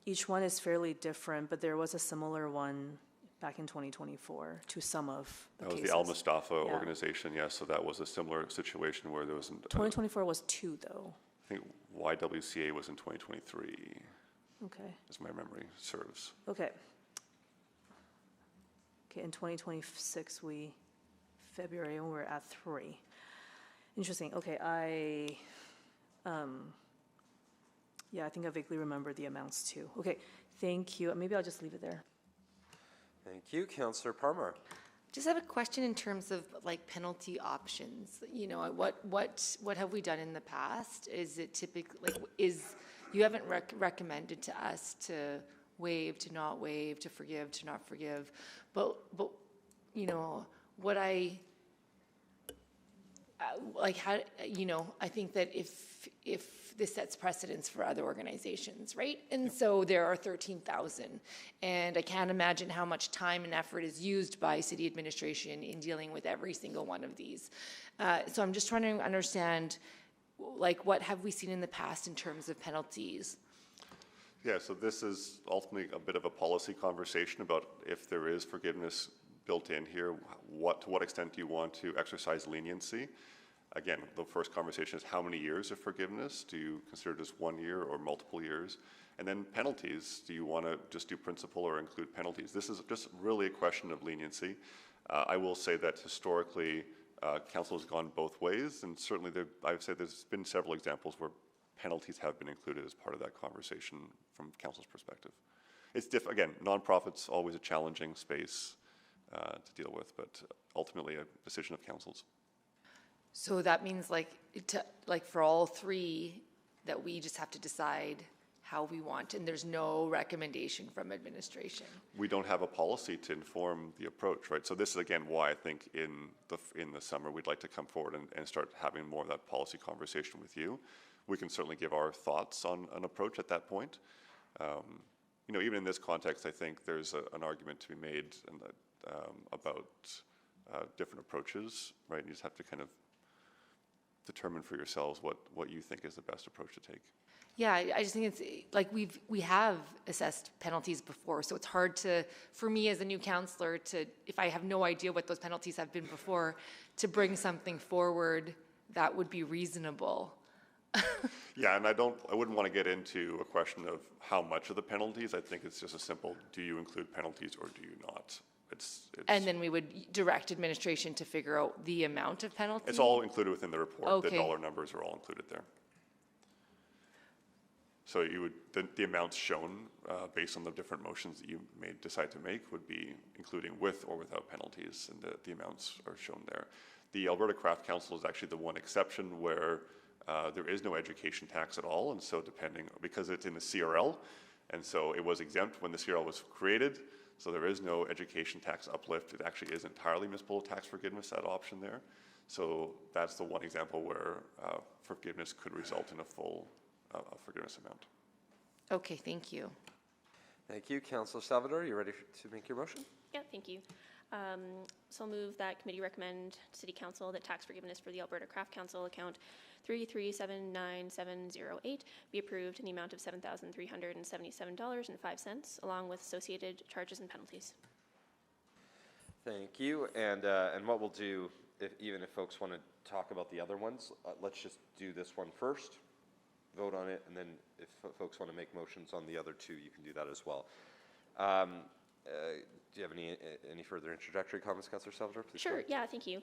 each one is fairly different, but there was a similar one back in 2024 to some of the cases. That was cases. the Al Mustafa organization, yes. So that was a similar situation where there was... 2024 was 2, though. I think YWCA was in 2023. Okay. As my memory serves. Okay. Okay, in 2026, February, when we're at 3. Interesting. Okay, yeah, I think I vaguely remember the amounts too. Okay, thank you. Maybe I'll just leave it there. Thank you. Councillor Parmar. Just have a question in terms of like penalty options. You know, what have we done in the past? Is it typically, like, you haven't recommended to us to waive, to not waive, to forgive, to not forgive, but you know, what like how, you know, I think that if this sets precedence for other organizations, right? And so there are 13,000, and I can't imagine how much time and effort is used by city administration in dealing with every single one of these. So I'm just trying to understand, like, what have we seen in the past in terms of penalties? Yeah, so this is ultimately a bit of a policy conversation about if there is forgiveness built in here, to what extent do you want to exercise leniency? Again, the first conversation is how many years of forgiveness? Do you consider just 1 year or multiple years? And then penalties, do you want to just do principal or include penalties? This is just really a question of leniency. I will say that historically, council has gone both ways, and certainly I would say there's been several examples where penalties have been included as part of that conversation from council's perspective. It's again, nonprofits always a challenging space to deal with, but ultimately a decision of council's. So that means like for all three that we just have to decide how we want, and there's no recommendation from administration. We don't have a policy to inform the approach, right? So this is again why I think in the summer we'd like to come forward and start having more of that policy conversation with you. We can certainly give our thoughts on an approach at that point. You know, even in this context, I think there's an argument to be made about different approaches, right? You just have to kind of determine for yourselves what you think is the best approach to take. Yeah, I just think it's like we have assessed penalties before, so it's hard for me as a new counselor if I have no idea what those penalties have been before, to bring something forward that would be reasonable. Yeah, and I wouldn't want to get into a question of how much of the penalties. I think it's just a simple, do you include penalties or do you not? And then we would direct administration to figure out the amount of penalties? It's all included within the report. Okay. The dollar numbers are all included there. So you would, the amounts shown based on the different motions that you may decide to make would be including with or without penalties, and the amounts are shown there. The Alberta Craft Council is actually the one exception where there is no education tax at all, and so because it's in the CRL, and so it was exempt when the CRL was created, so there is no education tax uplift. It actually is entirely municipal tax forgiveness, that option there. So that's the one example where forgiveness could result in a full forgiveness amount. Okay, thank you. Thank you. Councillor Salvador, you ready to make your motion? Yeah, thank you. So I'll move that committee recommend to City Council that tax forgiveness for the Alberta Craft Council account 3379708 be approved in the amount of $7,377.05, along with associated charges and penalties. Thank you. And what we'll do, even if folks want to talk about the other ones, let's just do this one first, vote on it, and then if folks want to make motions on the other two, you can do that as well. Do you have any further introductory comments, Councillor Salvador? Please. Sure, yeah, thank you.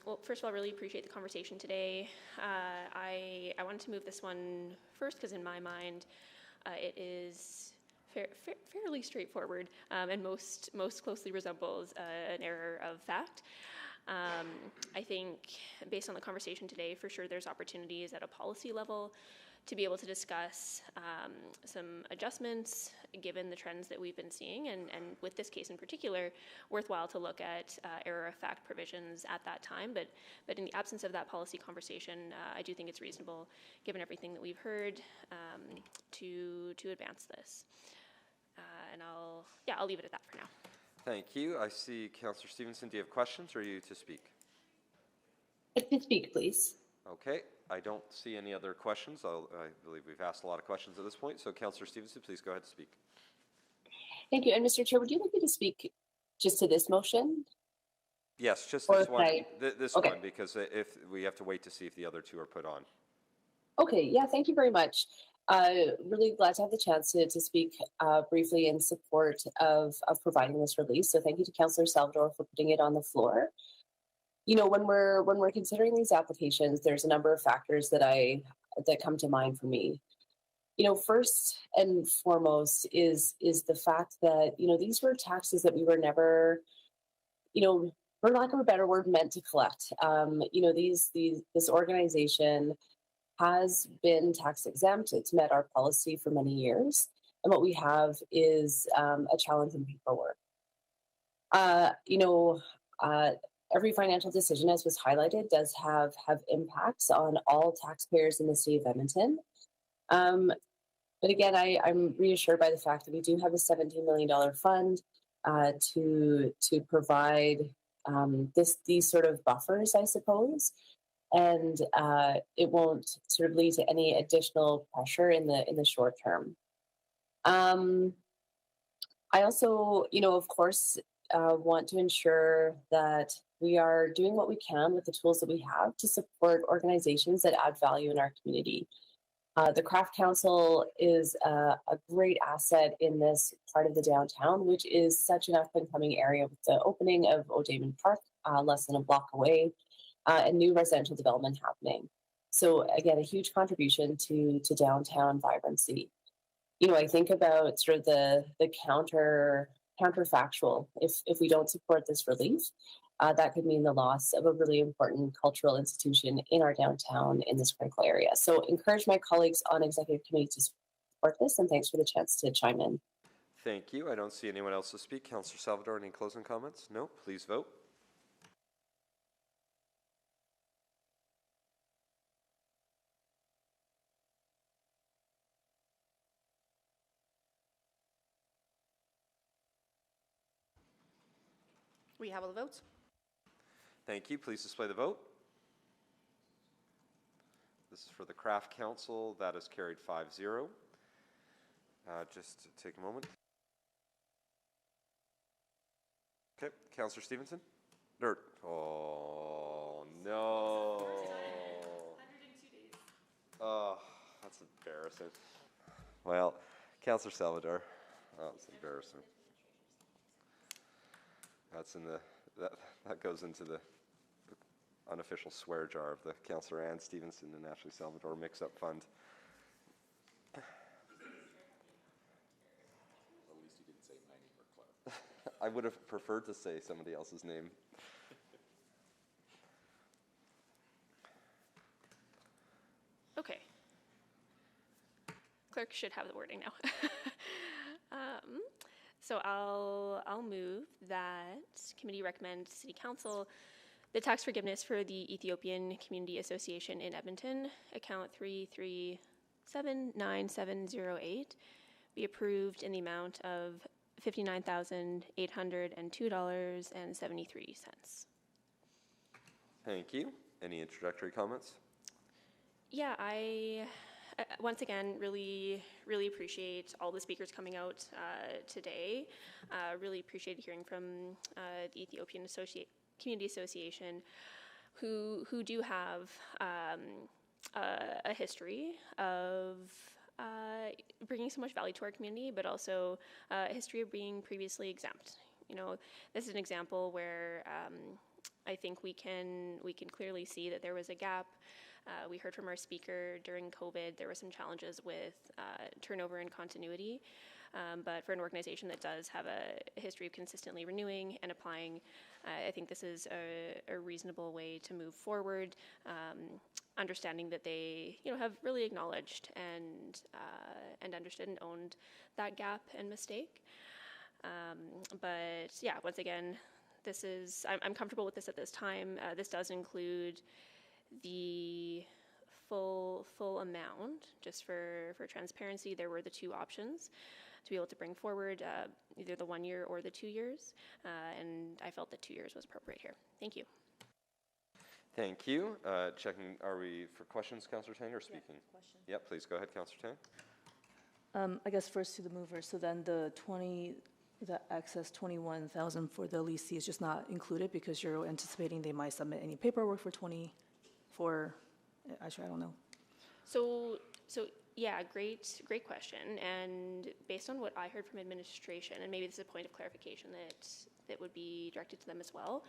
Well, first of all, I really appreciate the conversation today. I wanted to move this one first because in my mind, it is fairly straightforward and most closely resembles an error of fact. I think based on the conversation today, for sure there's opportunities at a policy level to be able to discuss some adjustments given the trends that we've been seeing, and with this case in particular, worthwhile to look at error of fact provisions at that time. But in the absence of that policy conversation, I do think it's reasonable, given everything that we've heard, to advance this. And I'll leave it at that for now. Thank you. I see Councillor Stevenson. Do you have questions, or are you to speak? To speak, please. Okay. I don't see any other questions. I believe we've asked a lot of questions at this point. So, Councillor Stevenson, please go ahead and speak. Thank you. And Mr. Chair, would you like me to speak just to this motion? Yes, just Or this one. okay. This one, because if we have to wait to see if the other two are put on. Okay, yeah, thank you very much. Really glad to have the chance to speak briefly in support of providing this release. So thank you to Councillor Salvador for putting it on the floor. You know, when we're considering these applications, there's a number of factors that come to mind for me. You know, first and foremost is the fact that, you know, these were taxes that we were never, you know, for lack of a better word, meant to collect. You know, this organization has been tax exempt. It's met our policy for many years, and what we have is a challenge in paperwork. You know. Every financial decision, as was highlighted, does have impacts on all taxpayers in the city of Edmonton. But again, I'm reassured by the fact that we do have a $17 million fund to provide these sort of buffers, I suppose, and it won't sort of lead to any additional pressure in the short term. I also, you know, of course, want to ensure that we are doing what we can with the tools that we have to support organizations that add value in our community. The Craft Council is a great asset in this part of the downtown, which is such an up-and-coming area with the opening of O'Damon Park less than a block away, and new residential development happening. So again, a huge contribution to downtown vibrancy. You know, I think about sort of the counterfactual. If we don't support this relief, that could mean the loss of a really important cultural institution in our downtown in this critical area. So encourage my colleagues on executive committee to support this, and thanks for the chance to chime in. Thank you. I don't see anyone else to speak. Councillor Salvador, any closing comments? No? Please vote. We have all the votes. Thank you. Please display the vote. This is for the Craft Council. That is carried 5-0. Just take a moment. Okay, Councillor Stevenson? Oh, no. 102 days. Oh, that's embarrassing. Well, Councillor Salvador, that's embarrassing. That's in the, that goes into the unofficial swear jar of the Councillor Ann Stevenson and Ashley Salvador mix-up fund. At least you didn't say my name or Clark. I would have preferred to say somebody else's name. Okay. Clerk should have the wording now. So I'll move that committee recommend City Council the tax forgiveness for the Ethiopian Community Association in Edmonton, account 3379708, be approved in the amount of $59,802.73. Thank you. Any introductory comments? Yeah, I once again really appreciate all the speakers coming out today. Really appreciate hearing from the Ethiopian Community Association, who do have a history of bringing so much value to our community, but also a history of being previously exempt. You know, this is an example where I think we can clearly see that there was a gap. We heard from our speaker during COVID, there were some challenges with turnover and continuity. But for an organization that does have a history of consistently renewing and applying, I think this is a reasonable way to move forward, understanding that they have really acknowledged and understood and owned that gap and mistake. But yeah, once again, I'm comfortable with this at this time. This does include the full amount. Just for transparency, there were the two options to be able to bring forward either the 1 year or the 2 years, and I felt that 2 years was appropriate here. Thank you. Thank you. Checking, are we for questions, Councillor Tang, or speaking? Yeah, question. Yep, please go ahead, Councillor Tang. I guess first to the mover, so then the excess 21,000 for the leasee is just not included because you're anticipating they might submit any paperwork actually, I don't know. So yeah, great question. And based on what I heard from administration, and maybe this is a point of clarification that would be directed to them as well,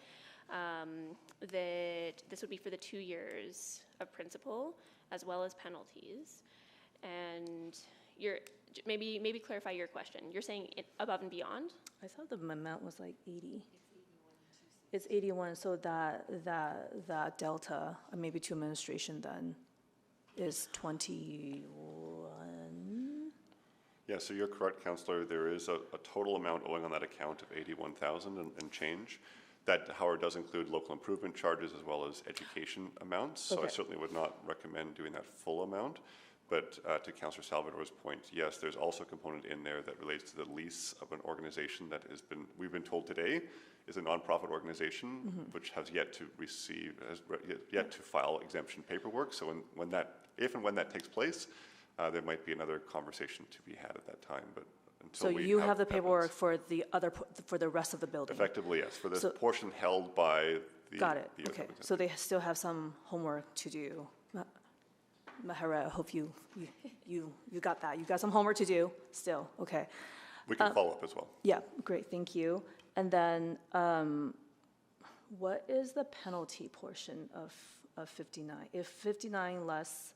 that this would be for the 2 years of principal as well as penalties. And maybe clarify your question. You're saying above and beyond? I thought the amount was like 80. It's 81, so that delta, maybe to administration then, is 21. Yeah, so you're correct, Councillor. There is a total amount owing on that account of 81,000 and change. That, however, does include local improvement charges as well as education amounts. So I certainly would not recommend doing that full amount. But to Councillor Salvador's point, yes, there's also a component in there that relates to the lease of an organization that we've been told today, is a nonprofit organization which has yet to file exemption paperwork. So if and when that takes place, there might be another conversation to be had at that time. But until so you have the paperwork for the rest of the building. Effectively, yes, for this portion held by the. Got it. Okay. So they still have some homework to do. Mahara, I hope you got that. You got some homework to do still. Okay. We can follow up as well. Yeah, great, thank you. And then what is the penalty portion of 59? If 59 less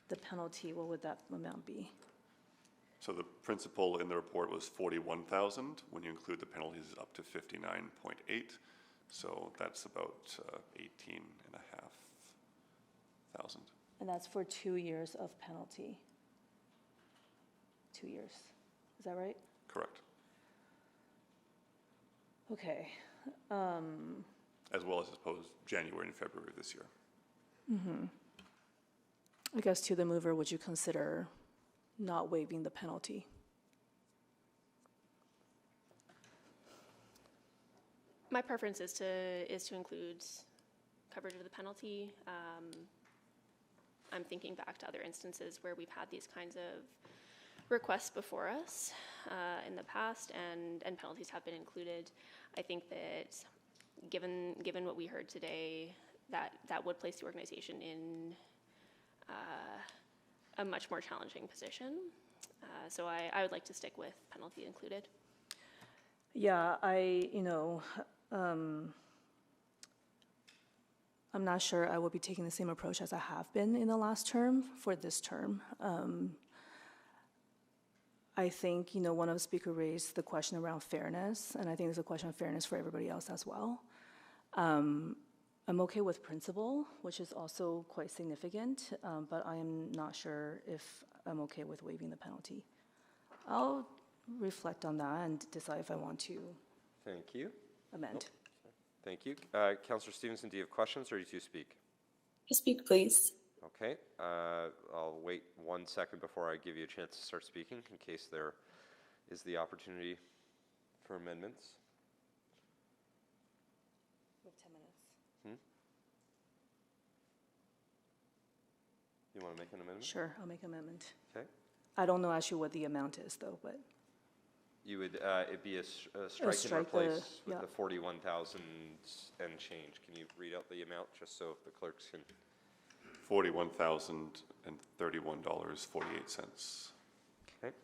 the penalty, what would that amount be? So the principal in the report was 41,000. When you include the penalties, up to 59.8. So that's about 18,500. And that's for 2 years of penalty. 2 years. Is that right? Correct. Okay. As well as opposed January and February of this year. I guess to the mover, would you consider not waiving the penalty? My preference is to include coverage of the penalty. I'm thinking back to other instances where we've had these kinds of requests before us in the past, and penalties have been included. I think that given what we heard today, that would place the organization in a much more challenging position. So I would like to stick with penalty included. Yeah, I'm not sure I will be taking the same approach as I have been in the last term for this term. I think, one of the speakers raised the question around fairness, and I think there's a question of fairness for everybody else as well. I'm okay with principle, which is also quite significant, but I am not sure if I'm okay with waiving the penalty. I'll reflect on that and decide if I want to Thank you. amend. Thank you. Councillor Stevenson, do you have questions or do you speak? Speak, please. Okay. I'll wait 1 second before I give you a chance to start speaking in case there is the opportunity for amendments. We have 10 minutes. You want to make an amendment? Sure, I'll make amendment. Okay. I don't know actually what the amount is though, but You would, it'd be a strike and strike the- replace with yeah. the 41,000 and change. Can you read out the amount just so the clerks can? $41,031.48. Okay.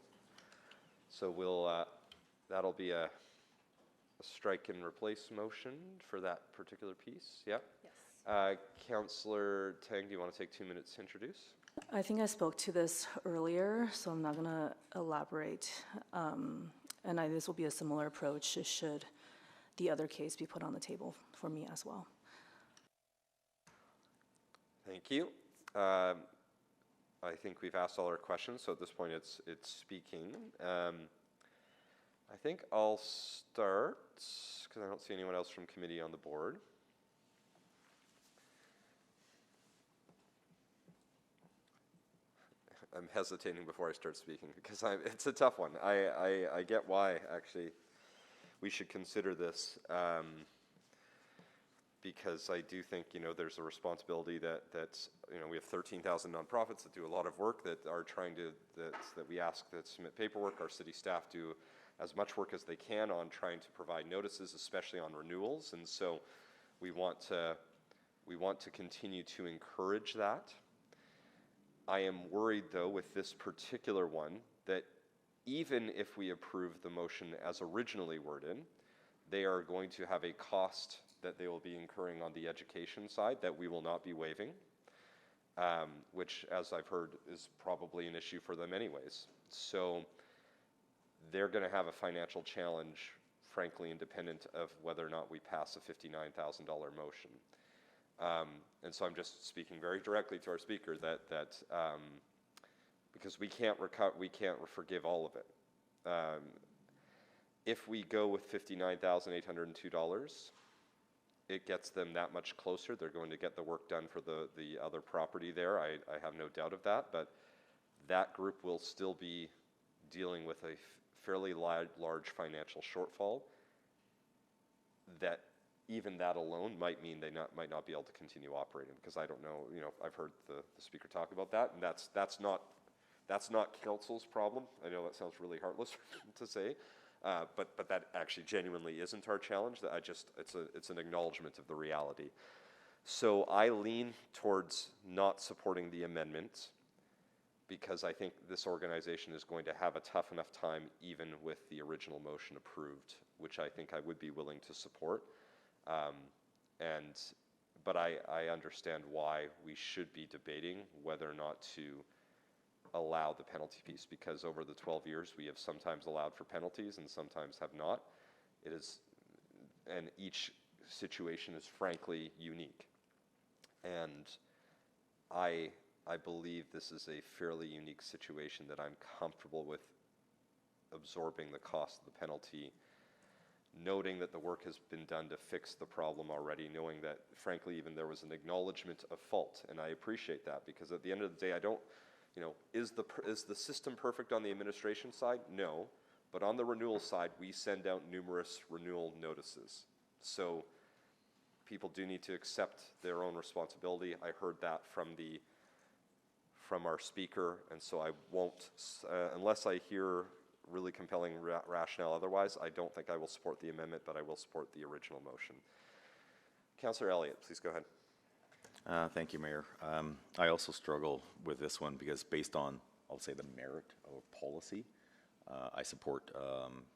So we'll, that'll be a strike and replace motion for that particular piece, yeah? yes. Councillor Tang, do you want to take 2 minutes to introduce? I think I spoke to this earlier, so I'm not going to elaborate. This will be a similar approach should the other case be put on the table for me as well. Thank you. I think we've asked all our questions, so at this point it's speaking. I think I'll start, because I don't see anyone else from committee on the board. I'm hesitating before I start speaking because it's a tough one. I get why, actually, we should consider this because I do think, there's a responsibility that's we have 13,000 nonprofits that do a lot of work that are trying to, that we ask that submit paperwork. Our city staff do as much work as they can on trying to provide notices, especially on renewals. And so we want to continue to encourage that. I am worried, though, with this particular one, that even if we approve the motion as originally worded, they are going to have a cost that they will be incurring on the education side that we will not be waiving, which, as I've heard, is probably an issue for them anyways. So they're going to have a financial challenge, frankly, independent of whether or not we pass a $59,000 motion. And so I'm just speaking very directly to our speaker that because we can't forgive all of it. If we go with $59,802, it gets them that much closer. They're going to get the work done for the other property there. I have no doubt of that. But that group will still be dealing with a fairly large financial shortfall that even that alone might mean they might not be able to continue operating, because I don't know, I've heard the speaker talk about that, and that's not council's problem. I know that sounds really heartless to say, but that actually genuinely isn't our challenge. That it's an acknowledgement of the reality. So I lean towards not supporting the amendment, because I think this organization is going to have a tough enough time even with the original motion approved, which I think I would be willing to support. But I understand why we should be debating whether or not to allow the penalty piece, because over the 12 years we have sometimes allowed for penalties and sometimes have not. It is, and each situation is frankly unique. And I believe this is a fairly unique situation that I'm comfortable with absorbing the cost of the penalty, noting that the work has been done to fix the problem already, knowing that, frankly, even there was an acknowledgement of fault, and I appreciate that, because at the end of the day, I don't, is the system perfect on the administration side? No, but on the renewal side, we send out numerous renewal notices. So people do need to accept their own responsibility. I heard that from our speaker, and so I won't, unless I hear really compelling rationale otherwise, I don't think I will support the amendment, but I will support the original motion. Councillor Elliott, please go ahead. Thank you, Mayor. I also struggle with this one because based on, I'll say, the merit of policy, I support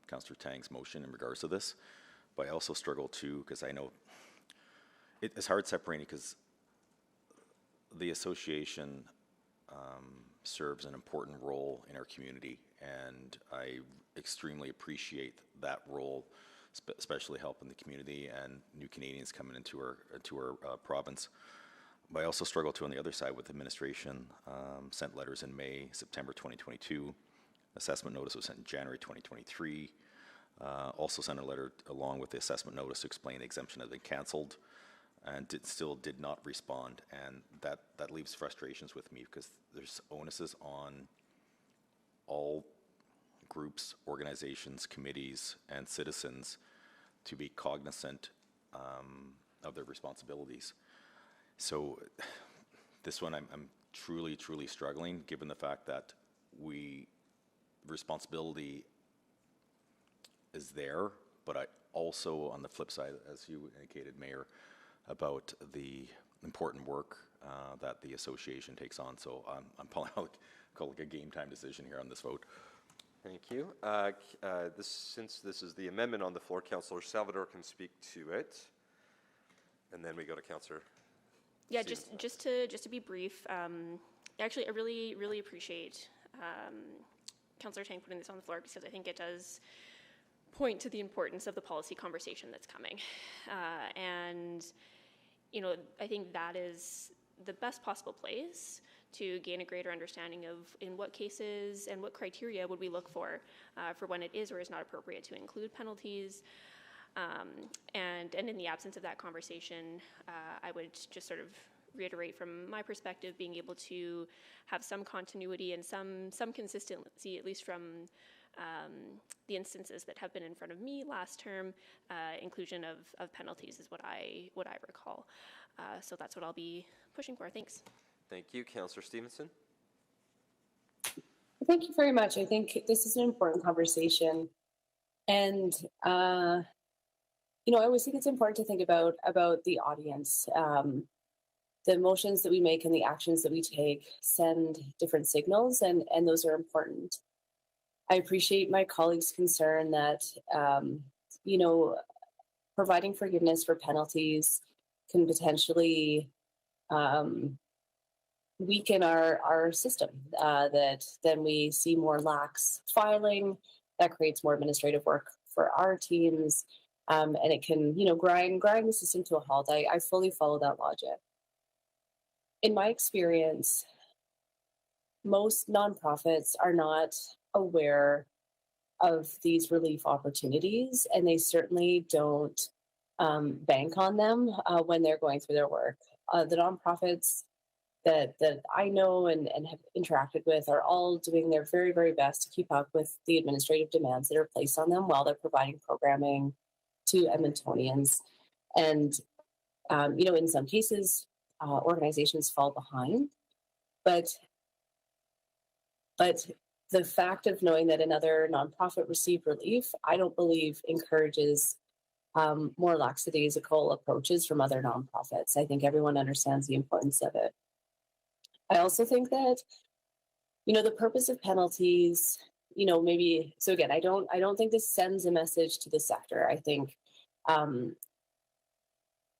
Councillor Tang's motion in regards to this, but I also struggle too because I know it's hard separating because the association serves an important role in our community, and I extremely appreciate that role, especially helping the community and new Canadians coming into our province. But I also struggle too on the other side with administration. Sent letters in May, September 2022. Assessment notice was sent in January 2023. Also sent a letter along with the assessment notice to explain the exemption had been cancelled, and still did not respond. And that leaves frustrations with me because there's onuses on all groups, organizations, committees, and citizens to be cognizant of their responsibilities. So this one I'm truly struggling, given the fact that responsibility is there, but I also, on the flip side, as you indicated, Mayor, about the important work that the association takes on. So I'm calling it a game time decision here on this vote. Thank you. Since this is the amendment on the floor, Councillor Salvador can speak to it, and then we go to Councillor. Yeah, just to be brief. Actually, I really appreciate Councillor Tang putting this on the floor because I think it does point to the importance of the policy conversation that's coming, and I think that is the best possible place to gain a greater understanding of in what cases and what criteria would we look for when it is or is not appropriate to include penalties. And in the absence of that conversation, I would just sort of reiterate from my perspective, being able to have some continuity and some consistency, at least from the instances that have been in front of me last term. Inclusion of penalties is what I recall. So that's what I'll be pushing for. Thanks. Thank you. Councillor Stevenson. Thank you very much. I think this is an important conversation. And, I always think it's important to think about the audience. The motions that we make and the actions that we take send different signals, and those are important. I appreciate my colleague's concern that, providing forgiveness for penalties can potentially weaken our system, that then we see more lax filing, that creates more administrative work for our teams, and it can, grind the system to a halt. I fully follow that logic. In my experience, most nonprofits are not aware of these relief opportunities, and they certainly don't bank on them when they're going through their work. The nonprofits that I know and have interacted with are all doing their very, very best to keep up with the administrative demands that are placed on them while they're providing programming to Edmontonians. And, in some cases, organizations fall behind. But the fact of knowing that another nonprofit received relief, I don't believe encourages more lackadaisical approaches from other nonprofits. I think everyone understands the importance of it. I also think that, the purpose of penalties, maybe, so again, I don't think this sends a message to the sector. I think,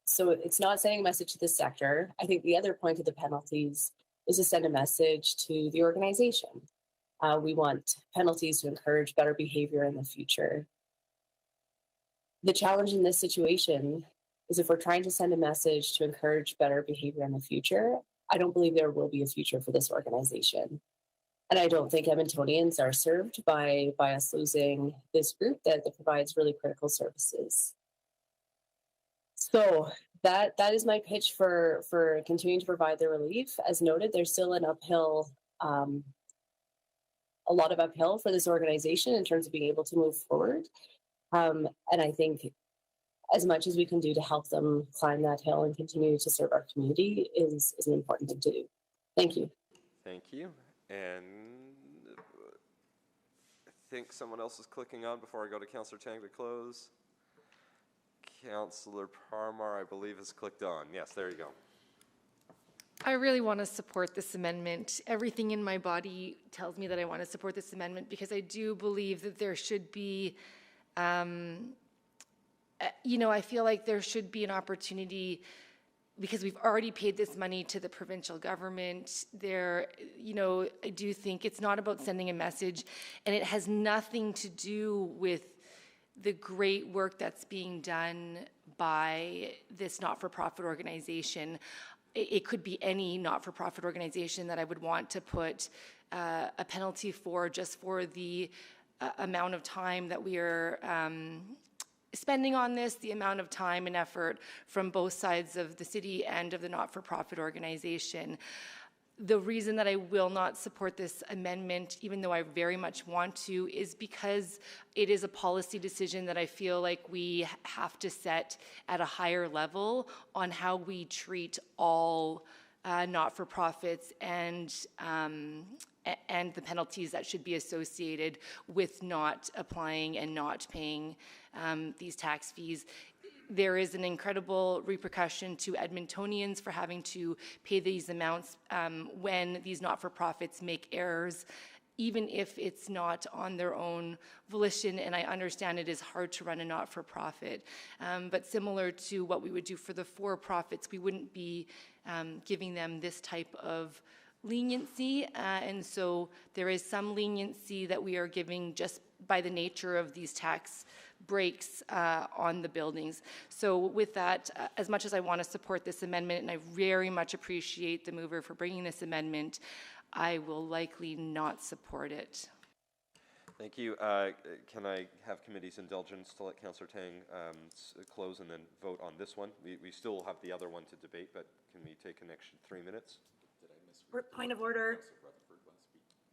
so it's not sending a message to the sector. I think the other point of the penalties is to send a message to the organization. We want penalties to encourage better behavior in the future. The challenge in this situation is if we're trying to send a message to encourage better behavior in the future, I don't believe there will be a future for this organization. And I don't think Edmontonians are served by us losing this group that provides really critical services. So that is my pitch for continuing to provide the relief. As noted, there's still an uphill, a lot of uphill for this organization in terms of being able to move forward. And I think as much as we can do to help them climb that hill and continue to serve our community is an important thing to do. Thank you. Thank you. And I think someone else is clicking on before I go to Councillor Tang to close. Councillor Parmar, I believe, has clicked on. Yes, there you go. I really want to support this amendment. Everything in my body tells me that I want to support this amendment because I do believe that there should be, I feel like there should be an opportunity because we've already paid this money to the provincial government. I do think it's not about sending a message, and it has nothing to do with the great work that's being done by this not-for-profit organization. It could be any not-for-profit organization that I would want to put a penalty for just for the amount of time that we are spending on this, the amount of time and effort from both sides of the city and of the not-for-profit organization. The reason that I will not support this amendment, even though I very much want to, is because it is a policy decision that I feel like we have to set at a higher level on how we treat all not-for-profits and the penalties that should be associated with not applying and not paying these tax fees. There is an incredible repercussion to Edmontonians for having to pay these amounts when these not-for-profits make errors, even if it's not on their own volition, and I understand it is hard to run a not-for-profit. But similar to what we would do for the for-profits, we wouldn't be giving them this type of leniency, and so there is some leniency that we are giving just by the nature of these tax breaks on the buildings. So with that, as much as I want to support this amendment, and I very much appreciate the mover for bringing this amendment, I will likely not support it. Thank you. Can I have committee's indulgence to let Councillor Tang close and then vote on this one? We still have the other one to debate, but can we take an extra 3 minutes? Point of order.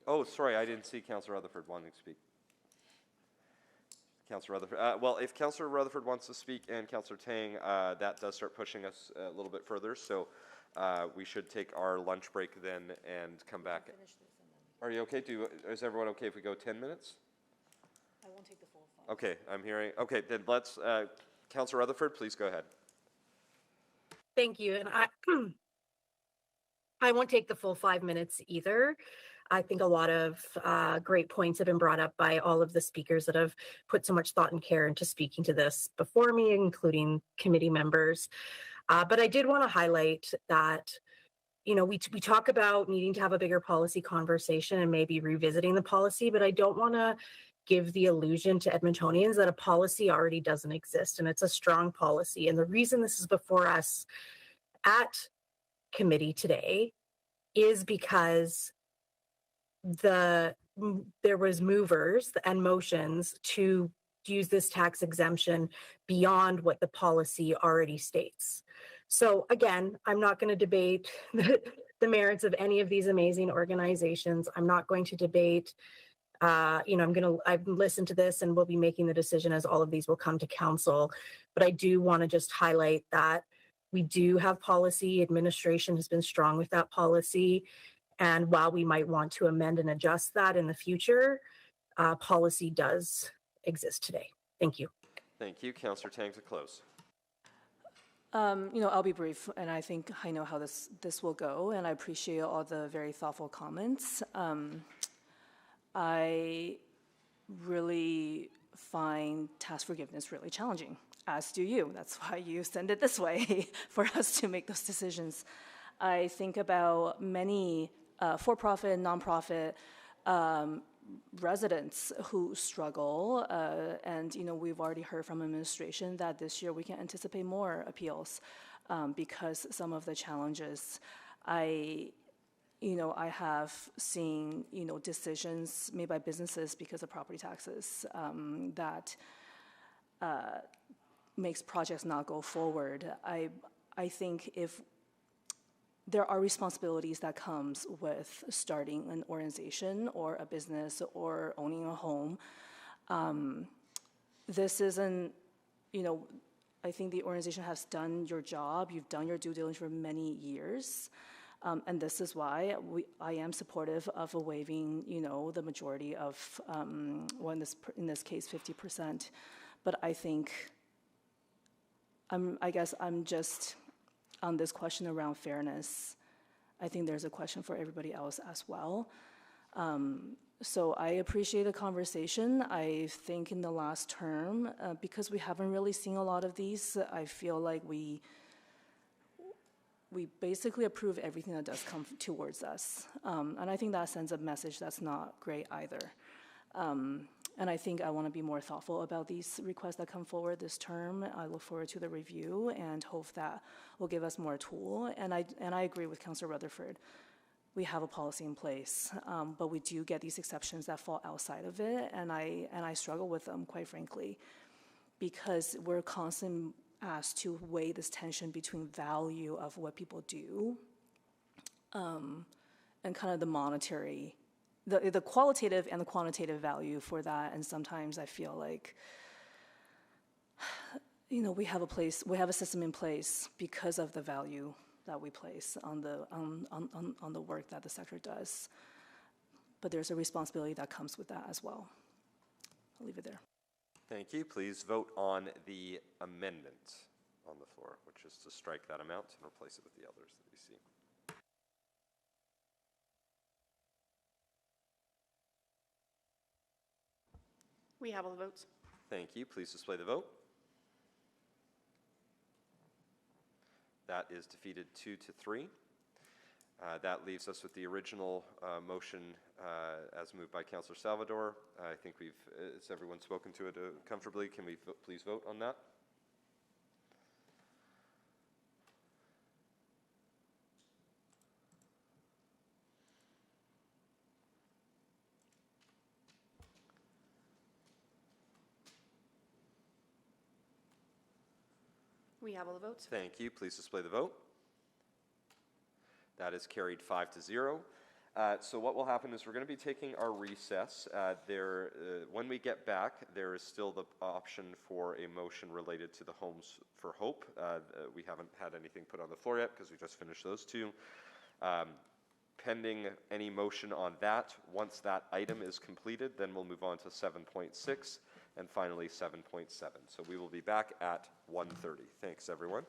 Oh, sorry, I didn't see Councillor Rutherford wanting to speak. Councillor Rutherford. Well, if Councillor Rutherford wants to speak and Councillor Tang, that does start pushing us a little bit further. So we should take our lunch break then and come back. Are you okay? Is everyone okay if we go 10 minutes? I won't take the full 5. Okay, I'm hearing. Okay, then let's. Councillor Rutherford, please go ahead. Thank you. And I won't take the full 5 minutes either. I think a lot of great points have been brought up by all of the speakers that have put so much thought and care into speaking to this before me, including committee members. But I did want to highlight that, we talk about needing to have a bigger policy conversation and maybe revisiting the policy, but I don't want to give the illusion to Edmontonians that a policy already doesn't exist, and it's a strong policy. And the reason this is before us at committee today is because there was movers and motions to use this tax exemption beyond what the policy already states. So again, I'm not going to debate the merits of any of these amazing organizations. I'm not going to debate, I've listened to this and we'll be making the decision as all of these will come to council. But I do want to just highlight that we do have policy. Administration has been strong with that policy. And while we might want to amend and adjust that in the future, policy does exist today. Thank you. Thank you. Councillor Tang to close. I'll be brief, and I think I know how this will go, and I appreciate all the very thoughtful comments. I really find tax forgiveness really challenging, as do you. That's why you send it this way, for us to make those decisions. I think about many for-profit and nonprofit residents who struggle, and we've already heard from administration that this year we can anticipate more appeals because some of the challenges. I have seen decisions made by businesses because of property taxes that makes projects not go forward. I think if there are responsibilities that comes with starting an organization or a business or owning a home. This isn't, I think the organization has done your job. You've done your due diligence for many years. And this is why I am supportive of waiving, the majority of, well, in this case, 50%. But I think, I guess I'm just, on this question around fairness, I think there's a question for everybody else as well. So I appreciate the conversation. I think in the last term, because we haven't really seen a lot of these, I feel like we basically approve everything that does come towards us. And I think that sends a message that's not great either. And I think I want to be more thoughtful about these requests that come forward this term. I look forward to the review and hope that will give us more tool. And I agree with Councillor Rutherford. We have a policy in place, but we do get these exceptions that fall outside of it, and I struggle with them, quite frankly, because we're constantly asked to weigh this tension between value of what people do and kind of the monetary, the qualitative and the quantitative value for that. And sometimes I feel like, we have a system in place because of the value that we place on the work that the sector does. But there's a responsibility that comes with that as well. I'll leave it there. Thank you. Please vote on the amendment on the floor, which is to strike that amount and replace it with the others that we see. We have all the votes. Thank you. Please display the vote. That is defeated 2-3. That leaves us with the original motion as moved by Councillor Salvador. I think has everyone spoken to it comfortably? Can we please vote on that? We have all the votes. Thank you. Please display the vote. That is carried 5-0. So what will happen is we're going to be taking our recess. When we get back, there is still the option for a motion related to the Homes for Hope. We haven't had anything put on the floor yet because we just finished those two. Pending any motion on that, once that item is completed, then we'll move on to 7.6 and finally 7.7. So we will be back at 1:30. Thanks, everyone.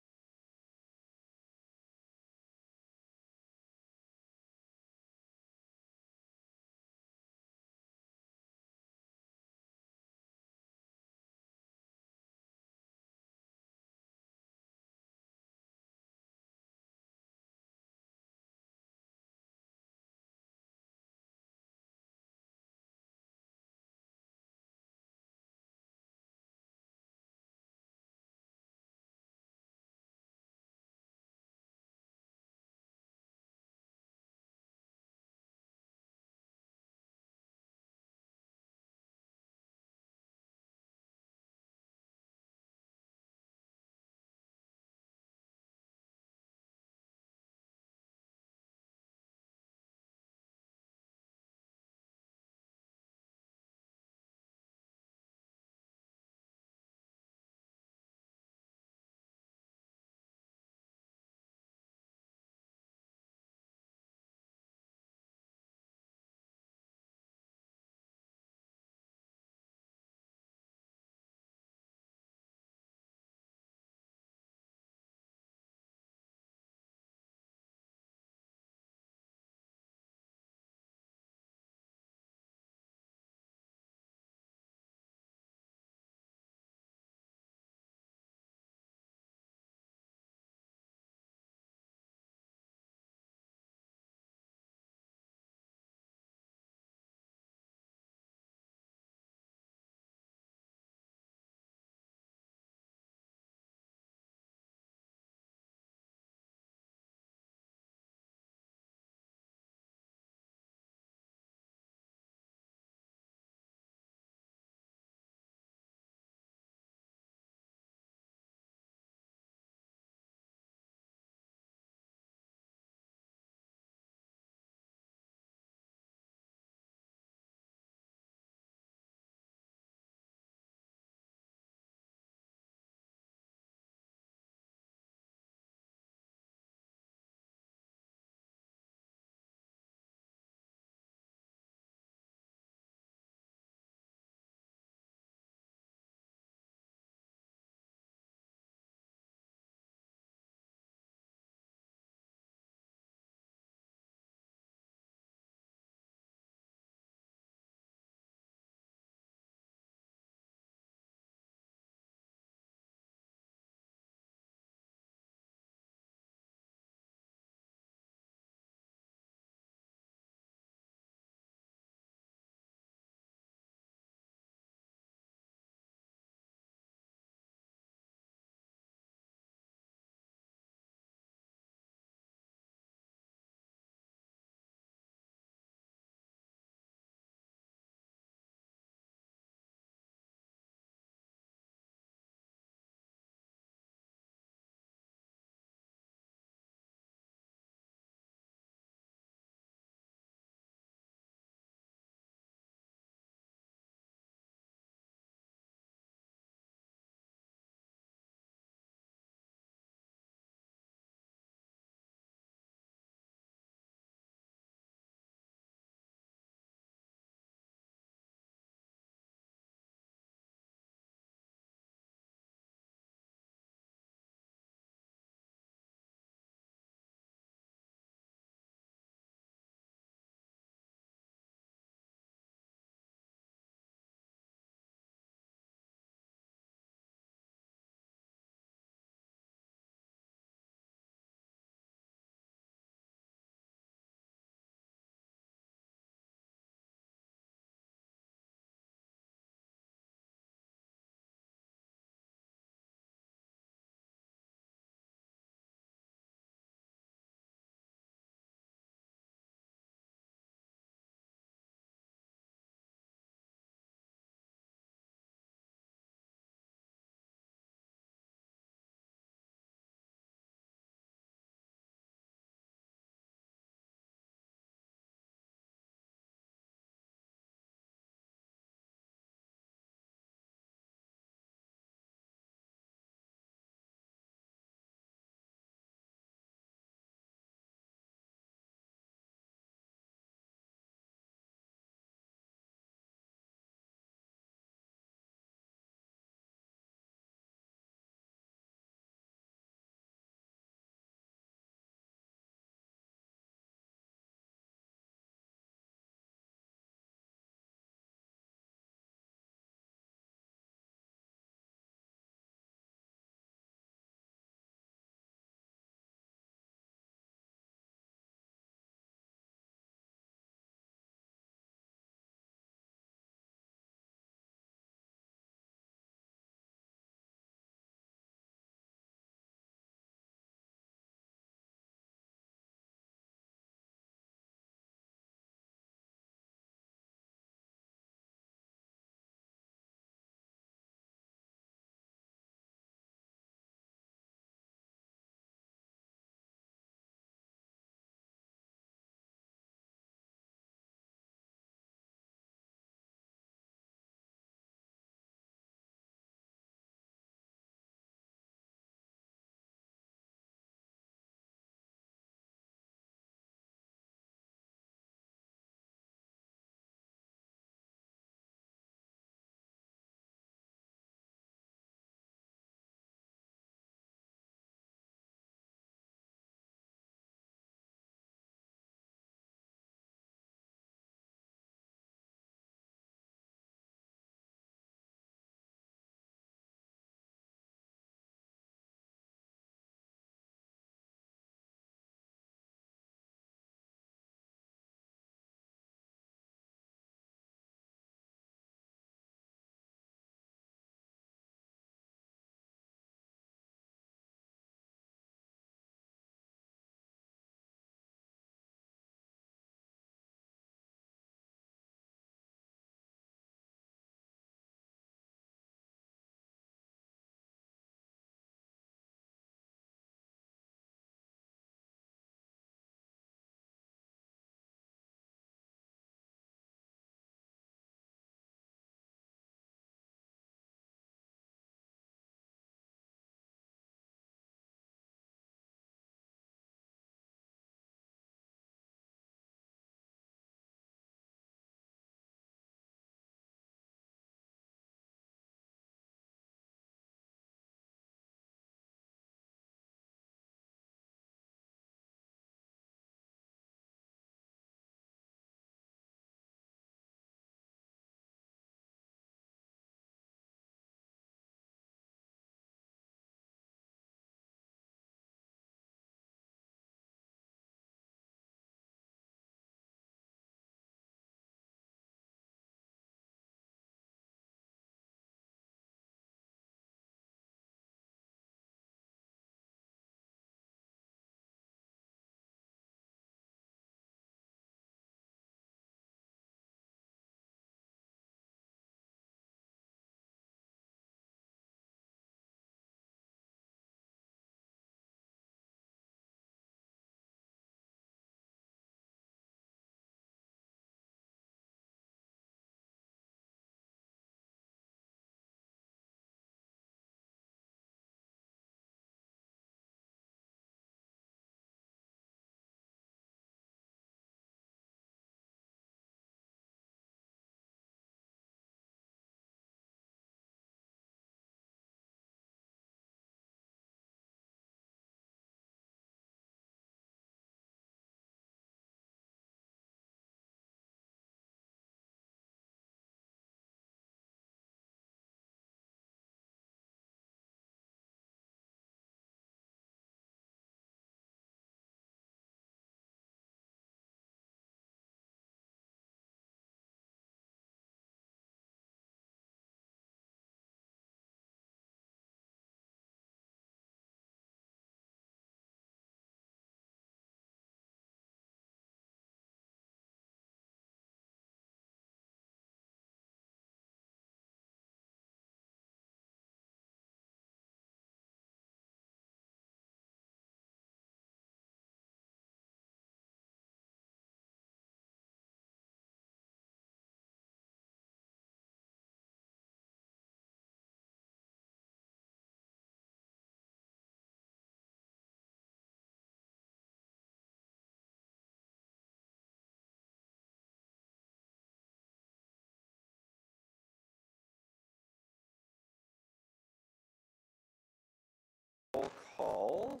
Roll call.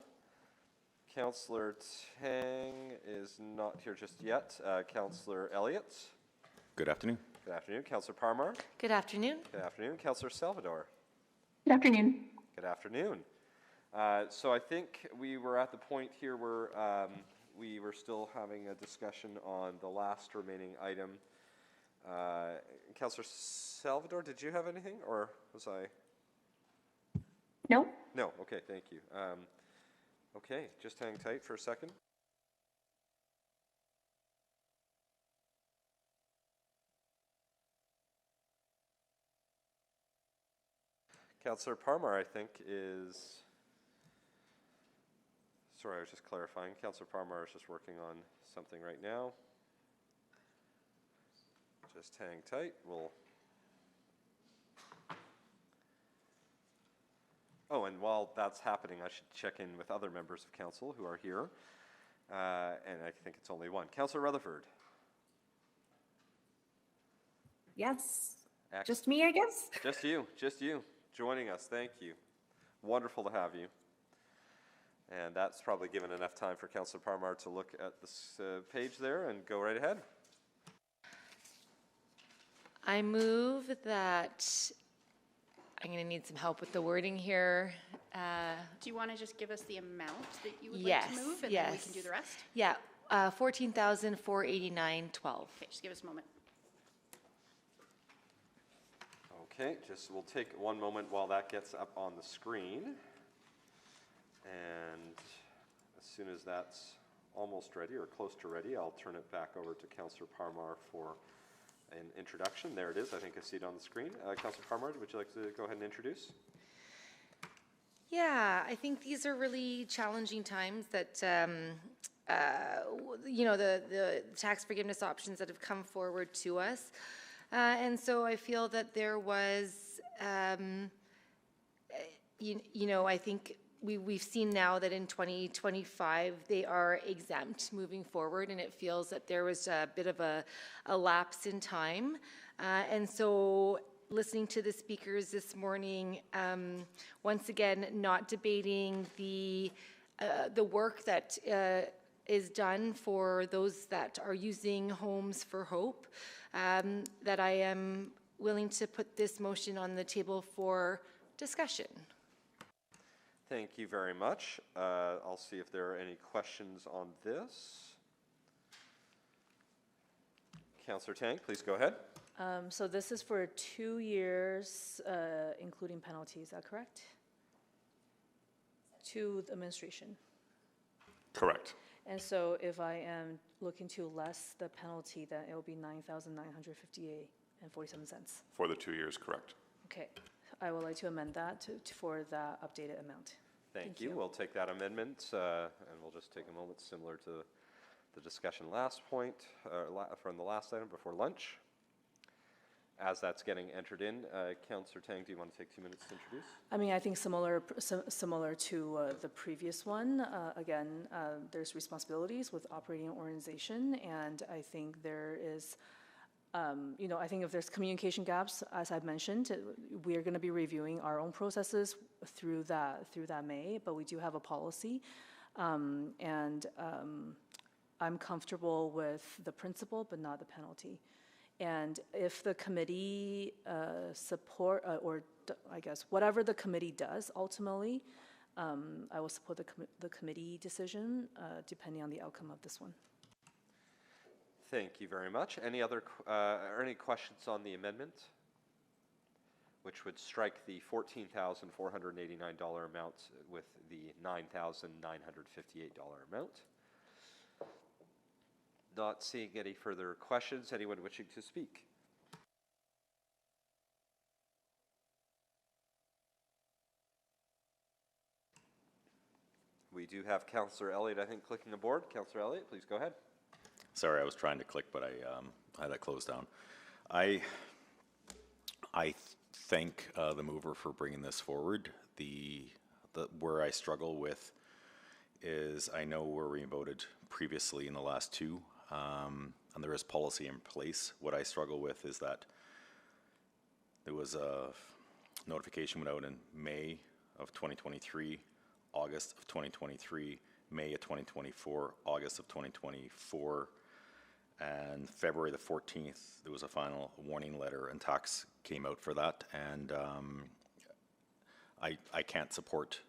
Councillor Tang is not here just yet. Councillor Elliott. Good afternoon. Good afternoon. Councillor Parmar. Good afternoon. Good afternoon. Councillor Salvador. Good afternoon. Good afternoon. So I think we were at the point here where we were still having a discussion on the last remaining item. Councillor Salvador, did you have anything, or was I? No. No. Okay. Thank you. Okay. Just hang tight for a second. Councillor Parmar, I think, is... Sorry, I was just clarifying. Councillor Parmar is just working on something right now. Just hang tight. We'll... Oh, and while that's happening, I should check in with other members of council who are here. And I think it's only one. Councillor Rutherford. Yes. Just me, I guess. Just you, joining us. Thank you. Wonderful to have you. And that's probably given enough time for Councillor Parmar to look at this page there and go right ahead. I move that, I'm going to need some help with the wording here. Do you want to just give us the amount that you would Yes, like to move, and yes. then we can do the rest? Yeah, $14,489.12. Okay, just give us a moment. Okay, we'll take one moment while that gets up on the screen. And as soon as that's almost ready or close to ready, I'll turn it back over to Councillor Parmar for an introduction. There it is. I think I see it on the screen. Councillor Parmar, would you like to go ahead and introduce? Yeah, I think these are really challenging times that, you know, the tax forgiveness options that have come forward to us. And so I feel that there was, you know, I think we've seen now that in 2025 they are exempt moving forward, and it feels that there was a bit of a lapse in time. And so listening to the speakers this morning, once again, not debating the work that is done for those that are using Homes for Hope, that I am willing to put this motion on the table for discussion. Thank you very much. I'll see if there are any questions on this. Councillor Tang, please go ahead. So this is for 2 years, including penalties, is that correct? To the administration. Correct. And so if I am looking to less the penalty, then it will be $9,958.47. For the 2 years, correct. Okay, I would like to amend that for the updated amount. Thank you. We'll take that amendment, and we'll just take a moment similar to the discussion last point, from the last item before lunch. As that's getting entered in, Councillor Tang, do you want to take 2 minutes to introduce? I mean, I think similar to the previous one. Again, there's responsibilities with operating an organization, and I think there is, you know, I think if there's communication gaps, as I've mentioned, we are going to be reviewing our own processes through that May, but we do have a policy, and I'm comfortable with the principle, but not the penalty. And if the committee support, or I guess whatever the committee does ultimately, I will support the committee decision depending on the outcome of this one. Thank you very much. Any other any questions on the amendment, which would strike the $14,489 amount with the $9,958 amount? Not seeing any further questions. Anyone wishing to speak? We do have Councillor Elliott, I think, clicking aboard. Councillor Elliott, please go ahead. Sorry, I was trying to click, but I had that closed down. I thank the mover for bringing this forward. Where I struggle with is I know where we voted previously in the last two, and there is policy in place. What I struggle with is that there was a notification went out in May of 2023 August of 2023, May of 2024, August of 2024, and February the 14th, there was a final warning letter and tax came out for that. And I can't support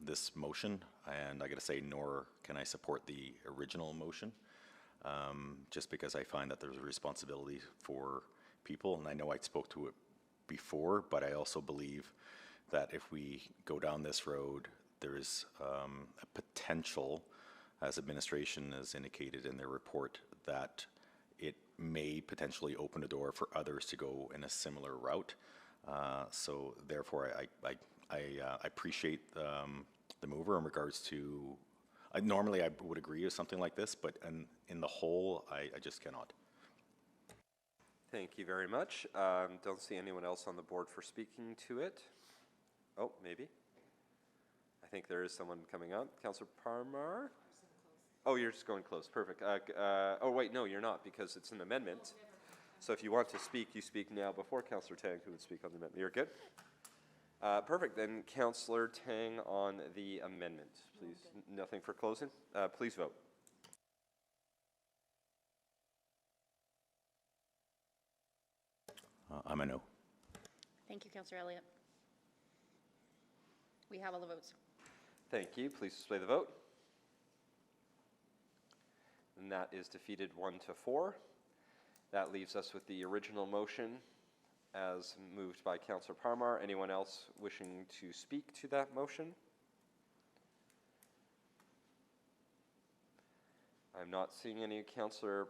this motion, and I gotta say, nor can I support the original motion, just because I find that there's a responsibility for people, and I know I spoke to it before, but I also believe that if we go down this road, there is a potential, as administration has indicated in their report, that it may potentially open a door for others to go in a similar route. So therefore, I appreciate the mover in regards to, normally I would agree with something like this, but in the whole, I just cannot. Thank you very much. Don't see anyone else on the board for speaking to it. Oh, maybe. I think there is someone coming up. Councillor Parmar? Oh, you're just going close. Perfect. Oh, wait, no, you're not, because it's an amendment. So if you want to speak, you speak now before Councillor Tang, who would speak on the amendment. You're good? Perfect. Then Councillor Tang on the amendment, please. Nothing for closing. Please vote. I'm a no. Thank you, Councillor Elliott. We have all the votes. Thank you. Please display the vote. And that is defeated 1-4. That leaves us with the original motion as moved by Councillor Parmar. Anyone else wishing to speak to that motion? I'm not seeing any. Councillor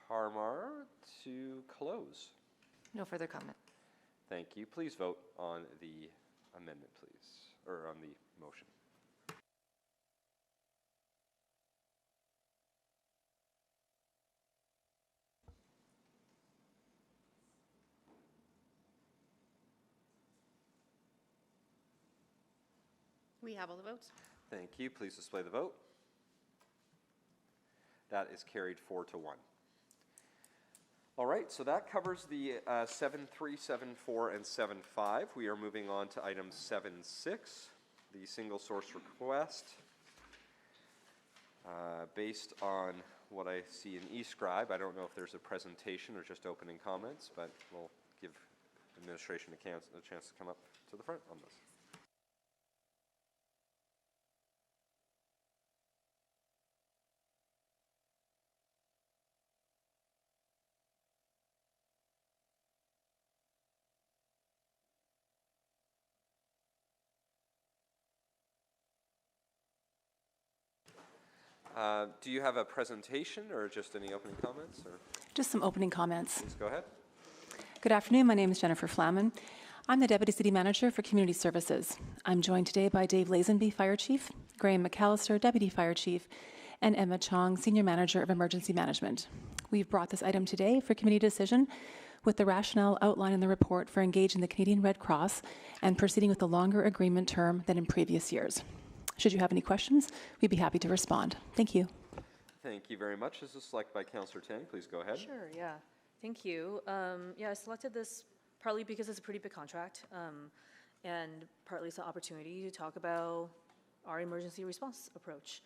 Parmar to close. No further comment. Thank you. Please vote on the amendment, please, or on the motion. We have all the votes. Thank you. Please display the vote. That is carried 4-1. All right, so that covers the 7.3, 7.4, and 7.5. We are moving on to item 7.6, the single source request. Based on what I see in eScribe, I don't know if there's a presentation or just opening comments, but we'll give administration a chance to come up to the front on this. Do you have a presentation or just any opening comments? Or? Just some opening comments. Please go ahead. Good afternoon. My name is Jennifer Flaman. I'm the Deputy City Manager for Community Services. I'm joined today by Dave Lazenby, Fire Chief, Graham McAllister, Deputy Fire Chief, and Emma Chong, Senior Manager of Emergency Management. We've brought this item today for committee decision with the rationale outlined in the report for engaging the Canadian Red Cross and proceeding with a longer agreement term than in previous years. Should you have any questions, we'd be happy to respond. Thank you. Thank you very much. This is selected by Councillor Tang. Please go ahead. Sure, yeah. Thank you. Yeah, I selected this partly because it's a pretty big contract, and partly it's an opportunity to talk about our emergency response approach.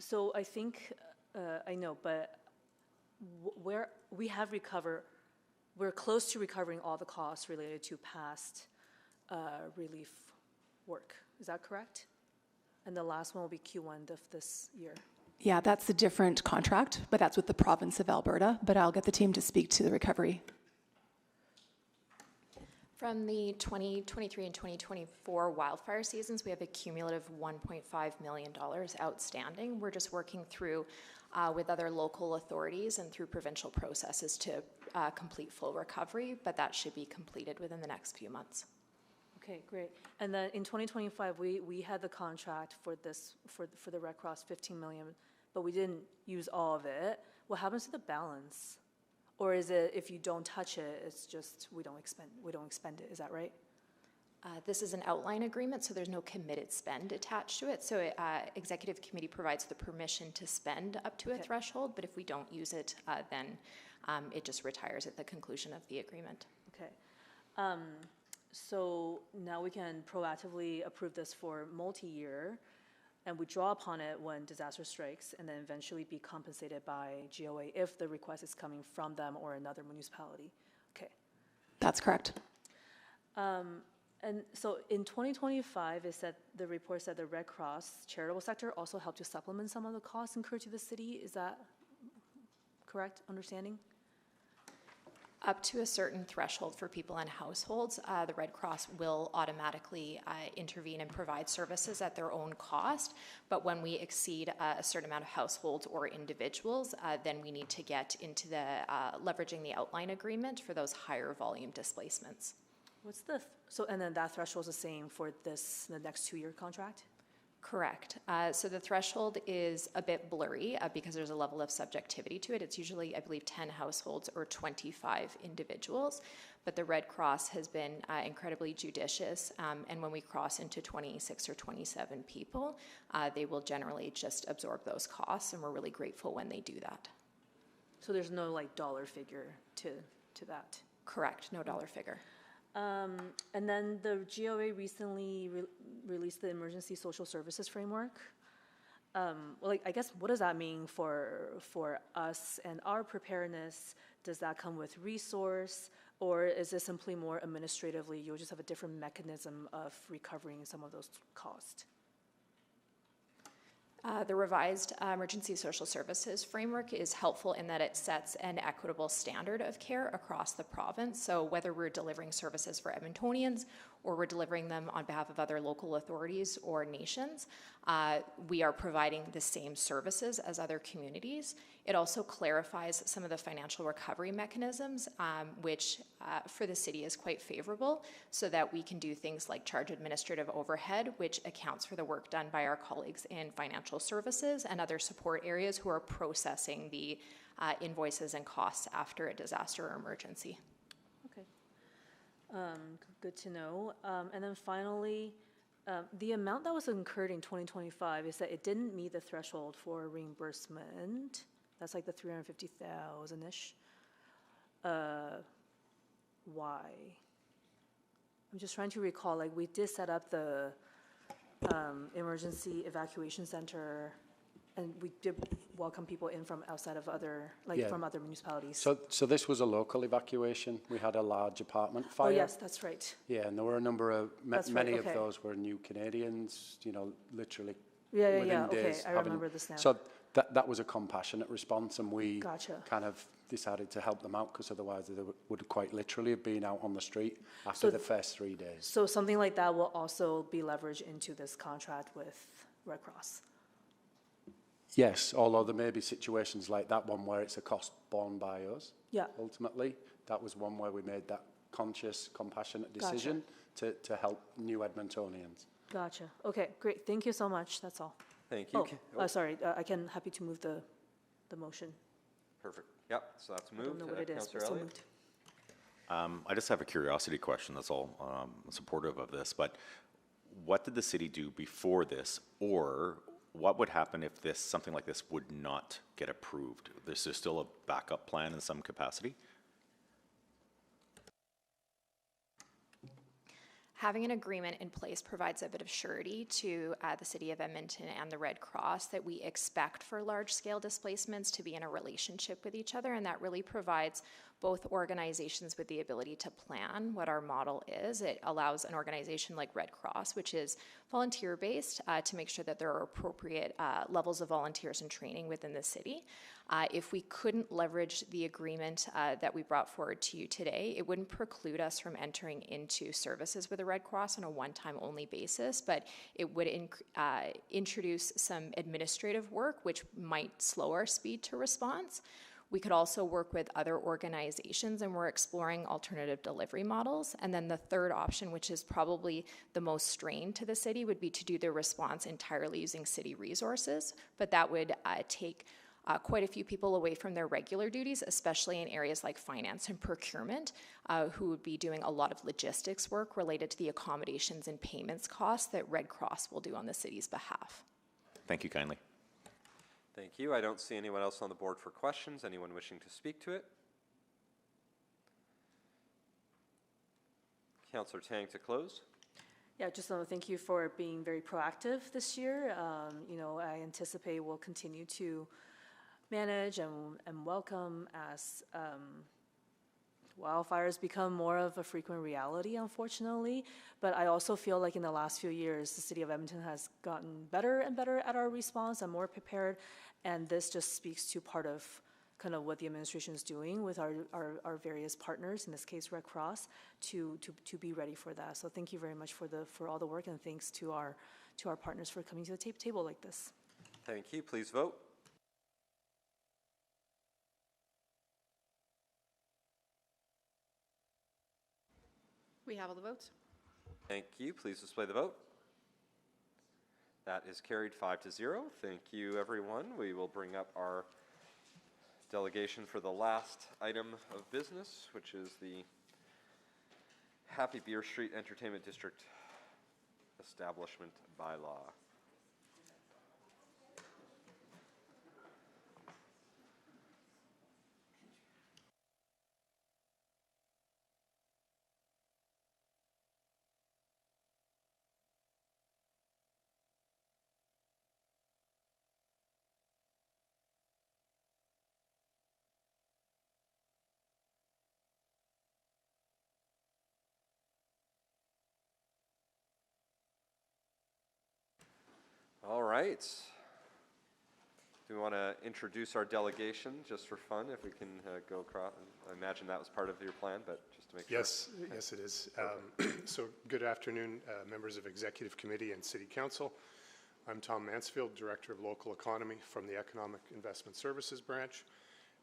So I think, I know, but where we have we're close to recovering all the costs related to past relief work. Is that correct? And the last one will be Q1 of this year. Yeah, that's a different contract, but that's with the province of Alberta, but I'll get the team to speak to the recovery. From the 2023 and 2024 wildfire seasons, we have a cumulative $1.5 million outstanding. We're just working through with other local authorities and through provincial processes to complete full recovery, but that should be completed within the next few months. Okay, great. And then in 2025, we had the contract for this, for the Red Cross, 15 million, but we didn't use all of it. What happens to the balance? Or is it, if you don't touch it, it's just, we don't expend it, is that right? This is an outline agreement, so there's no committed spend attached to it. So executive committee provides the permission to spend up to a threshold, but if we don't use it, then it just retires at the conclusion of the agreement. Okay. So now we can proactively approve this for multi-year, and we draw upon it when disaster strikes, and then eventually be compensated by GOA if the request is coming from them or another municipality. Okay. That's correct. And so in 2025, it said, the report said the Red Cross charitable sector also helped to supplement some of the costs incurred to the city. Is that correct understanding? Up to a certain threshold for people and households, the Red Cross will automatically intervene and provide services at their own cost. But when we exceed a certain amount of households or individuals, then we need to get into the leveraging the outline agreement for those higher volume displacements. What's the, and then that threshold is the same for the next 2-year contract? Correct. So the threshold is a bit blurry because there's a level of subjectivity to it. It's usually, I believe, 10 households or 25 individuals. But the Red Cross has been incredibly judicious. And when we cross into 26 or 27 people, they will generally just absorb those costs. And we're really grateful when they do that. So there's no like dollar figure to that? Correct. No dollar figure. And then the GOA recently released the Emergency Social Services Framework. Like, I guess, what does that mean for us and our preparedness? Does that come with resource, or is this simply more administratively, you'll just have a different mechanism of recovering some of those costs? The revised Emergency Social Services Framework is helpful in that it sets an equitable standard of care across the province. So whether we're delivering services for Edmontonians or we're delivering them on behalf of other local authorities or nations, we are providing the same services as other communities. It also clarifies some of the financial recovery mechanisms, which for the city is quite favorable, so that we can do things like charge administrative overhead, which accounts for the work done by our colleagues in financial services and other support areas who are processing the invoices and costs after a disaster or emergency. Okay. Good to know. And then finally, the amount that was incurred in 2025 is that it didn't meet the threshold for reimbursement. That's like the 350,000-ish. Why? I'm just trying to recall, like, we did set up the emergency evacuation center, and we did welcome people in from outside of other, like, from other municipalities. So this was a local evacuation. We had a large apartment fire. Oh, yes, that's right. Yeah, and there were a number of, many okay. of those were new Canadians, you know, literally Yeah, within days. Okay, I remember this now. So that was a compassionate response, and we Gotcha. kind of decided to help them out, because otherwise they would quite literally have been out on the street after the first 3 days. So something like that will also be leveraged into this contract with Red Cross? Yes, although there may be situations like that one where it's a cost borne by us. Yeah. Ultimately, that was one where we made that conscious, compassionate decision to help new Edmontonians. Gotcha. Okay, great. Thank you so much. That's all. Thank you. Sorry. Happy to move the motion. Perfect. Yep, so that's moved. I don't know what it is, Councillor but so Elliott? moved. I just have a curiosity question, that's all. I'm supportive of this, but what did the city do before this, or what would happen if something like this would not get approved? Is there still a backup plan in some capacity? Having an agreement in place provides a bit of surety to the City of Edmonton and the Red Cross that we expect for large-scale displacements to be in a relationship with each other, and that really provides both organizations with the ability to plan what our model is. It allows an organization like Red Cross, which is volunteer-based, to make sure that there are appropriate levels of volunteers and training within the city. If we couldn't leverage the agreement that we brought forward to you today, it wouldn't preclude us from entering into services with the Red Cross on a one-time only basis, but it would introduce some administrative work, which might slow our speed to response. We could also work with other organizations, and we're exploring alternative delivery models. And then the third option, which is probably the most strained to the city, would be to do the response entirely using city resources, but that would take quite a few people away from their regular duties, especially in areas like finance and procurement, who would be doing a lot of logistics work related to the accommodations and payments costs that Red Cross will do on the city's behalf. Thank you kindly. Thank you. I don't see anyone else on the board for questions. Anyone wishing to speak to it? Councillor Tang to close. Yeah, just want to thank you for being very proactive this year. I anticipate we'll continue to manage and welcome as wildfires become more of a frequent reality, unfortunately. But I also feel like in the last few years, the city of Edmonton has gotten better and better at our response and more prepared. And this just speaks to part of kind of what the administration is doing with our various partners, in this case Red Cross, to be ready for that. So thank you very much for all the work, and thanks to our partners for coming to the table like this. Thank you. Please vote. We have all the votes. Thank you. Please display the vote. That is carried 5-0. Thank you, everyone. We will bring up our delegation for the last item of business, which is the Happy Beer Street Entertainment District Establishment Bylaw. All right. Do we want to introduce our delegation just for fun, if we can go across? I imagine that was part of your plan, but just to make sure. Yes, it is. So good afternoon, members of Executive Committee and City Council. I'm Tom Mansfield, Director of Local Economy from the Economic Investment Services Branch,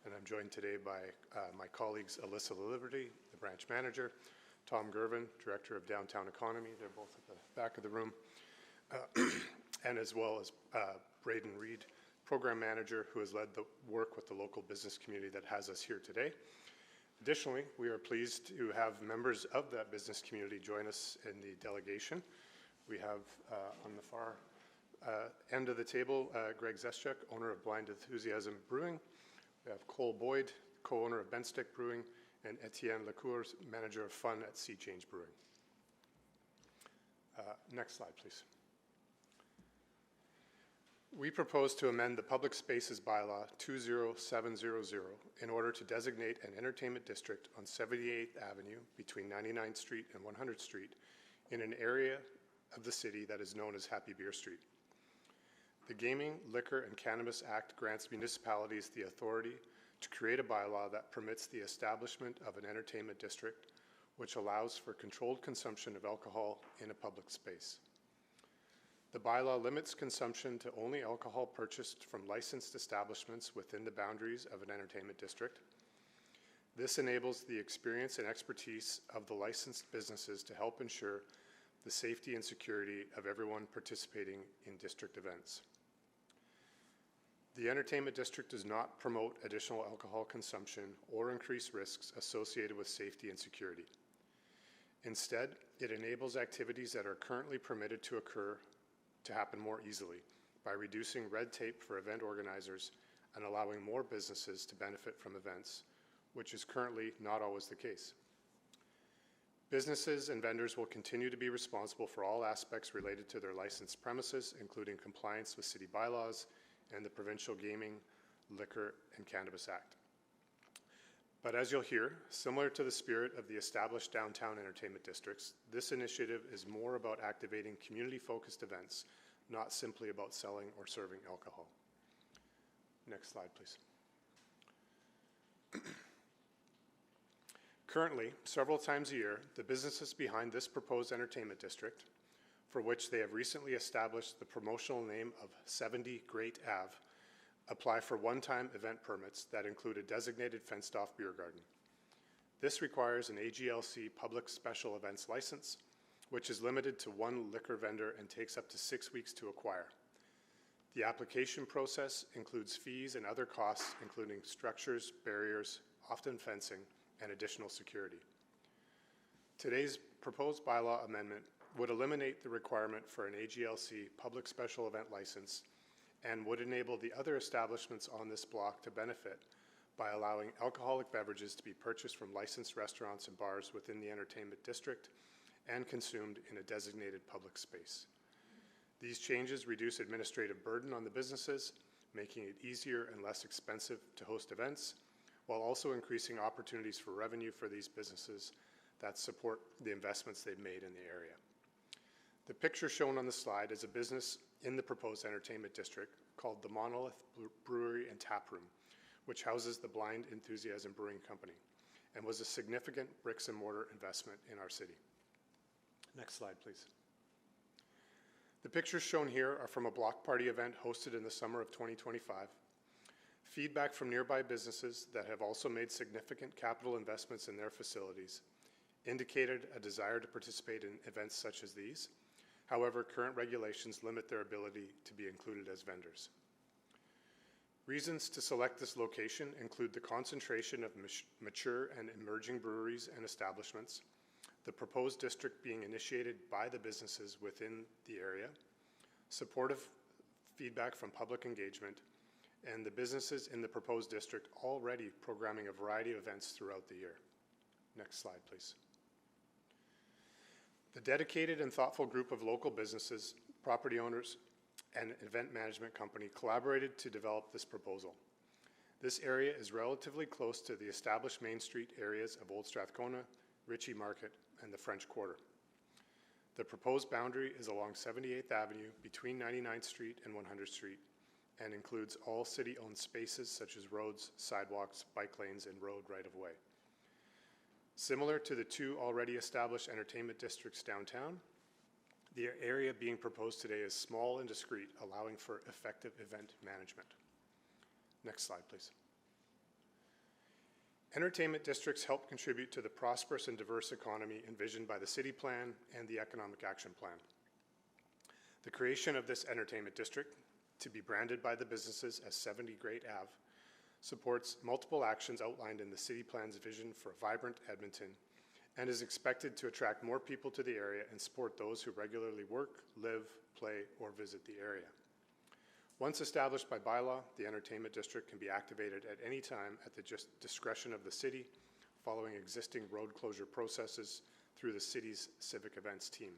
and I'm joined today by my colleagues Alyssa Liberty, the Branch Manager, Tom Gervin, Director of Downtown Economy. They're both at the back of the room. And as well as Braden Reed, Program Manager, who has led the work with the local business community that has us here today. Additionally, we are pleased to have members of that business community join us in the delegation. We have on the far end of the table, Greg Zeschuk, owner of Blind Enthusiasm Brewing. We have Cole Boyd, co-owner of Benstick Brewing, and Etienne Lacour, manager of fun at Sea Change Brewing. Next slide, please. We propose to amend the Public Spaces Bylaw 20700 in order to designate an entertainment district on 78th Avenue between 99th Street and 100th Street in an area of the city that is known as Happy Beer Street. The Gaming, Liquor, and Cannabis Act grants municipalities the authority to create a bylaw that permits the establishment of an entertainment district, which allows for controlled consumption of alcohol in a public space. The bylaw limits consumption to only alcohol purchased from licensed establishments within the boundaries of an entertainment district. This enables the experience and expertise of the licensed businesses to help ensure the safety and security of everyone participating in district events. The entertainment district does not promote additional alcohol consumption or increase risks associated with safety and security. Instead, it enables activities that are currently permitted to occur to happen more easily by reducing red tape for event organizers and allowing more businesses to benefit from events, which is currently not always the case. Businesses and vendors will continue to be responsible for all aspects related to their licensed premises, including compliance with city bylaws and the Provincial Gaming, Liquor, and Cannabis Act. But as you'll hear, similar to the spirit of the established downtown entertainment districts, this initiative is more about activating community-focused events, not simply about selling or serving alcohol. Next slide, please. Currently, several times a year, the businesses behind this proposed entertainment district, for which they have recently established the promotional name of 70 Great Ave, apply for one-time event permits that include a designated fenced-off beer garden. This requires an AGLC Public Special Events license, which is limited to one liquor vendor and takes up to 6 weeks to acquire. The application process includes fees and other costs, including structures, barriers, often fencing, and additional security. Today's proposed bylaw amendment would eliminate the requirement for an AGLC Public Special Event license and would enable the other establishments on this block to benefit by allowing alcoholic beverages to be purchased from licensed restaurants and bars within the entertainment district and consumed in a designated public space. These changes reduce administrative burden on the businesses, making it easier and less expensive to host events, while also increasing opportunities for revenue for these businesses that support the investments they've made in the area. The picture shown on the slide is a business in the proposed entertainment district called the Monolith Brewery and Tap Room, which houses the Blind Enthusiasm Brewing Company and was a significant bricks and mortar investment in our city. Next slide, please. The pictures shown here are from a block party event hosted in the summer of 2025. Feedback from nearby businesses that have also made significant capital investments in their facilities indicated a desire to participate in events such as these. However, current regulations limit their ability to be included as vendors. Reasons to select this location include the concentration of mature and emerging breweries and establishments, the proposed district being initiated by the businesses within the area, supportive feedback from public engagement, and the businesses in the proposed district already programming a variety of events throughout the year. Next slide, please. The dedicated and thoughtful group of local businesses, property owners, and event management company collaborated to develop this proposal. This area is relatively close to the established Main Street areas of Old Strathcona, Ritchie Market, and the French Quarter. The proposed boundary is along 78th Avenue between 99th Street and 100th Street and includes all city-owned spaces such as roads, sidewalks, bike lanes, and road right-of-way. Similar to the two already established entertainment districts downtown, the area being proposed today is small and discreet, allowing for effective event management. Next slide, please. Entertainment districts help contribute to the prosperous and diverse economy envisioned by the city plan and the economic action plan. The creation of this entertainment district, to be branded by the businesses as 70 Great Ave, supports multiple actions outlined in the city plan's vision for a vibrant Edmonton and is expected to attract more people to the area and support those who regularly work, live, play, or visit the area. Once established by bylaw, the entertainment district can be activated at any time at the discretion of the city, following existing road closure processes through the city's civic events team.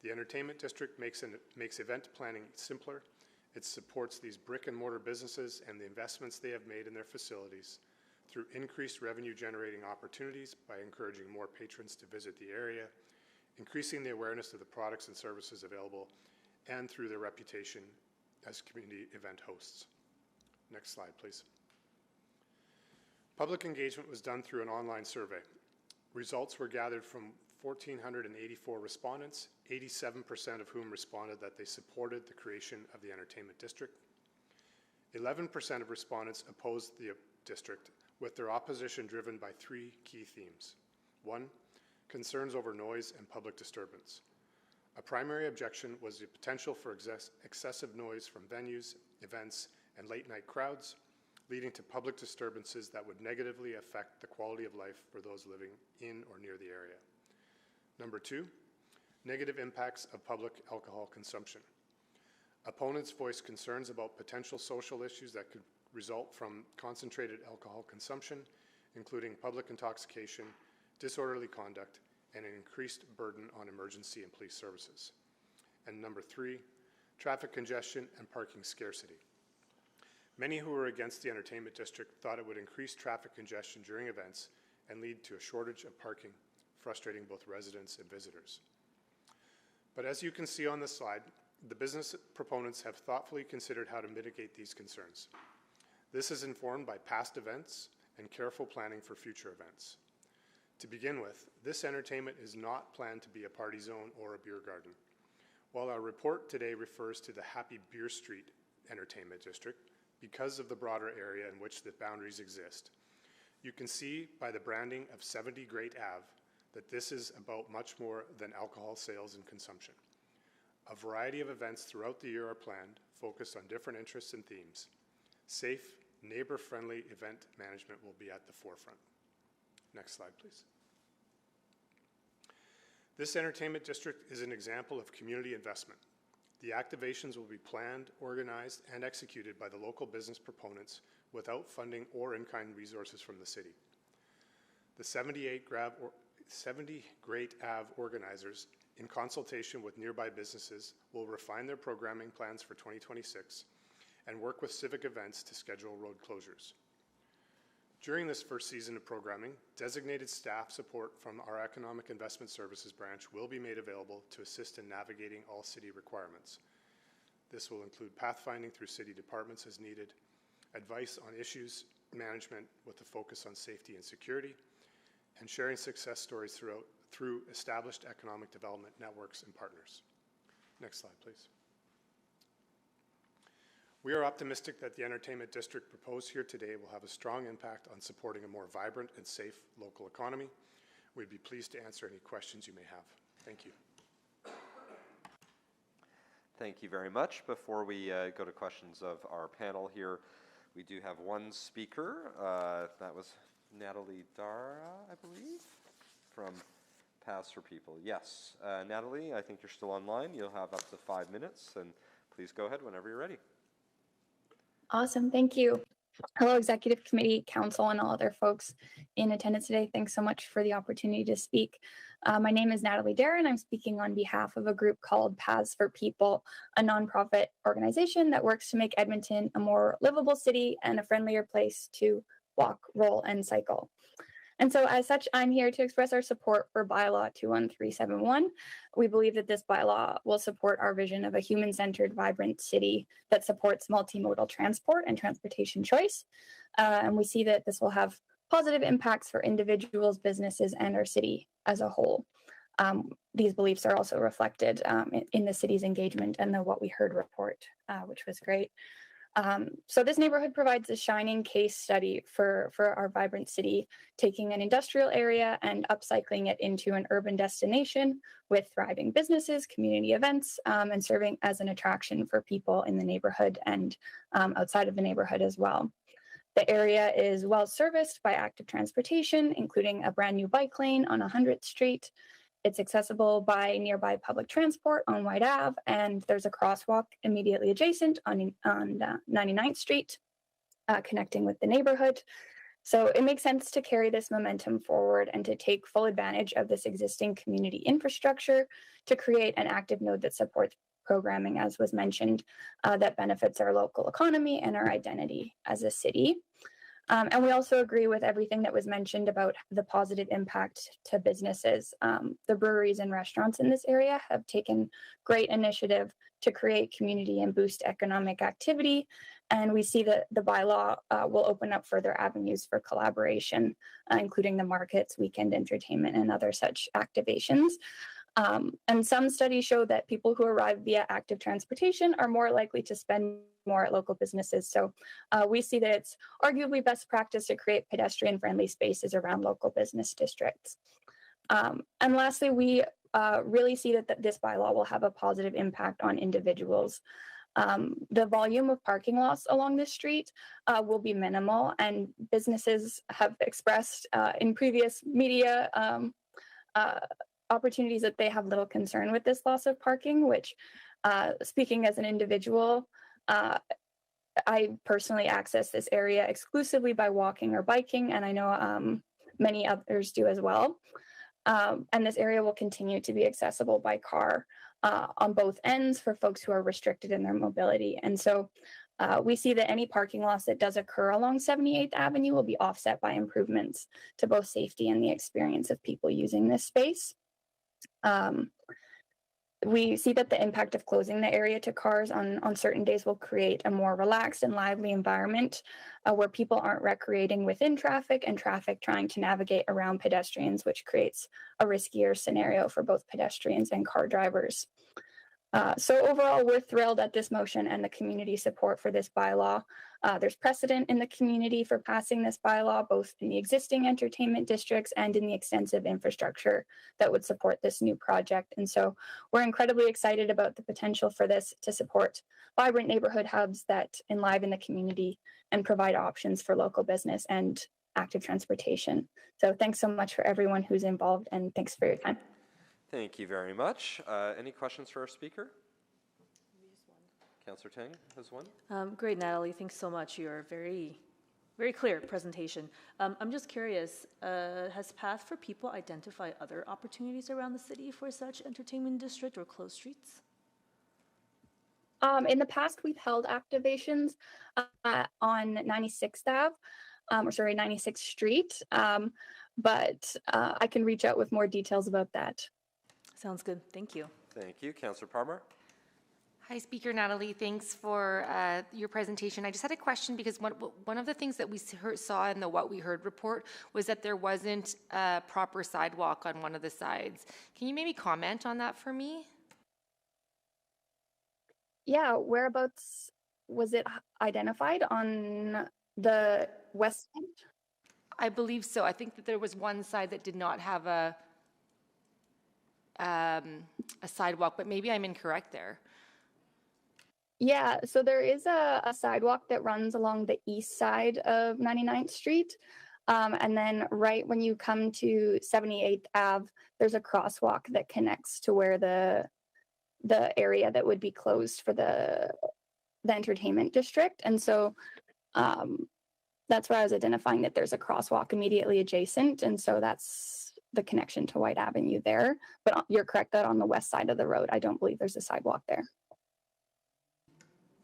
The entertainment district makes event planning simpler. It supports these brick and mortar businesses and the investments they have made in their facilities through increased revenue generating opportunities by encouraging more patrons to visit the area, increasing the awareness of the products and services available, and through their reputation as community event hosts. Next slide, please. Public engagement was done through an online survey. Results were gathered from 1,484 respondents, 87% of whom responded that they supported the creation of the entertainment district. 11% of respondents opposed the district, with their opposition driven by three key themes. One, concerns over noise and public disturbance. A primary objection was the potential for excessive noise from venues, events, and late-night crowds, leading to public disturbances that would negatively affect the quality of life for those living in or near the area. Number two, negative impacts of public alcohol consumption. Opponents voiced concerns about potential social issues that could result from concentrated alcohol consumption, including public intoxication, disorderly conduct, and an increased burden on emergency and police services. And number three, traffic congestion and parking scarcity. Many who were against the entertainment district thought it would increase traffic congestion during events and lead to a shortage of parking, frustrating both residents and visitors. But as you can see on the slide, the business proponents have thoughtfully considered how to mitigate these concerns. This is informed by past events and careful planning for future events. To begin with, this entertainment is not planned to be a party zone or a beer garden. While our report today refers to the Happy Beer Street Entertainment District, because of the broader area in which the boundaries exist, you can see by the branding of 70 Great Ave that this is about much more than alcohol sales and consumption. A variety of events throughout the year are planned, focused on different interests and themes. Safe, neighbor-friendly event management will be at the forefront. Next slide, please. This entertainment district is an example of community investment. The activations will be planned, organized, and executed by the local business proponents without funding or in-kind resources from the city. The 70 Great Ave organizers, in consultation with nearby businesses, will refine their programming plans for 2026 and work with civic events to schedule road closures. During this first season of programming, designated staff support from our Economic Investment Services branch will be made available to assist in navigating all city requirements. This will include pathfinding through city departments as needed, advice on issues management with a focus on safety and security, and sharing success stories through established economic development networks and partners. Next slide, please. We are optimistic that the entertainment district proposed here today will have a strong impact on supporting a more vibrant and safe local economy. We'd be pleased to answer any questions you may have. Thank you. Thank you very much. Before we go to questions of our panel here, we do have one speaker. That was Natalie Dara, I believe, from Paths for People. Yes, Natalie, I think you're still online. You'll have up to 5 minutes, and please go ahead whenever you're ready. Awesome, thank you. Hello, Executive Committee, Council, and all other folks in attendance today. Thanks so much for the opportunity to speak. My name is Natalie Dara, and I'm speaking on behalf of a group called Paths for People, a nonprofit organization that works to make Edmonton a more livable city and a friendlier place to walk, roll, and cycle. And so as such, I'm here to express our support for Bylaw 21371. We believe that this bylaw will support our vision of a human-centered, vibrant city that supports multimodal transport and transportation choice. And we see that this will have positive impacts for individuals, businesses, and our city as a whole. These beliefs are also reflected in the city's engagement and the What We Heard report, which was great. So this neighborhood provides a shining case study for our vibrant city, taking an industrial area and upcycling it into an urban destination with thriving businesses, community events, and serving as an attraction for people in the neighborhood and outside of the neighborhood as well. The area is well serviced by active transportation, including a brand new bike lane on 100th Street. It's accessible by nearby public transport on White Ave, and there's a crosswalk immediately adjacent on 99th Street, connecting with the neighborhood. So it makes sense to carry this momentum forward and to take full advantage of this existing community infrastructure to create an active node that supports programming, as was mentioned, that benefits our local economy and our identity as a city. And we also agree with everything that was mentioned about the positive impact to businesses. The breweries and restaurants in this area have taken great initiative to create community and boost economic activity. And we see that the bylaw will open up further avenues for collaboration, including the markets, weekend entertainment, and other such activations. And some studies show that people who arrive via active transportation are more likely to spend more at local businesses. So we see that it's arguably best practice to create pedestrian-friendly spaces around local business districts. And lastly, we really see that this bylaw will have a positive impact on individuals. The volume of parking lots along this street will be minimal, and businesses have expressed in previous media opportunities that they have little concern with this loss of parking, which speaking as an individual, I personally access this area exclusively by walking or biking, and I know many others do as well. And this area will continue to be accessible by car on both ends for folks who are restricted in their mobility. And so we see that any parking loss that does occur along 78th Avenue will be offset by improvements to both safety and the experience of people using this space. We see that the impact of closing the area to cars on certain days will create a more relaxed and lively environment where people aren't recreating within traffic and traffic trying to navigate around pedestrians, which creates a riskier scenario for both pedestrians and car drivers. So overall, we're thrilled at this motion and the community support for this bylaw. There's precedent in the community for passing this bylaw, both in the existing entertainment districts and in the extensive infrastructure that would support this new project. And so we're incredibly excited about the potential for this to support vibrant neighborhood hubs that enliven the community and provide options for local business and active transportation. So thanks so much for everyone who's involved, and thanks for your time. Thank you very much. Any questions for our speaker? Councillor Tang has one. Great, Natalie. Thanks so much. You're very very clear presentation. I'm just curious, has Path for People identified other opportunities around the city for such entertainment district or closed streets? In the past, we've held activations on 96th Ave, 96th Street, but I can reach out with more details about that. Sounds good. Thank you. Thank you. Councillor Palmer? Hi, Speaker Natalie. Thanks for your presentation. I just had a question because one of the things that we saw in the What We Heard report was that there wasn't a proper sidewalk on one of the sides. Can you maybe comment on that for me? Yeah, whereabouts was it identified on the west end? I believe so. I think that there was one side that did not have a sidewalk, but maybe I'm incorrect there. Yeah, so there is a sidewalk that runs along the east side of 99th Street. And then right when you come to 78th Ave, there's a crosswalk that connects to where the area that would be closed for the entertainment district. And so that's why I was identifying that there's a crosswalk immediately adjacent. And so that's the connection to White Avenue there. But you're correct that on the west side of the road, I don't believe there's a sidewalk there.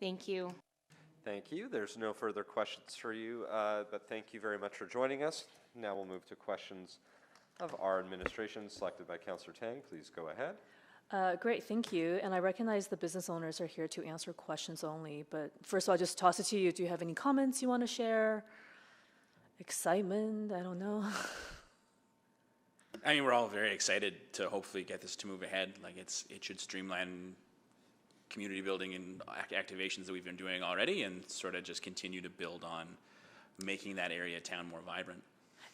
Thank you. Thank you. There's no further questions for you, but thank you very much for joining us. Now we'll move to questions of our administration selected by Councillor Tang. Please go ahead. Great, thank you. And I recognize the business owners are here to answer questions only, but first of all, I'll just toss it to you. Do you have any comments you want to share? Excitement? I don't know. I mean, we're all very excited to hopefully get this to move ahead. Like it should streamline community building and activations that we've been doing already and sort of just continue to build on making that area of town more vibrant.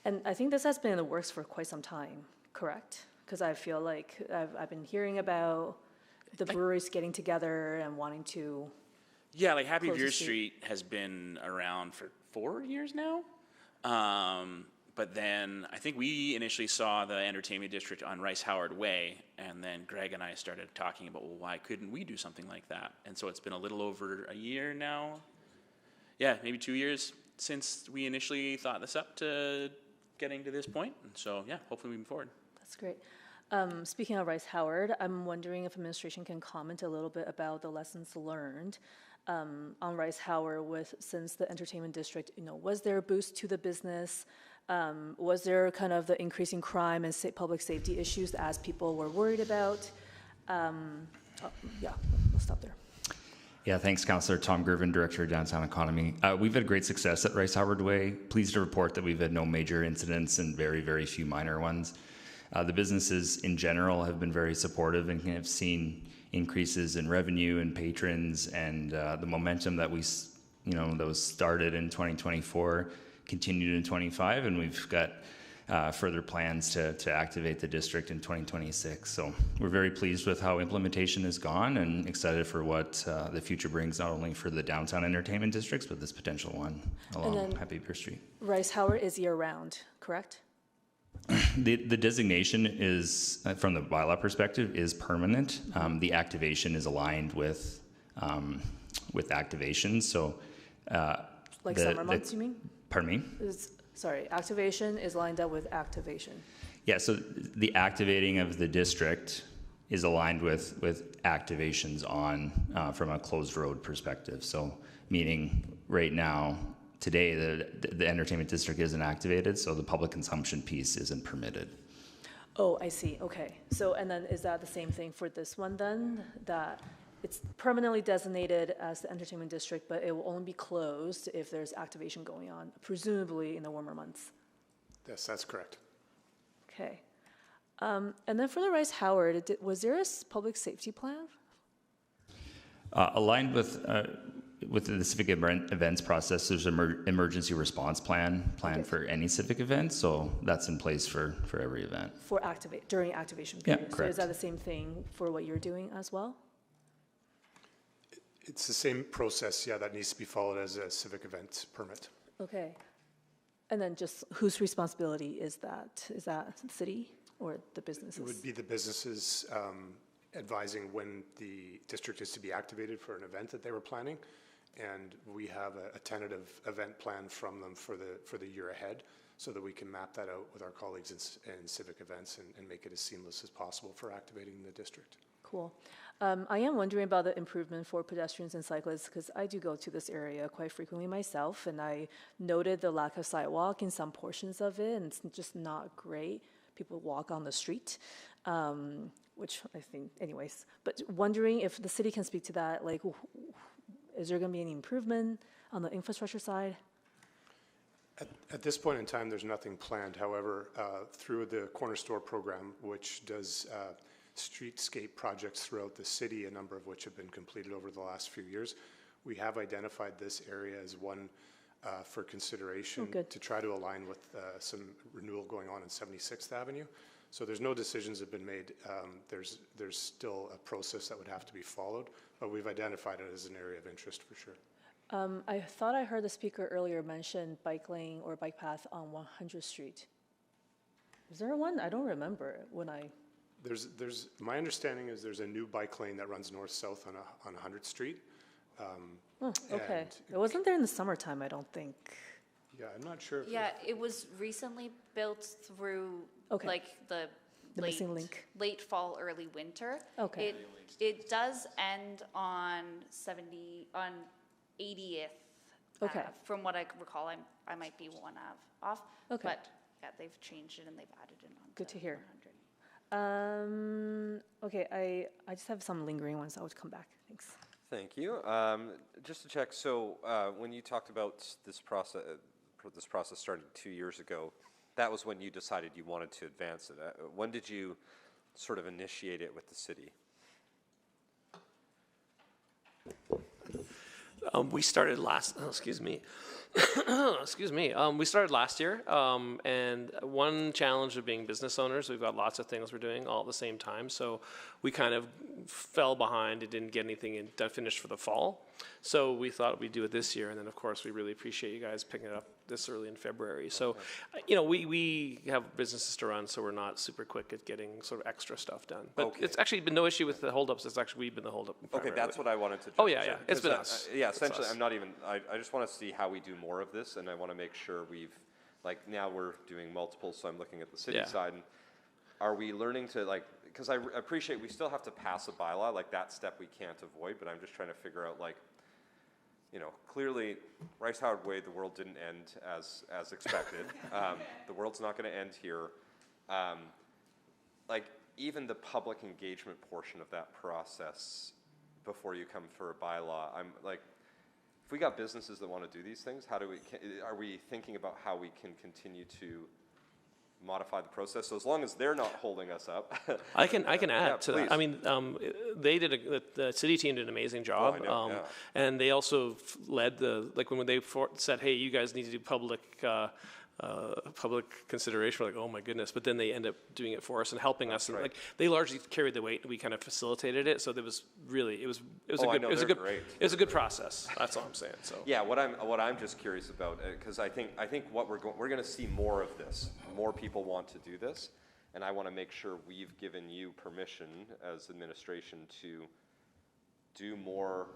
And I think this has been in the works for quite some time, correct? Because I feel like I've been hearing about the breweries getting together and wanting to. Yeah, like Happy Beer Street has been around for 4 years now. But then I think we initially saw the entertainment district on Rice Howard Way, and then Greg and I started talking about, well, why couldn't we do something like that? And so it's been a little over a year now. Yeah, maybe 2 years since we initially thought this up to getting to this point. And so, yeah, hopefully moving forward. That's great. Speaking of Rice Howard, I'm wondering if administration can comment a little bit about the lessons learned on Rice Howard since the entertainment district, was there a boost to the business? Was there kind of the increasing crime and public safety issues as people were worried about? Yeah, we'll stop there. Yeah, thanks, Councillor. Tom Gervin, Director of Downtown Economy. We've had great success at Rice Howard Way. Pleased to report that we've had no major incidents and very, very few minor ones. The businesses in general have been very supportive and have seen increases in revenue and patrons, and the momentum that that was started in 2024 continued in 25, and we've got further plans to activate the district in 2026. So we're very pleased with how implementation has gone and excited for what the future brings, not only for the downtown entertainment districts, but this potential one along Happy Beer Street. Rice Howard is year-round, correct? The designation is, from the bylaw perspective, is permanent. The activation is aligned with activation. So, like summer months, you mean? Pardon me? Sorry, activation is lined up with activation. Yeah, so the activating of the district is aligned with activations on from a closed road perspective. So meaning right now, today, the entertainment district isn't activated, so the public consumption piece isn't permitted. Oh, I see, okay. So, and then is that the same thing for this one then? That it's permanently designated as the entertainment district, but it will only be closed if there's activation going on, presumably in the warmer months. Yes, that's correct. Okay. And then for the Rice Howard, was there a public safety plan? Aligned with the civic events process, there's an emergency response plan for any civic event, so that's in place for every event. During activation period. Yeah, correct. So is that the same thing for what you're doing as well? It's the same process, yeah, that needs to be followed as a civic event permit. Okay. And then just whose responsibility is that? Is that the city or the businesses? It would be the businesses advising when the district is to be activated for an event that they were planning. and we have a tentative event plan from them for the year ahead, so that we can map that out with our colleagues in civic events and make it as seamless as possible for activating the district. Cool. I am wondering about the improvement for pedestrians and cyclists, because I do go to this area quite frequently myself, and I noted the lack of sidewalk in some portions of it, and it's just not great. People walk on the street, which I think, anyways. But wondering if the city can speak to that, like, is there going to be any improvement on the infrastructure side? At this point in time, there's nothing planned. However, through the Corner Store program, which does streetscape projects throughout the city, a number of which have been completed over the last few years, we have identified this area as one for consideration to try to align with some renewal going on in 76th Avenue. So there's no decisions have been made. There's still a process that would have to be followed, but we've identified it as an area of interest for sure. I thought I heard the speaker earlier mention bike lane or bike path on 100th Street. Is there one? I don't remember when I... My understanding is there's a new bike lane that runs north-south on 100th Street. Okay. It wasn't there in the summertime, I don't think. Yeah, I'm not sure. Yeah, it was recently built through like the missing link. Late fall, early winter. Okay. It does end on 80th. Okay. From what I recall, I might be one off. Okay. But yeah, they've changed it and they've added it on. Good to hear. Okay, I just have some lingering ones. I would come back. Thanks. Thank you. Just to check, so when you talked about this process starting 2 years ago, that was when you decided you wanted to advance it. When did you sort of initiate it with the city? We started last. Excuse me. Excuse me. We started last year, and one challenge of being business owners, we've got lots of things we're doing all at the same time. So we kind of fell behind and didn't get anything finished for the fall. So we thought we'd do it this year, and then of course we really appreciate you guys picking it up this early in February. So, you know, we have businesses to run, so we're not super quick at getting sort of extra stuff done. But it's actually been no issue with the holdups. It's actually we've been the holdup. Okay, that's what I wanted to. Oh yeah, it's been us. Yeah, essentially, I'm not even. I just want to see how we do more of this, and I want to make sure we've, like, now we're doing multiple. So I'm looking at the city side, and are we learning to, like, because I appreciate we still have to pass a bylaw, like that step we can't avoid, but I'm just trying to figure out, like, you know, clearly, Rice Howard Way, the world didn't end as expected. The world's not going to end here. Like, even the public engagement portion of that process before you come for a bylaw, I'm like, if we got businesses that want to do these things, are we thinking about how we can continue to modify the process? So as long as they're not holding us up. I can add to that. I mean, the city team did an amazing job. And they also led when they said, hey, you guys need to do public consideration. We're like, oh my goodness. But then they end up doing it for us and helping us. And like, they largely carried the weight and we kind of facilitated it. So there was really, it was a good process. That's all I'm saying. So yeah, what I'm just curious about, because I think what we're going to see more of this. More people want to do this, and I want to make sure we've given you permission as administration to do more.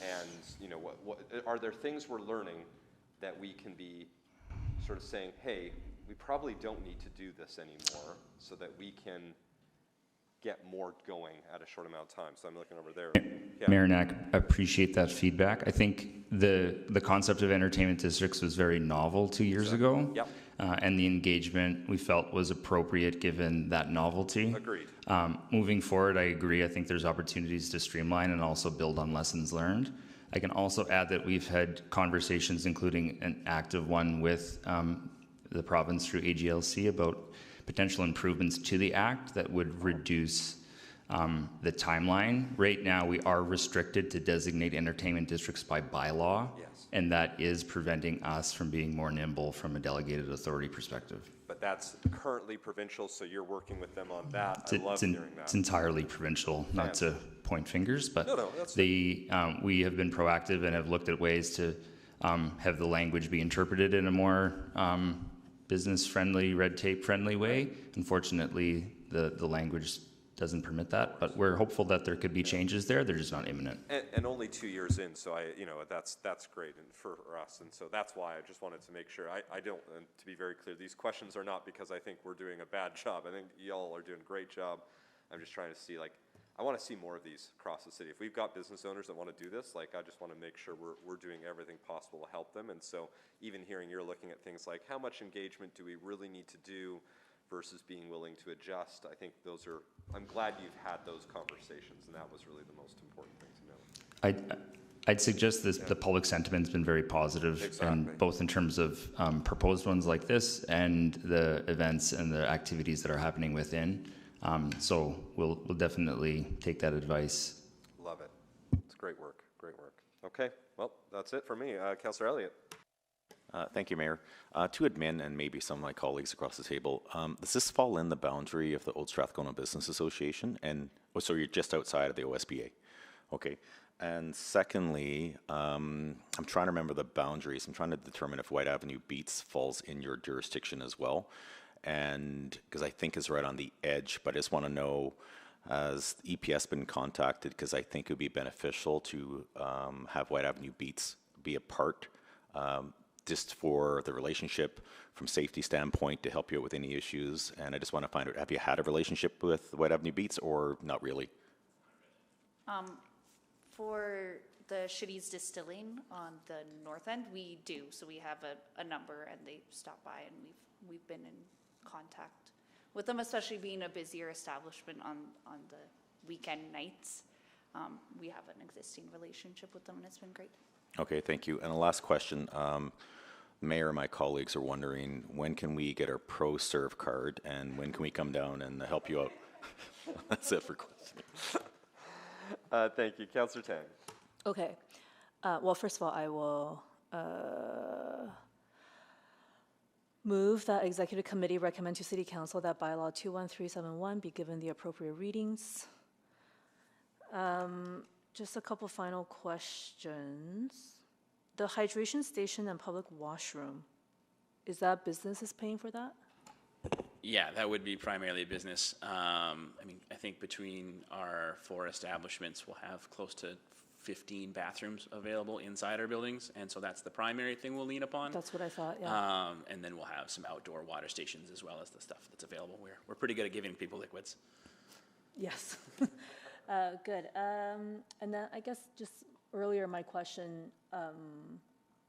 And you know, what are there things we're learning that we can be sort of saying, hey, we probably don't need to do this anymore, so that we can get more going at a short amount of time. So I'm looking over there. Yeah. Mayor Knack, I appreciate that feedback. I think the concept of entertainment districts was very novel 2 years ago. Yep. And the engagement we felt was appropriate given that novelty. Agreed. Moving forward, I agree. I think there's opportunities to streamline and also build on lessons learned. I can also add that we've had conversations, including an active one with the province through AGLC, about potential improvements to the act that would reduce the timeline. Right now, we are restricted to designate entertainment districts by bylaw, and that is preventing us from being more nimble from a delegated authority perspective. But that's currently provincial, so you're working with them on that. I love hearing that. It's entirely provincial, not to point fingers, but we have been proactive and have looked at ways to have the language be interpreted in a more business-friendly, red tape-friendly way. Unfortunately, the language doesn't permit that, but we're hopeful that there could be changes there. They're just not imminent. And only 2 years in, so that's great and for us, and so that's why I just wanted to make sure. I don't, and to be very clear, these questions are not because I think we're doing a bad job. I think y'all are doing a great job. I'm just trying to see, I want to see more of these across the city. If we've got business owners that want to do this, I just want to make sure we're doing everything possible to help them. And so even hearing you're looking at things like how much engagement do we really need to do versus being willing to adjust, I think those are, I'm glad you've had those conversations, and that was really the most important thing to know. I'd suggest this, the public sentiment's been very positive, and both in terms of proposed ones like this and the events and the activities that are happening within. So we'll definitely take that advice. Love it. It's great work. Great work. Okay. Well, that's it for me. Councillor Elliott. Thank you, Mayor. To admin and maybe some of my colleagues across the table, does this fall in the boundary of the Old Strathcona Business Association? And so you're just outside of the OSBA? Okay. And secondly, I'm trying to remember the boundaries. I'm trying to determine if White Avenue Beats falls in your jurisdiction as well. And because I think it's right on the edge, but I just want to know, has EPS been contacted? Because I think it would be beneficial to have White Avenue Beats be a part, just for the relationship from safety standpoint to help you out with any issues. And I just want to find out, have you had a relationship with White Avenue Beats or not really? For the Shitty's Distilling on the north end, we do. So we have a number, and they stop by, and we've been in contact with them, especially being a busier establishment on the weekend nights. We have an existing relationship with them, and it's been great. Okay, thank you. And the last question, Mayor and my colleagues are wondering, when can we get our Pro Serve card, and when can we come down and help you out? That's it for questions. Thank you. Councillor Tang. Okay. Well, first of all, I will move that Executive Committee recommend to City Council that bylaw 21371 be given the appropriate readings. Just a couple final questions. The hydration station and public washroom, is that businesses paying for that? Yeah, that would be primarily business. I mean, I think between our 4 establishments, we'll have close to 15 bathrooms available inside our buildings, and so that's the primary thing we'll lean upon. That's what I thought, yeah. And then we'll have some outdoor water stations as well as the stuff that's available. We're pretty good at giving people liquids. Yes. Good. And then I guess just earlier my question,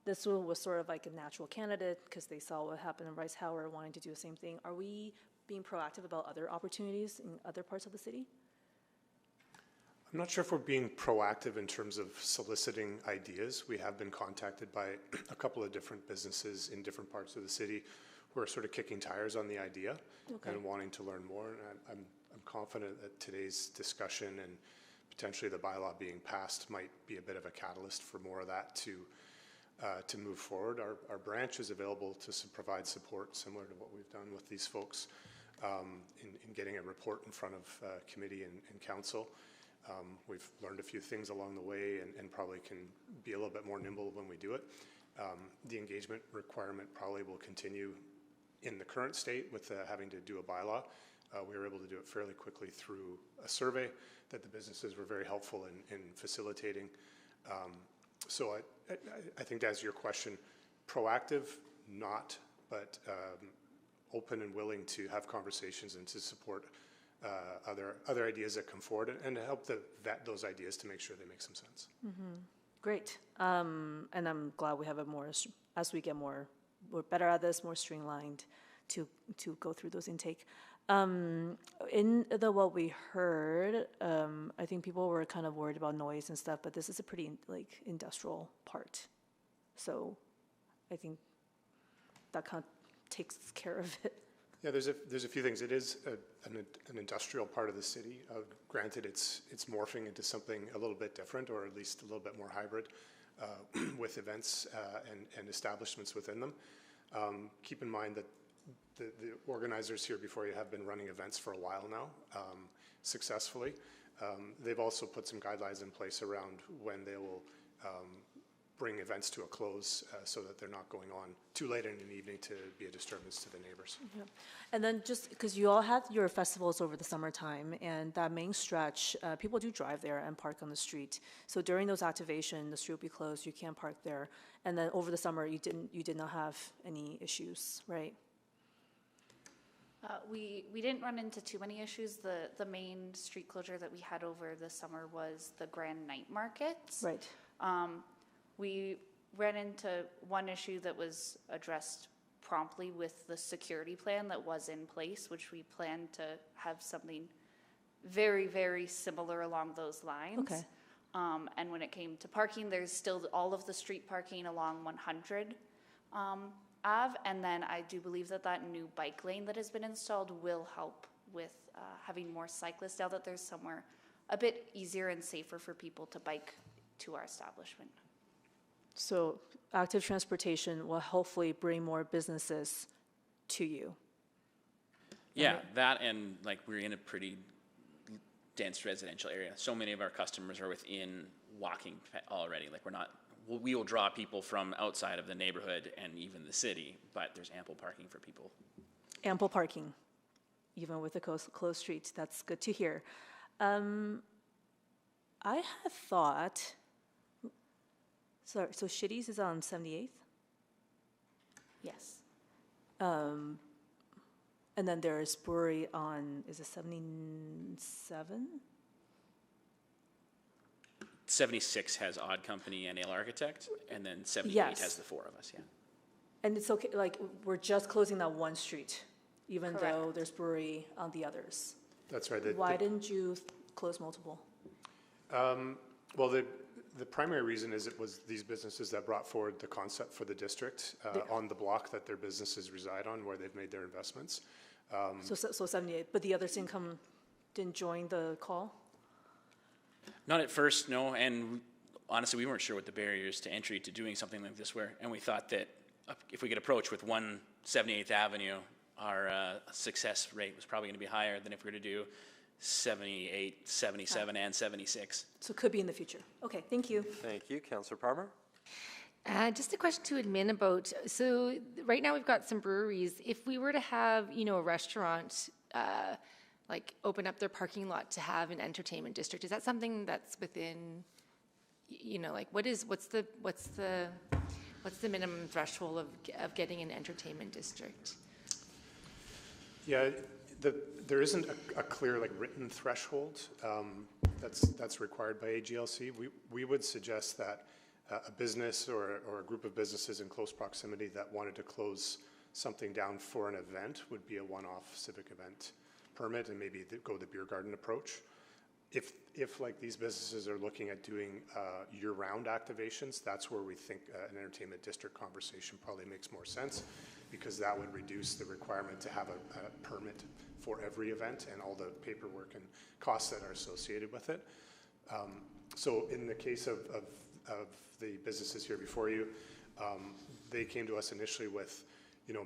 this was sort of like a natural candidate because they saw what happened in Rice Howard wanting to do the same thing. Are we being proactive about other opportunities in other parts of the city? I'm not sure if we're being proactive in terms of soliciting ideas. We have been contacted by a couple of different businesses in different parts of the city who are sort of kicking tires on the idea and wanting to learn more. And I'm confident that today's discussion and potentially the bylaw being passed might be a bit of a catalyst for more of that to move forward. Our branch is available to provide support similar to what we've done with these folks in getting a report in front of committee and council. We've learned a few things along the way and probably can be a little bit more nimble when we do it. The engagement requirement probably will continue in the current state with having to do a bylaw. We were able to do it fairly quickly through a survey that the businesses were very helpful in facilitating. So I think to answer your question, proactive, not, but open and willing to have conversations and to support other ideas that come forward and to help vet those ideas to make sure they make some sense. Mm-hmm. Great. And I'm glad we have a more, as we get more, we're better at this, more streamlined to go through those intake. In what we heard, I think people were kind of worried about noise and stuff, but this is a pretty industrial part. So I think that kind of takes care of it. Yeah, there's a few things. It is an industrial part of the city. Granted, it's morphing into something a little bit different, or at least a little bit more hybrid, with events and establishments within them. Keep in mind that the organizers here before you have been running events for a while now, successfully. They've also put some guidelines in place around when they will bring events to a close so that they're not going on too late in the evening to be a disturbance to the neighbors. Yeah. And then just because you all had your festivals over the summertime, and that main stretch, people do drive there and park on the street. So during those activations, the street will be closed, you can't park there. And then over the summer, you did not have any issues, right? We didn't run into too many issues. The main street closure that we had over the summer was the Grand Night Markets. Right. We ran into one issue that was addressed promptly with the security plan that was in place, which we planned to have something very, very similar along those lines. Okay. And when it came to parking, there's still all of the street parking along 100 Ave, and then I do believe that new bike lane that has been installed will help with having more cyclists now that there's somewhere a bit easier and safer for people to bike to our establishment. So active transportation will hopefully bring more businesses to you. Yeah, that and like we're in a pretty dense residential area. So many of our customers are within walking already. Like we will draw people from outside of the neighborhood and even the city, but there's ample parking for people. Ample parking, even with the closed streets. That's good to hear. I had thought, so Shitty's is on 78th? Yes. And then there's brewery on, is it 77? 76 has Odd Company and Ale Architect, and then 78 Yes. has the four of us, yeah. And it's okay, like, we're just closing that one street, even Correct. though there's brewery on the others. That's right. Why didn't you close multiple? Well, the primary reason is it was these businesses that brought forward the concept for the district on the block that their businesses reside on, where they've made their investments. So 78, but the others didn't join the call? Not at first, no, and honestly, we weren't sure what the barriers to entry to doing something like this were, and we thought that if we could approach with 178th Avenue, our success rate was probably going to be higher than if we were to do 78, 77, and 76. So it could be in the future. Okay, thank you. Thank you. Councillor Palmer? Just a question to admin about, so right now we've got some breweries. If we were to have, a restaurant, like open up their parking lot to have an entertainment district, is that something that's within, like what's the minimum threshold of getting an entertainment district? Yeah, there isn't a clear written threshold that's required by AGLC. We would suggest that a business or a group of businesses in close proximity that wanted to close something down for an event would be a one-off civic event permit, and maybe go the beer garden approach. If like these businesses are looking at doing year-round activations, that's where we think an entertainment district conversation probably makes more sense, because that would reduce the requirement to have a permit for every event and all the paperwork and costs that are associated with it. So in the case of the businesses here before you, they came to us initially with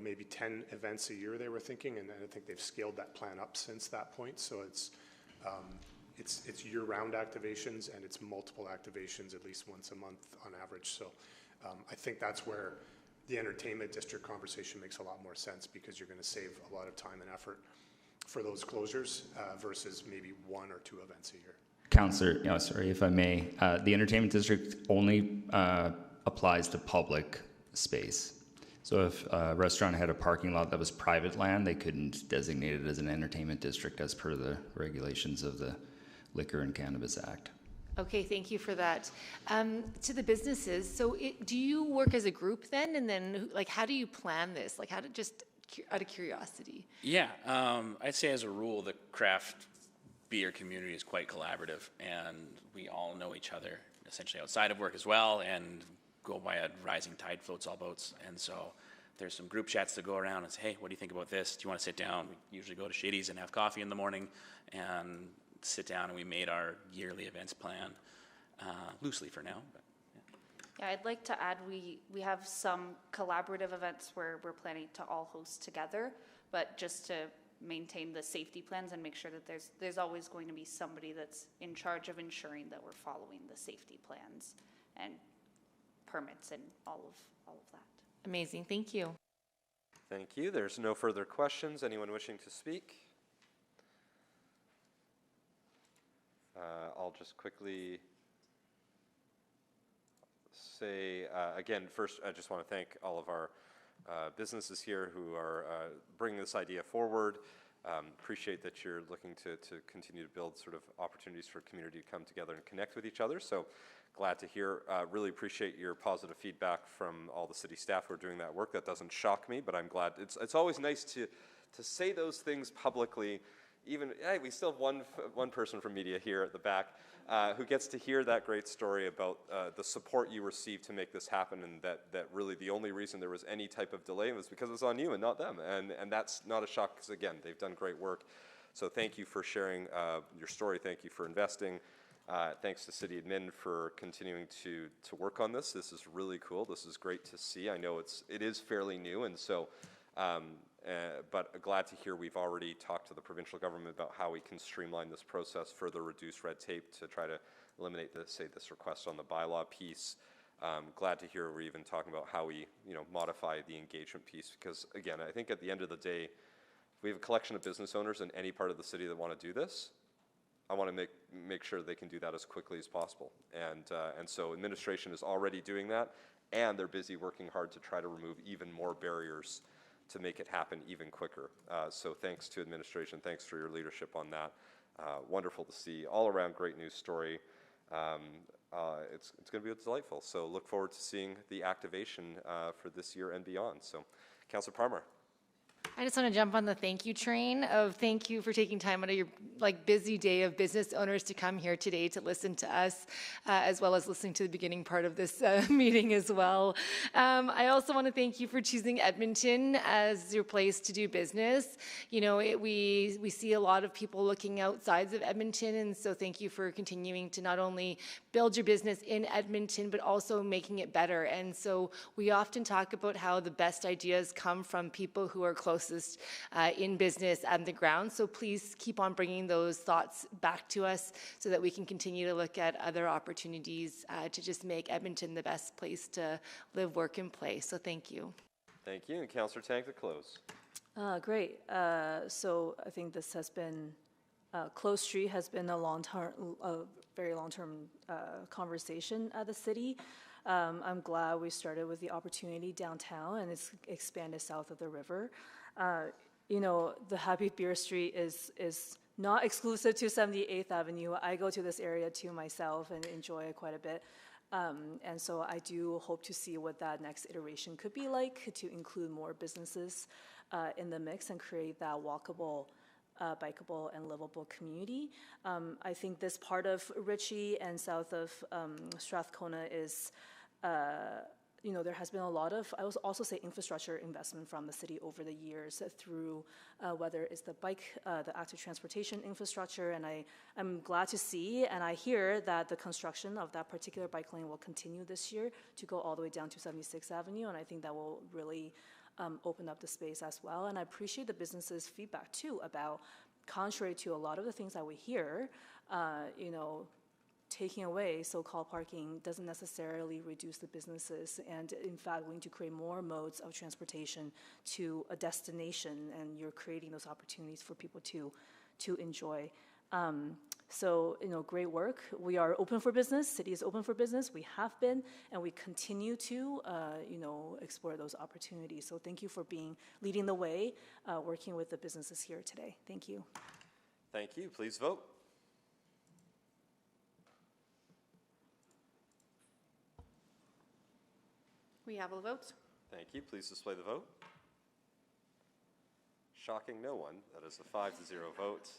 maybe 10 events a year they were thinking, and I think they've scaled that plan up since that point. So it's year-round activations, and it's multiple activations at least once a month on average. So I think that's where the entertainment district conversation makes a lot more sense, because you're going to save a lot of time and effort for those closures versus maybe 1 or 2 events a year. Councillor, sorry if I may, the entertainment district only applies to public space. So if a restaurant had a parking lot that was private land, they couldn't designate it as an entertainment district as per the regulations of the Liquor and Cannabis Act. Okay, thank you for that. To the businesses, so do you work as a group then? And then how do you plan this? Just out of curiosity. Yeah, I'd say as a rule, the craft beer community is quite collaborative, and we all know each other essentially outside of work as well, and go by a rising tide floats all boats. And so there's some group chats that go around and say, hey, what do you think about this? Do you want to sit down? We usually go to Shitty's and have coffee in the morning and sit down, and we made our yearly events plan loosely for now. But, yeah, I'd like to add, we have some collaborative events where we're planning to all host together, but just to maintain the safety plans and make sure that there's always going to be somebody that's in charge of ensuring that we're following the safety plans and permits and all of that. Amazing, thank you. Thank you. There's no further questions. Anyone wishing to speak? I'll just quickly say, again, first, I just want to thank all of our businesses here who are bringing this idea forward. Appreciate that you're looking to continue to build sort of opportunities for community to come together and connect with each other. So glad to hear. Really appreciate your positive feedback from all the city staff who are doing that work. That doesn't shock me, but I'm glad. It's always nice to say those things publicly. Even, hey, we still have one person from media here at the back who gets to hear that great story about the support you received to make this happen, and that really the only reason there was any type of delay was because it was on you and not them. And that's not a shock, because again, they've done great work. So thank you for sharing your story. Thank you for investing. Thanks to City Admin for continuing to work on this. This is really cool. This is great to see. I know it is fairly new, and so but glad to hear we've already talked to the provincial government about how we can streamline this process, further reduce red tape to try to eliminate this request on the bylaw piece. Glad to hear we're even talking about how we modify the engagement piece, because again, I think at the end of the day, if we have a collection of business owners in any part of the city that want to do this, I want to make sure they can do that as quickly as possible. And so administration is already doing that, and they're busy working hard to try to remove even more barriers to make it happen even quicker. So thanks to administration, thanks for your leadership on that. Wonderful to see. All around great news story. It's going to be delightful. So look forward to seeing the activation for this year and beyond. So Councillor Parmar. I just want to jump on the thank you train of thank you for taking time out of your busy day of business owners to come here today to listen to us, as well as listening to the beginning part of this meeting as well. I also want to thank you for choosing Edmonton as your place to do business. We see a lot of people looking outside of Edmonton, and so thank you for continuing to not only build your business in Edmonton, but also making it better. And so we often talk about how the best ideas come from people who are closest in business on the ground. So please keep on bringing those thoughts back to us so that we can continue to look at other opportunities to just make Edmonton the best place to live, work, and play. So thank you. Thank you. And Councillor Tank to close. Great. So I think this has been, Close Street has been a very long-term conversation at the city. I'm glad we started with the opportunity downtown and it's expanded south of the river. The Happy Beer Street is not exclusive to 78th Avenue. I go to this area too myself and enjoy it quite a bit. And so I do hope to see what that next iteration could be like, to include more businesses in the mix and create that walkable, bikeable, and livable community. I think this part of Ritchie and south of Strathcona is there has been a lot of, I would also say, infrastructure investment from the city over the years through whether it's the active transportation infrastructure, and I'm glad to see and I hear that the construction of that particular bike lane will continue this year to go all the way down to 76th Avenue, and I think that will really open up the space as well. And I appreciate the businesses' feedback too about, contrary to a lot of the things that we hear, taking away so-called parking doesn't necessarily reduce the businesses, and in fact we need to create more modes of transportation to a destination, and you're creating those opportunities for people to enjoy. So great work. We are open for business. City is open for business. We have been, and we continue to explore those opportunities. So thank you for leading the way, working with the businesses here today. Thank you. Thank you. Please vote. We have all the votes. Thank you. Please display the vote. Shocking no one. That is a 5-0 vote.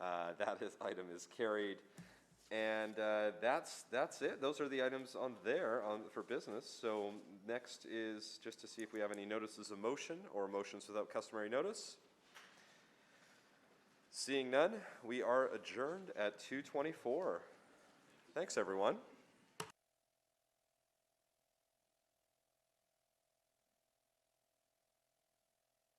Item is carried. And that's it. Those are the items on there for business. So next is just to see if we have any notices of motion or motions without customary notice. Seeing none, we are adjourned at 2:24. Thanks, everyone.